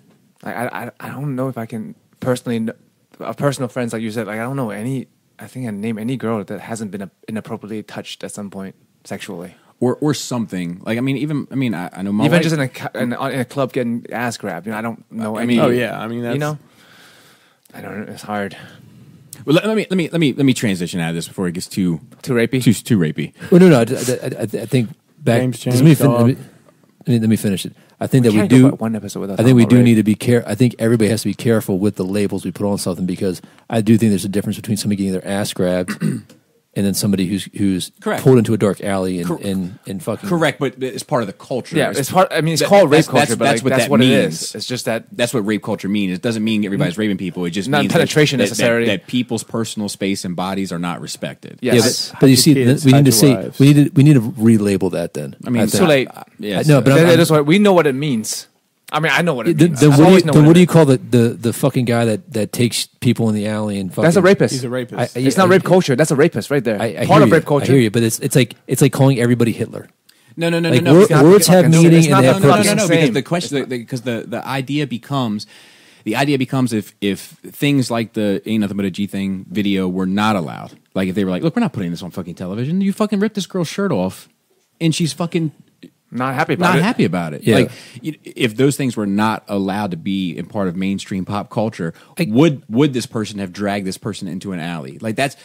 S3: I don't know if I can personally, personal friends like you said. Like I don't know any. I think I name any girl that hasn't been inappropriately touched at some point sexually.
S4: Or something like I know my
S3: Even
S4: wife,
S3: just in a club getting ass grabbed. You know, I don't know.
S4: I
S3: any,
S4: mean-
S6: Oh yeah, I mean that's
S3: you know, I don't know. It's hard.
S4: Well, let me transition out of this before it gets too
S3: rapey.
S4: too rapey.
S2: well, no. I think back.
S6: Games
S2: let me,
S6: change, dog.
S2: let me finish it. I think that we
S3: Can't go
S2: do.
S3: about one episode without
S2: I think we
S3: talking
S2: do
S3: about
S2: need
S3: rape.
S2: to be careful. I think everybody has to be careful with the labels we put on something because I do think there's a difference between somebody getting their ass grabbed and then somebody who's
S4: Correct.
S2: pulled into a dark alley and fucking
S4: Correct, but it's part of the culture.
S3: Yeah, it's part. I mean, it's
S4: That-
S3: called rape
S4: that's-
S3: culture, but
S4: that's
S3: like, that's
S4: that
S3: what it
S4: means.
S3: is. It's just that
S4: That's what rape culture means. It doesn't mean everybody's raping people. It just
S3: Not
S4: means
S3: penetration
S4: that,
S3: necessarily.
S4: That people's personal space and bodies are not respected.
S3: yes.
S2: But you see,
S6: kids,
S2: we need to
S6: hide
S2: say
S6: your wives.
S2: we need to relabel that. Then
S4: I mean,
S2: think.
S3: Too late.
S4: Yes,
S2: No, but
S3: That's what we know what it means. I mean, I know what it
S2: Then,
S3: means.
S2: then
S3: I've
S2: what
S3: always
S2: do you,
S3: known
S2: then what do
S3: it
S2: you call the fucking guy that takes people in the alley and fucking?
S3: That's a rapist.
S6: he's a rapist.
S3: It's not rape culture. That's a rapist right there.
S2: I
S3: Part
S2: hear
S3: of
S2: you.
S3: rape culture.
S2: I hear you, but it's like calling everybody Hitler.
S4: No.
S2: Like,
S4: no,
S2: wor-
S4: because-
S2: words have
S3: fucking-
S2: meaning
S3: it's
S2: and
S3: not
S2: they have
S3: the
S2: purpose.
S3: fucking
S4: because
S3: same.
S4: the question because the idea becomes if things like the Ain't Nothing But a G Thing video were not allowed, like if they were like, look, we're not putting this on fucking television. You fucking ripped this girl's shirt off, and she's fucking
S3: not happy about
S4: not
S3: it.
S4: happy about it.
S2: Yeah.
S4: Like if those things were not allowed to be in part of mainstream pop culture, would this person have dragged this person into an alley? Like that.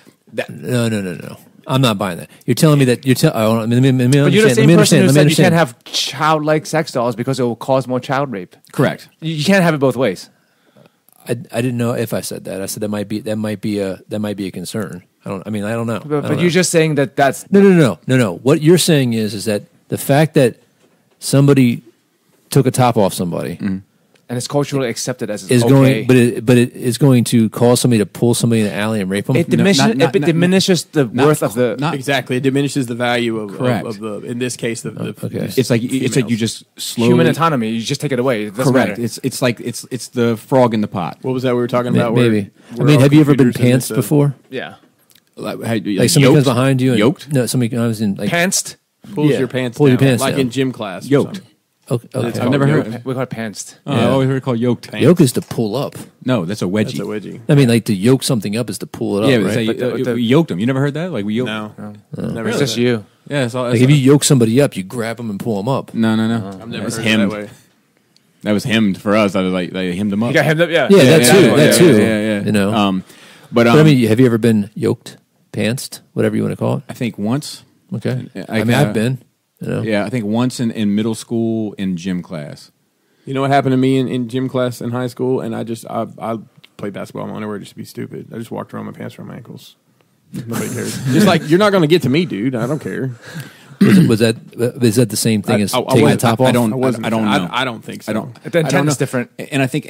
S2: No. I'm not buying that. You're telling me that you're telling. Let me
S3: But you're the
S2: understand.
S3: same
S2: Let me
S3: person
S2: understand.
S3: who
S2: Let me
S3: said you can't
S2: understand.
S3: have childlike sex dolls because it will cause more child rape.
S4: Correct.
S3: You can't have it both ways.
S2: I didn't know if I said that. I said that might be a concern. I don't know.
S3: But you're just saying that that's
S2: No. What you're saying is that the fact that somebody took a top off somebody
S3: and it's culturally accepted as
S2: is
S3: okay.
S2: going, but it is going to cause somebody to pull somebody in the alley and rape them.
S3: It diminishes,
S4: not-
S3: it diminishes the worth of the.
S4: not-
S6: Exactly, it diminishes the value of
S4: Correct.
S6: the in this case the
S2: okay.
S4: It's like you just slowly
S3: human autonomy. You just take it away. It doesn't
S4: correct.
S3: matter.
S4: It's like it's the frog in the pot.
S6: What was that we were talking about?
S2: Maybe.
S6: Where all
S2: Have you ever been
S6: computers and
S2: pantsed
S6: stuff-
S2: before?
S3: Yeah.
S4: Like
S2: Like somebody comes behind you and
S4: yoked.
S2: No, somebody comes in like
S3: Pantsed.
S6: Pulls
S2: Yeah,
S6: your pants
S2: pull your
S6: down,
S2: pants
S6: like
S2: down.
S6: in gym class. or
S4: Yoked.
S6: something.
S2: Okay.
S4: I've never heard.
S3: We call it pantsed.
S4: Oh, I always heard it called yoked.
S2: Yoke is to pull up.
S4: No, that's a wedgie.
S6: That's a wedgie.
S2: I mean, like to yoke something up is to pull it up,
S4: Yeah,
S2: right?
S4: but we yoked them. You never heard that? Like we yoked.
S6: No,
S3: It's
S6: never heard
S3: just
S6: that.
S3: you.
S4: Yeah, it's all,
S2: Like if you yoke somebody up, you grab them and pull them up.
S4: no.
S6: I've never
S4: That's
S6: heard
S4: hemmed.
S6: it that way.
S4: That was hemmed for us. I was like they hemmed them up.
S3: You got hemmed up. Yeah.
S2: Yeah, that too.
S4: yeah,
S2: That too.
S4: Yeah.
S2: You know.
S4: But
S2: But I mean, have you ever been yoked, pantsed, whatever you want to call it?
S4: I think once.
S2: Okay.
S4: Yeah,
S2: I mean, I've been. You know.
S4: Yeah, I think once in middle school in gym class.
S6: You know what happened to me in gym class in high school? And I played basketball in my underwear just to be stupid. I just walked around with my pants around my ankles. Nobody cares. Just like, you're not going to get to me, dude. I don't care.
S2: Is that the same thing as taking the top off?
S4: I don't know.
S6: I don't think so.
S4: I don't.
S3: The
S4: I don't
S3: intent
S4: know.
S3: is different.
S4: And I think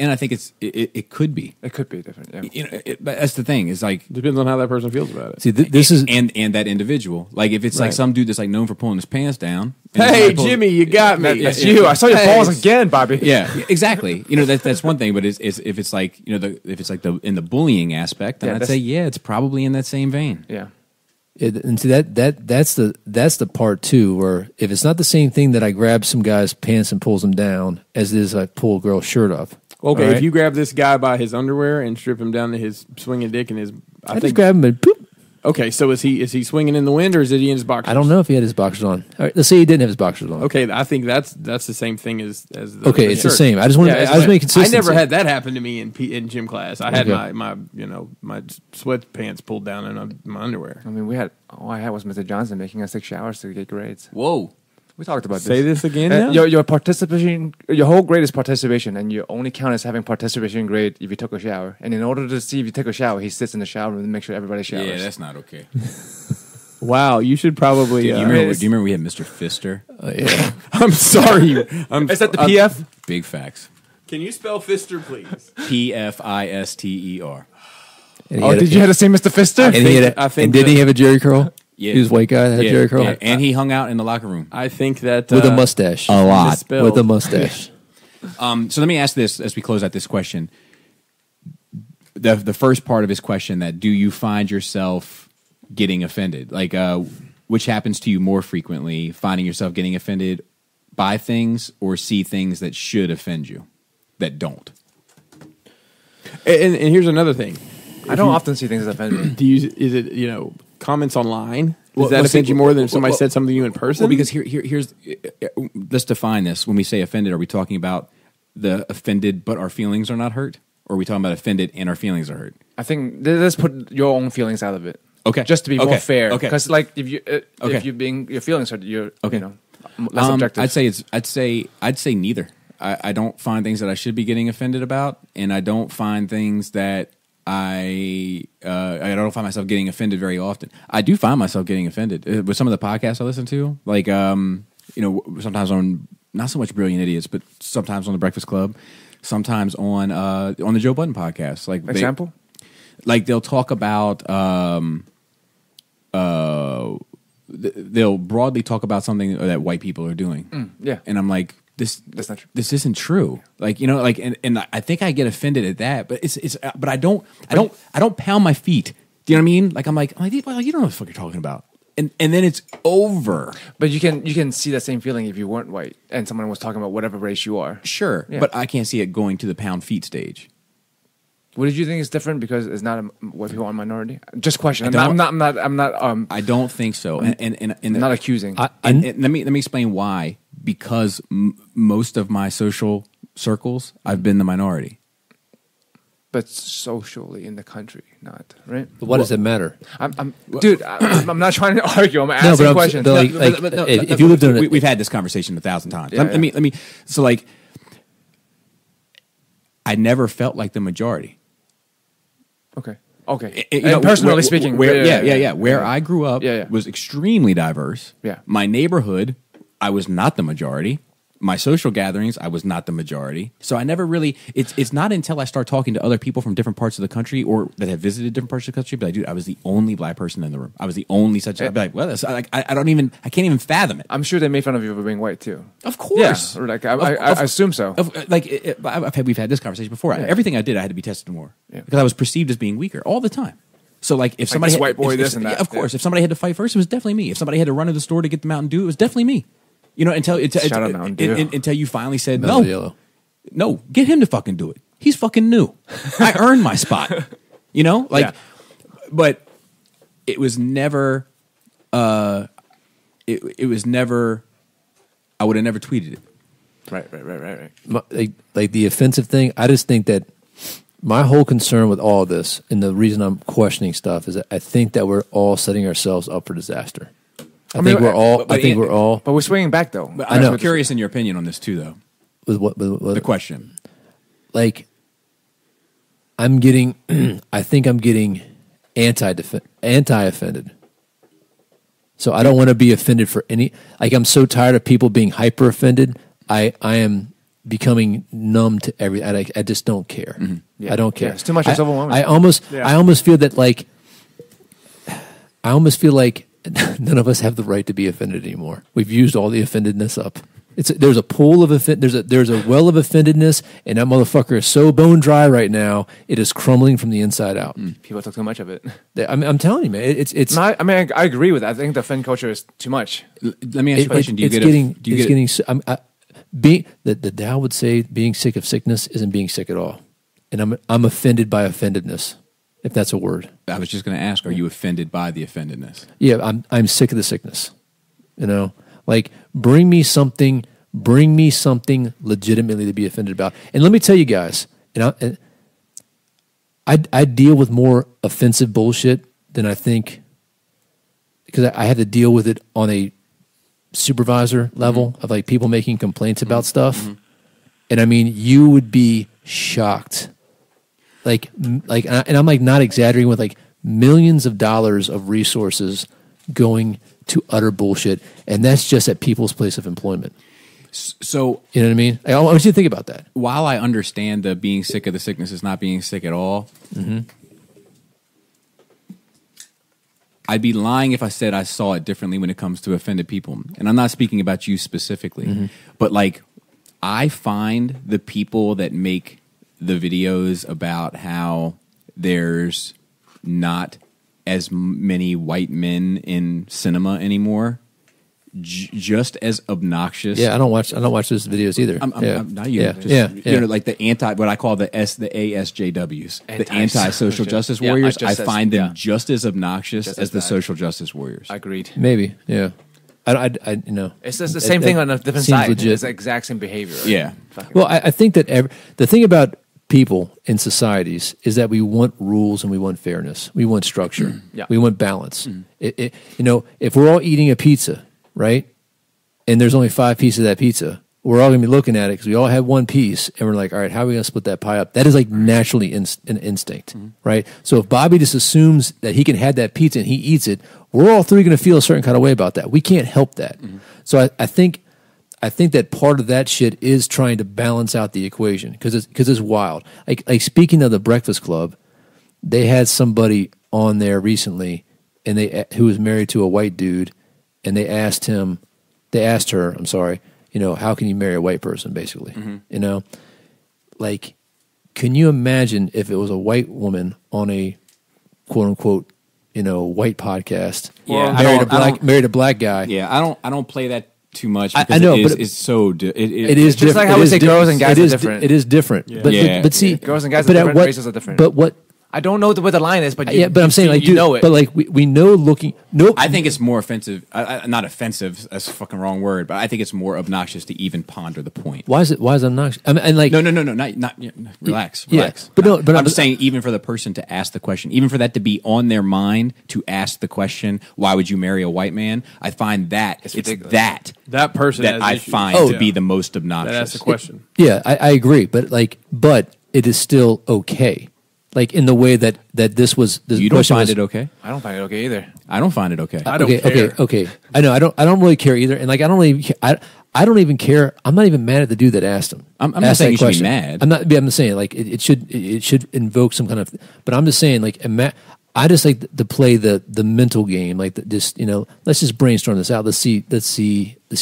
S4: it could be.
S3: It could be different. Yeah.
S4: You know, but that's the thing. Is like
S6: Depends on how that person feels about it.
S2: See, this is
S4: and that individual. Like if it's like
S6: Right.
S4: some dude that's like known for pulling his pants down. and
S6: Hey,
S4: somebody pulls-
S6: Jimmy, you got me.
S3: That's you. I saw your balls again, Bobby.
S4: Yeah, exactly. You know that's one thing, but if it's like if it's like in the bullying aspect, then
S3: Yeah,
S4: I'd say it's probably in that same vein.
S3: Yeah.
S2: and see that's the part too, where if it's not the same thing that I grab some guy's pants and pulls them down as it is I pull a girl's shirt up.
S6: Okay,
S2: All right?
S6: if you grab this guy by his underwear and strip him down to his swinging dick and his,
S2: I just grab him and poop.
S6: Okay, so is he swinging in the wind or is he in his boxers?
S2: I don't know if he had his boxers on. All right, let's say he didn't have his boxers on.
S6: Okay, I think that's the same thing as the
S2: Okay, it's the
S6: shirt.
S2: same. I just want
S6: Yeah,
S2: to.
S6: it's
S2: I was
S6: like-
S2: making consistency.
S6: I never had that happen to me in gym class. I had
S2: Okay.
S6: my sweatpants pulled down and my underwear.
S3: I mean, all I had was Mr. Johnson making us take showers to get grades.
S4: Whoa.
S3: We talked about
S6: Say
S3: this.
S6: this again. Now?
S3: Your participation, your whole grade is participation, and you only count as having participation grade if you took a shower. And in order to see if you took a shower, he sits in the shower room and make sure everybody showers.
S4: Yeah, that's not okay.
S6: Wow, you should probably.
S4: Do you remember we had Mr. Fister?
S2: Yeah.
S6: I'm sorry.
S3: Is that the PF?
S4: Big facts.
S6: Can you spell Fister, please?
S4: PFISTER.
S2: And he
S3: Oh,
S2: had
S3: did you have to say Mr. Fister?
S2: And he had
S6: I think
S2: and did he have a Jerry curl?
S4: Yeah.
S2: He was a white guy that had a Jerry curl
S4: Yeah, and he hung out in the locker room.
S6: I think that
S2: with a mustache.
S4: A lot.
S6: misspelled.
S2: With a mustache.
S4: So let me ask this as we close out this question. The first part of his question, that do you find yourself getting offended? Like, which happens to you more frequently, finding yourself getting offended by things or see things that should offend you that don't?
S6: And here's another thing.
S3: I don't often see things that offend me.
S6: Is it comments online? Does
S4: Well,
S6: that
S4: well,
S6: offend
S4: see,
S6: you more than if
S4: well,
S6: somebody
S4: well,
S6: said something to you in person?
S4: Well, because here's let's define this. When we say offended, are we talking about the offended but our feelings are not hurt? Or are we talking about offended and our feelings are hurt?
S3: I think let's put your own feelings out of it.
S4: Okay.
S3: Just to be more
S4: Okay.
S3: fair.
S4: Okay.
S3: Because like if you
S4: Okay.
S3: if you're being your feelings hurt, you're
S4: Okay.
S3: less objective.
S4: I'd say neither. I don't find things that I should be getting offended about, and I don't find things that I don't find myself getting offended very often. I do find myself getting offended with some of the podcasts I listen to, like sometimes on not so much Brilliant Idiots, but sometimes on the Breakfast Club, sometimes on the Joe Budden podcast. Like
S3: Example?
S4: they'll talk about they'll broadly talk about something that white people are doing.
S3: yeah.
S4: And I'm like, that's
S3: not true.
S4: This isn't true. Like, and I think I get offended at that, but but I don't pound my feet. Do you know what I mean? Like, I'm like, well, you don't know what the fuck you're talking about. And then it's over.
S3: But you can see that same feeling if you weren't white and someone was talking about whatever race you are.
S4: Sure.
S3: Yeah.
S4: But I can't see it going to the pound feet stage.
S3: What did you think is different because it's not white people are a minority? Just question.
S4: I
S3: I'm
S4: don't-
S3: not.
S4: I don't think so. And
S3: not accusing.
S4: and let me explain why. because most of my social circles, I've been the minority.
S3: But socially in the country, not right.
S2: But what does it matter?
S3: I'm not trying to argue. I'm asking questions.
S2: If you lived in,
S4: we've had this conversation 1,000 times.
S3: Yeah,
S4: let me. So like, I never felt like the majority.
S3: Okay.
S4: Personally
S3: speaking,
S4: where I grew up
S3: Yeah.
S4: was extremely diverse.
S3: Yeah.
S4: My neighborhood, I was not the majority. My social gatherings, I was not the majority. So I never really. It's not until I start talking to other people from different parts of the country or that have visited different parts of the country. But I was the only black person in the room. I was the only such. I'd be like, well, I can't even fathom it.
S3: I'm sure they made fun of you for being white too.
S4: Of course,
S3: Yeah, like I assume so.
S4: We've had this conversation before.
S3: Yeah.
S4: Everything I did, I had to be tested more
S3: Yeah.
S4: because I was perceived as being weaker all the time. So like, if somebody
S3: this white boy, this and that.
S4: yeah, of course, if somebody had to fight first, it was definitely me. If somebody had to run to the store to get the Mountain Dew, it was definitely me. You know, until you finally said
S2: Mellow Yellow.
S4: no, get him to fucking do it. He's fucking new. I earned my spot. You know, but it was never. It was never. I would have never tweeted it.
S3: Right.
S2: Like the offensive thing. I just think that my whole concern with all of this, and the reason I'm questioning stuff, is that I think that we're all setting ourselves up for disaster. I think we're all.
S3: But we're swinging back though.
S4: But
S2: I know.
S4: I'm curious in your opinion on this too, though.
S2: With what?
S4: The question.
S2: Like, I'm getting. I think I'm getting anti-offended. So I don't want to be offended for any. Like, I'm so tired of people being hyper offended. I am becoming numb to every. I just don't care.
S4: Mm-hmm.
S3: Yeah.
S2: I don't care.
S3: Yeah, it's too much. It's overwhelming.
S2: I almost feel that like. I almost feel like none of us have the right to be offended anymore. We've used all the offendedness up. There's a pool of there's a well of offendedness, and that motherfucker is so bone dry right now. It is crumbling from the inside out.
S3: People talk too much of it.
S2: I'm telling you, man. It's.
S3: No, I agree with that. I think the offend culture is too much.
S4: Let me ask you a question.
S2: The Tao would say being sick of sickness isn't being sick at all, and I'm offended by offendedness, if that's a word.
S4: I was just going to ask: are you offended by the offendedness?
S2: Yeah, I'm sick of the sickness. You know, like bring me something legitimately to be offended about. And let me tell you guys, I deal with more offensive bullshit than I think, because I had to deal with it on a supervisor level of like people making complaints about stuff. And I mean, you would be shocked. And I'm like not exaggerating, with like millions of dollars of resources going to utter bullshit, and that's just at people's place of employment.
S4: So
S2: you know what I mean? I want you to think about that.
S4: While I understand the being sick of the sickness is not being sick at all, I'd be lying if I said I saw it differently when it comes to offended people. And I'm not speaking about you specifically, but like I find the people that make the videos about how there's not as many white men in cinema anymore, just as obnoxious.
S2: Yeah, I don't watch those videos either.
S4: I'm not you. You know, like what I call the ASJWs, the anti-social justice warriors. I find them just as obnoxious as the social justice warriors.
S3: Agreed.
S2: Maybe, yeah. I you know,
S3: it's just the same thing on a different side.
S2: Legit.
S3: It's the exact same behavior. Right?
S4: Yeah.
S2: Well, I think that the thing about people in societies is that we want rules and we want fairness. We want structure. We want balance. You know, if we're all eating a pizza, right, and there's only 5 pieces of that pizza, we're all going to be looking at it because we all have one piece, and we're like, all right, how are we going to split that pie up? That is like naturally an instinct, right? So if Bobby just assumes that he can have that pizza and he eats it, we're all three going to feel a certain kind of way about that. We can't help that. So I think that part of that shit is trying to balance out the equation because it's wild. Like speaking of the Breakfast Club, they had somebody on there recently, and who was married to a white dude, and they asked her, I'm sorry, you know, how can you marry a white person, basically? You know, like, can you imagine if it was a white woman on a quote unquote, you know, white podcast, married a black guy?
S4: Yeah, I don't play that too much.
S2: I know, but
S4: it's so it
S2: is
S3: just
S2: different.
S3: like how we say girls and guys are different.
S2: It is different.
S3: Yeah.
S2: But see,
S3: girls and guys are different. Races are different.
S2: But what
S3: I don't know where the line is, but
S2: yeah, but I'm saying like,
S3: you
S2: dude,
S3: know it.
S2: but like we know looking. Nope.
S4: I think it's more offensive. Not offensive. That's a fucking wrong word. But I think it's more obnoxious to even ponder the point.
S2: Why is it obnoxious? I mean, and like
S4: No. Not. Relax.
S2: Yeah,
S4: Relax.
S2: but no, but
S4: I'm just saying, even for the person to ask the question, even for that to be on their mind to ask the question, why would you marry a white man? I find that it's
S3: ridiculous.
S6: That person
S4: that
S6: has
S4: I
S6: issues.
S4: find to be the most obnoxious.
S6: That asks the question.
S2: Yeah, I agree, but it is still okay. Like in the way that this was. This
S4: You don't
S2: question
S4: find
S2: was,
S4: it okay?
S3: I don't find it okay either.
S4: I don't find it okay.
S6: I don't
S2: okay,
S6: care.
S2: okay. I know. I don't really care either. And like, I don't even care. I'm not even mad at the dude that asked him.
S4: I'm not
S2: Asked
S4: saying
S2: that
S4: you should be
S2: question.
S4: mad.
S2: I'm just saying like it should invoke some kind of. But I'm just saying like I just like to play the mental game, like just let's just brainstorm this out. Let's see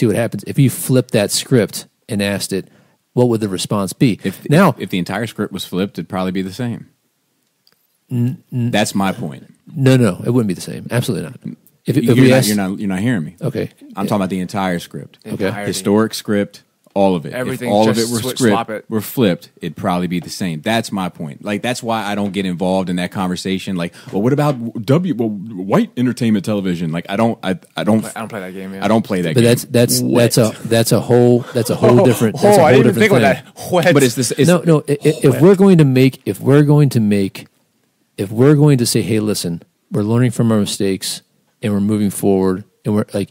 S2: what happens if you flip that script and asked it. What would the response be?
S4: If the entire script was flipped, it'd probably be the same. That's my point.
S2: No, it wouldn't be the same. Absolutely not. If
S4: You're
S2: we
S4: not,
S2: asked,
S4: you're not hearing me.
S2: okay,
S4: I'm talking about the entire script.
S2: Okay.
S3: Entirety.
S4: Historic script, all of it.
S3: Everything,
S4: If all of it
S3: just
S4: were
S3: swap it.
S4: were flipped, it'd probably be the same. That's my point. Like that's why I don't get involved in that conversation. Like, well, what about white entertainment television? Like, I don't play
S3: that game. Yeah.
S4: I don't play that
S2: But
S4: game.
S2: that's a whole different. That's a whole
S3: I didn't
S2: different
S3: think
S2: thing.
S3: of that. What?
S4: But it's this. It's,
S2: No. If we're going to say, hey, listen, we're learning from our mistakes and we're moving forward, and we're like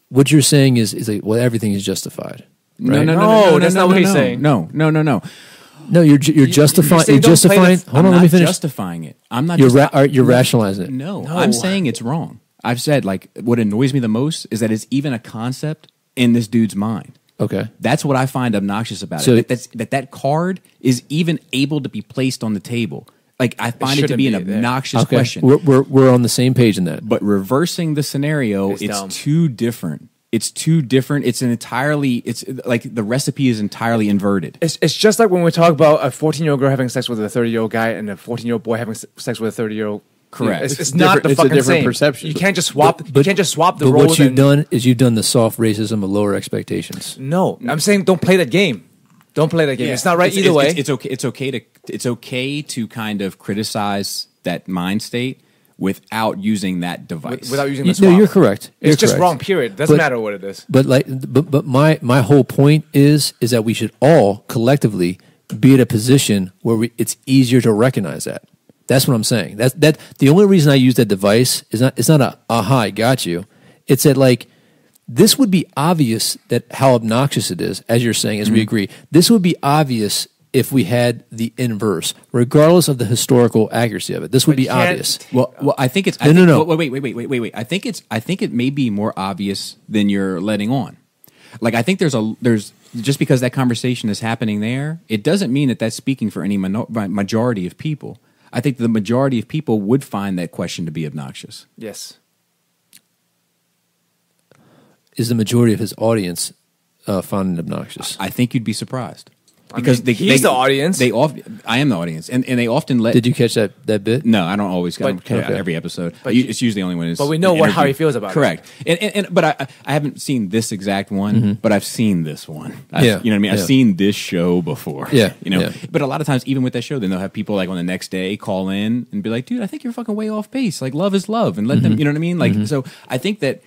S2: what you're saying is like, well, everything is justified. Right?
S3: No, that's not what he's saying.
S4: No.
S2: No, you're justifying.
S3: saying
S2: You're
S3: don't play
S2: justifying.
S3: the-
S2: Hold on,
S4: I'm
S2: let me
S4: not
S2: finish.
S4: justifying it. I'm not.
S2: You're rationalizing it.
S4: No, I'm saying it's wrong. I've said like what annoys me the most is that it's even a concept in this dude's mind.
S2: Okay.
S4: That's what I find obnoxious about
S2: So-
S4: it. That card is even able to be placed on the table. Like I find it to
S3: shouldn't
S4: be an
S3: be there.
S4: obnoxious
S2: Okay.
S4: question.
S2: We're on the same page in that.
S4: But reversing the scenario,
S3: It's
S4: it's
S3: dumb.
S4: too different. It's too different. It's like the recipe is entirely inverted.
S3: It's just like when we talk about a 14-year-old girl having sex with a 30-year-old guy and a 14-year-old boy having sex with a 30-year-old.
S4: Correct.
S3: It's not the
S6: It's a
S3: fucking
S6: different
S3: same.
S6: perception.
S3: You can't just swap. You can't just swap the
S2: But
S3: roles.
S2: what you've
S3: and-
S2: done is you've done the soft racism of lower expectations.
S3: No, I'm saying don't play that game. Don't play that game. It's not right either way.
S4: It's okay to kind of criticize that mind state without using that device.
S3: Without using the
S2: No,
S3: swap.
S2: you're correct.
S3: It's
S2: You're
S3: just
S2: correct.
S3: wrong. Period. Doesn't
S2: But-
S3: matter what it is.
S2: But my whole point is that we should all collectively be at a position where it's easier to recognize that. That's what I'm saying. That the only reason I use that device is not. It's not a aha, I got you. It's that like this would be obvious that how obnoxious it is, as you're saying, as we agree. This would be obvious if we had the inverse, regardless of the historical accuracy of it. This would be
S3: can't-
S2: obvious.
S4: Well, I think it's
S2: No.
S4: Wait. I think it may be more obvious than you're letting on. Like I think there's just because that conversation is happening there, it doesn't mean that that's speaking for any majority of people. I think the majority of people would find that question to be obnoxious.
S3: Yes.
S2: Is the majority of his audience found it obnoxious?
S4: I think you'd be surprised. Because
S3: he's the audience.
S4: I am the audience, and they often let.
S2: Did you catch that bit?
S4: No, I don't always
S3: But-
S4: catch
S2: okay.
S4: every episode.
S3: But
S4: It's usually only when it's.
S3: but we know
S4: an
S3: how he
S4: interview.
S3: feels about it.
S4: Correct. But I haven't seen this exact one, but I've seen this one.
S2: Yeah.
S4: You know what I mean? I've
S2: Yeah.
S4: seen this show before.
S2: Yeah.
S4: You know.
S2: Yeah.
S4: But a lot of times, even with that show, then they'll have people like on the next day call in and be like, "Dude, I think you're fucking way off base. Like, love is love," and let them. You know what I mean? Like, so I think that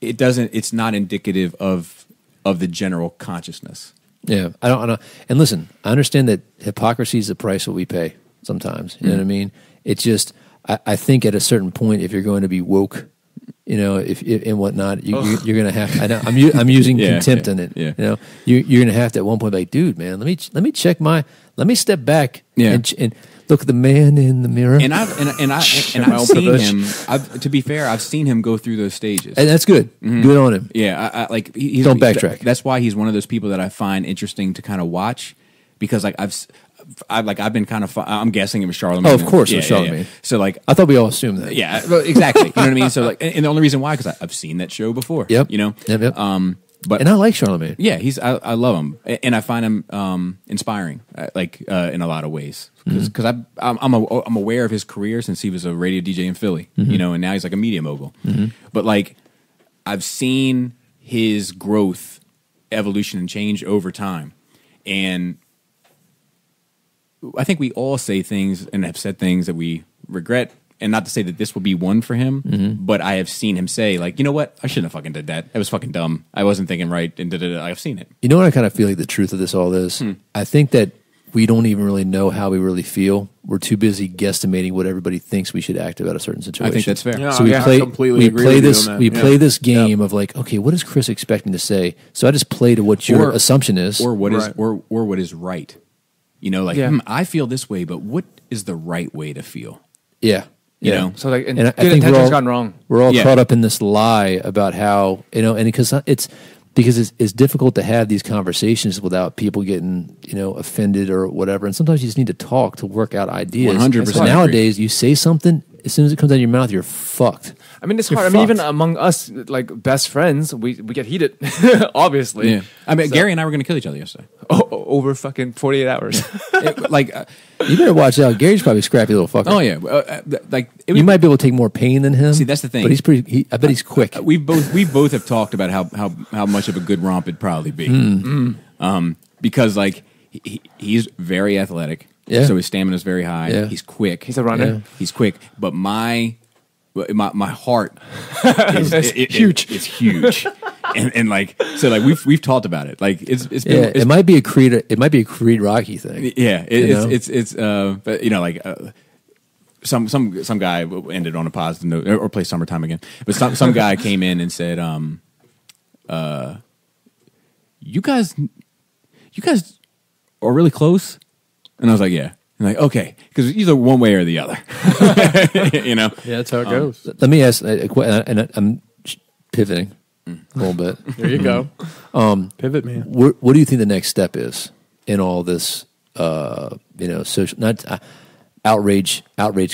S4: it doesn't. It's not indicative of the general consciousness.
S2: Yeah, I don't. And listen, I understand that hypocrisy is the price that we pay sometimes. You know what I mean? It's just, I think at a certain point, if you're going to be woke, if and whatnot, you're going to have. I know, I'm using
S4: Yeah,
S2: contempt
S4: yeah,
S2: in it.
S4: yeah.
S2: You're going to have to at one point be like, dude, man, let me check let me step back
S4: Yeah.
S2: and look at the man in the mirror.
S4: And I've seen him. To be fair, I've seen him go through those stages.
S2: And that's good. Good on him.
S4: Yeah, he's,
S2: Don't backtrack.
S4: That's why he's one of those people that I find interesting to kind of watch because like I've been kind of I'm guessing it was Charlemagne.
S2: Oh, of course it was
S4: Yeah.
S2: Charlemagne.
S4: So like
S2: I thought we all assumed that.
S4: yeah, well, exactly. You know what I mean? So like, and the only reason why because I've seen that show before.
S2: Yep.
S4: You know.
S2: Yep.
S4: But
S2: And I like Charlemagne.
S4: yeah, I love him, and I find him inspiring, in a lot of ways. Because I'm aware of his career since he was a radio DJ in Philly, you know, and now he's like a media mogul. But like, I've seen his growth, evolution, and change over time, and I think we all say things and have said things that we regret. And not to say that this will be one for him, but I have seen him say, like, you know what? I shouldn't have fucking did that. It was fucking dumb. I wasn't thinking right. And I've seen it.
S2: You know what I kind of feel like the truth of this all is? I think that we don't even really know how we really feel. We're too busy guesstimating what everybody thinks we should act about a certain situation.
S4: I think that's fair.
S6: Yeah,
S2: So we
S6: I
S2: play,
S6: completely
S2: we
S6: agree
S2: play
S6: with you
S2: this,
S6: on that.
S2: we
S6: Yeah.
S2: play this game of like, okay, what is Chris expecting to say? So I just play to what your assumption is,
S4: Or what is
S6: Right.
S4: or what is right. You know, like, I feel this way, but what is the right way to feel?
S2: yeah,
S4: You
S2: yeah.
S4: know?
S3: So like,
S2: And I
S3: good
S2: think
S3: intentions gone wrong.
S2: We're all
S4: Yeah.
S2: caught up in this lie about how, you know, and because it's difficult to have these conversations without people getting, you know, offended or whatever. And sometimes you just need to talk to work out ideas.
S4: 100%
S2: But nowadays, you say something, as soon as it comes out of your mouth, you're fucked.
S3: I mean, it's
S2: You're
S3: hard. I mean, even
S2: fucked.
S3: among us, like best friends, we get heated, obviously.
S4: Yeah. I mean, Gary and I were going to kill each other yesterday.
S3: Over fucking 48 hours.
S2: You better watch out. Gary's probably a scrappy little fucker.
S4: Oh yeah,
S2: You might be able to take more pain than him.
S4: See, that's the thing.
S2: But he's pretty. I bet he's quick.
S4: we both have talked about how much of a good romp it'd probably be. Because like he's very athletic.
S2: Yeah.
S4: So his stamina is very high.
S2: Yeah.
S4: He's quick.
S3: He's a runner.
S2: Yeah.
S4: He's quick. But my heart is
S3: huge.
S4: It's huge. and like so like we've talked about it. Like it's been
S2: Yeah, it might be a Creed Rocky thing.
S4: Yeah,
S2: You know?
S4: it's but you know, like some guy ended on a positive note or play Summertime again. But some guy came in and said, you guys are really close, and I was like, yeah. And like, okay, because either one way or the other, you know.
S6: Yeah, that's how it goes.
S2: Let me ask, and I'm pivoting a little bit.
S6: There you go. Pivot, man.
S2: What do you think the next step is in all this? You know, social outrage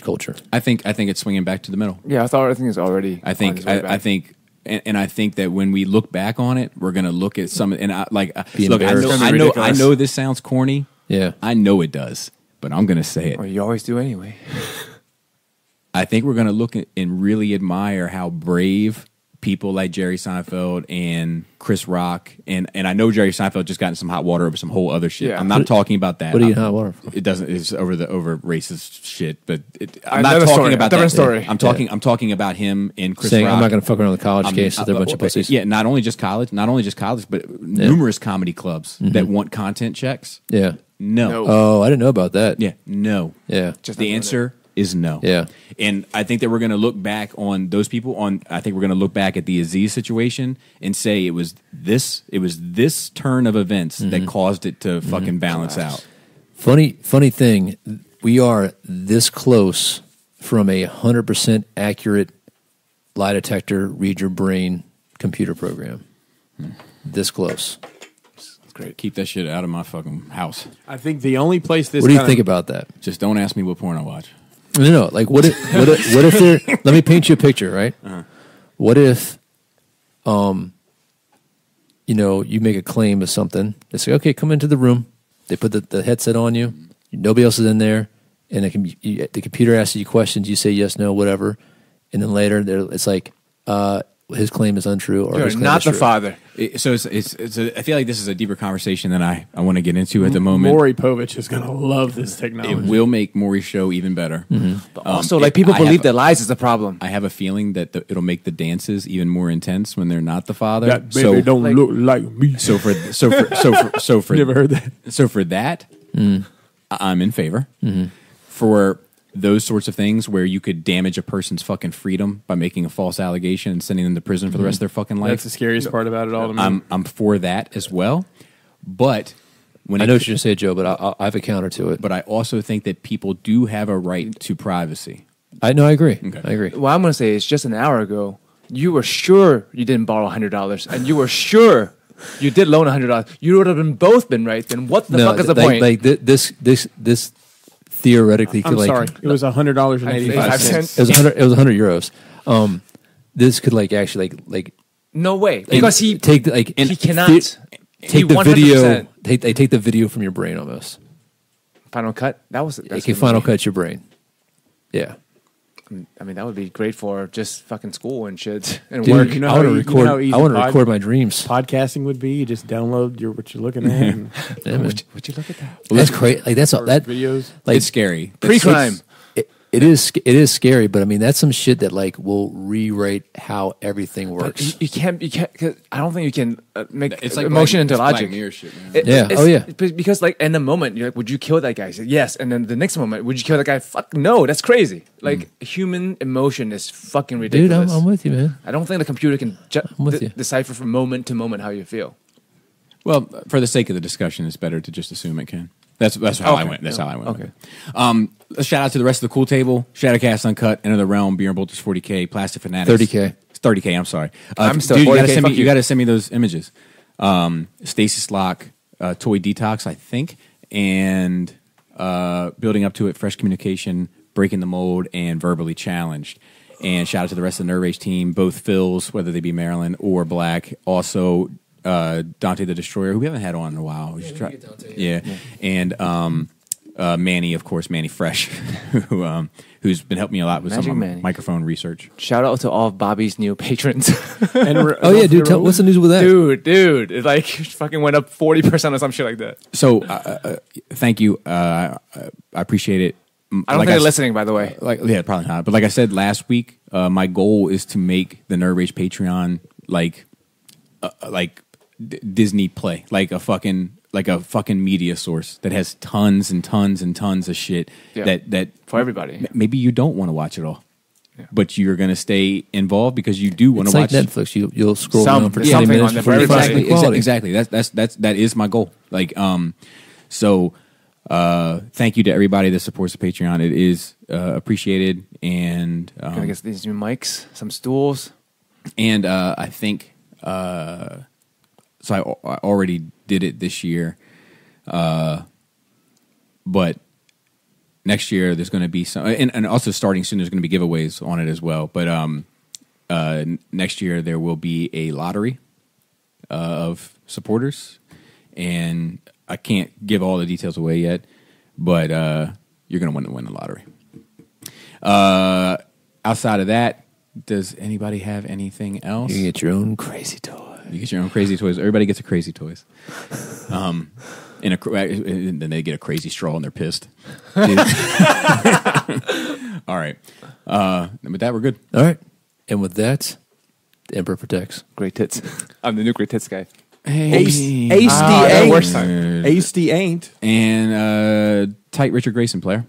S2: culture.
S4: I think it's swinging back to the middle.
S3: Yeah, I thought everything is already.
S4: I think I think that when we look back on it, we're gonna look at some and
S2: Be
S4: look.
S2: embarrassed.
S4: I
S3: Ridiculous.
S4: know this sounds corny.
S2: Yeah,
S4: I know it does, but I'm gonna say it.
S3: Well, you always do anyway.
S4: I think we're gonna look at and really admire how brave people like Jerry Seinfeld and Chris Rock and I know Jerry Seinfeld just got in some hot water over some whole other shit.
S3: Yeah.
S4: I'm not talking about that.
S2: what do you hot water for?
S4: It doesn't. It's over racist shit. But I'm
S3: Another
S4: not talking
S3: story,
S4: about
S3: different
S4: that.
S3: story.
S4: I'm talking about him and Chris
S2: Saying
S4: Rock.
S2: I'm not going to fuck around with college cases. They're a bunch of pussies.
S4: Yeah, not only just college, but numerous comedy clubs that want content checks.
S2: Yeah.
S4: No.
S2: Oh, I didn't know about that.
S4: Yeah. No.
S2: Yeah.
S3: Just
S4: The answer is no.
S2: Yeah.
S4: And I think that we're going to look back on those people. I think we're going to look back at the Aziz situation and say it was this turn of events that caused it to fucking balance out.
S2: Funny thing, we are this close from 100% accurate lie detector, read your brain computer program. This close.
S4: Great. Keep that shit out of my fucking house.
S6: I think the only place this.
S2: What do you
S6: kinda-
S2: think about that?
S4: Just don't ask me what porn I watch.
S2: No. Like, what if there? Let me paint you a picture, right? What if, you know, you make a claim of something. They say, okay, come into the room. They put the headset on you. Nobody else is in there, and the computer asks you questions. You say yes, no, whatever, and then later it's like, his claim is untrue, or
S3: You're
S2: his claim
S3: not
S2: is
S3: the
S2: true.
S3: father.
S4: So I feel like this is a deeper conversation than I want to get into at the moment.
S6: Maury Povich is going to love this technology.
S4: It will make Maury's show even better.
S3: Also, like people believe their lies is the problem.
S4: I have a feeling that it'll make the dances even more intense when they're not the father.
S6: That baby don't look like me.
S4: So for
S6: Never heard that.
S4: So for that, I'm in favor. For those sorts of things where you could damage a person's fucking freedom by making a false allegation and sending them to prison for the rest of their fucking life.
S6: That's the scariest part about it all to me.
S4: I'm for that as well. But when
S2: I know what you're going to say, Joe, but I have a counter to it.
S4: But I also think that people do have a right to privacy.
S2: I agree.
S4: Okay.
S2: I agree.
S3: What I'm going to say is just an hour ago, you were sure you didn't borrow $100, and you were sure you did loan $100. You would have both been right. Then what the fuck is the point?
S2: Like this theoretically could
S6: I'm sorry. It was $100.85.
S2: It was 100 euros. This could actually
S3: no way, because he
S2: take the,
S3: he cannot
S2: take the video. They take the video from your brain almost.
S3: Final Cut. That was
S2: They can Final Cut your brain. Yeah.
S3: I mean, that would be great for just fucking school and shit and
S2: Dude,
S3: work.
S6: You know
S2: I
S6: how
S2: want to
S6: you
S2: record.
S6: know how easy
S2: I want to record my dreams.
S6: podcasting would be. You just download what you're looking at. And
S2: Yeah, man.
S3: Would you look at that?
S2: Well, that's great. Like that's all that.
S6: videos.
S2: Like
S4: it's scary.
S3: Pre-crime.
S2: It is scary, but I mean that's some shit that like will rewrite how everything works.
S3: You can't. Cause I don't think you can make
S4: It's like
S3: emotion into
S4: Black
S3: logic.
S4: Mirror shit, man.
S2: Yeah. Oh, yeah.
S3: Because like in the moment you're like, would you kill that guy? He said, yes. And then the next moment, would you kill that guy? Fuck no. That's crazy. Like human emotion is fucking
S2: Dude,
S3: ridiculous.
S2: I'm with you, man.
S3: I don't think the computer can
S2: with you.
S3: decipher from moment to moment how you feel.
S4: Well, for the sake of the discussion, it's better to just assume it can. That's how I
S3: Okay.
S4: went. That's how I went.
S3: Okay.
S4: Let's shout out to the rest of the cool table. Shadowcast Uncut, Enter the Realm, Beer and Bolters 40K, Plastic Fanatics.
S2: 30K.
S4: It's 30K. I'm sorry.
S3: I'm still
S4: dude,
S3: 40K, fuck
S4: you
S3: you.
S4: gotta send me those images. Stasis Lock, Toy Detox, I think, and building up to it, Fresh Communication, Breaking the Mold, and Verbally Challenged. And shout out to the rest of the Nerd Rage team, both Phils, whether they be Maryland or Black. Also, Dante the Destroyer, who we haven't had on in a while. We should try. Yeah. And Manny, of course, Manny Fresh, who's been helping me a lot with
S3: Magic
S4: some of my
S3: Manny.
S4: microphone research.
S3: Shout out to all of Bobby's new patrons.
S2: Oh yeah, dude. What's the news with that?
S3: dude, it like fucking went up 40% or some shit like that.
S4: So, thank you. I appreciate it.
S3: I don't
S4: Like
S3: think they're
S4: s-
S3: listening, by the way.
S4: Yeah, probably not. But like I said last week, my goal is to make the Nerd Rage Patreon like Disney Play, like a fucking media source that has tons and tons and tons of shit
S3: Yeah.
S4: that
S3: For everybody.
S4: maybe you don't want to watch it all, but you're going to stay involved because you do want
S2: It's
S4: to
S2: like
S4: watch
S2: Netflix. You'll scroll
S3: Some-
S2: down for
S3: yeah,
S2: 20
S3: something
S2: minutes
S3: on there
S2: before
S3: for
S2: you
S3: everybody.
S2: find the quality.
S4: Exactly. That is my goal. Like, so thank you to everybody that supports the Patreon. It is appreciated, and
S3: Gonna get these new mics, some stools.
S4: and I think so. I already did it this year, but next year there's going to be some, and also starting soon there's going to be giveaways on it as well. But next year there will be a lottery of supporters, and I can't give all the details away yet, but you're going to win the lottery. Outside of that, does anybody have anything else?
S2: You can get your own crazy toy.
S4: You get your own crazy toys. Everybody gets a crazy toys. And then they get a crazy straw and they're pissed. All right. With that, we're good.
S2: All right. And with that, the Emperor protects.
S3: Great tits. I'm the new great tits guy.
S6: Ace
S3: that
S6: the
S3: works
S6: ain't.
S3: time.
S6: Ace the ain't.
S4: And tight Richard Grayson player.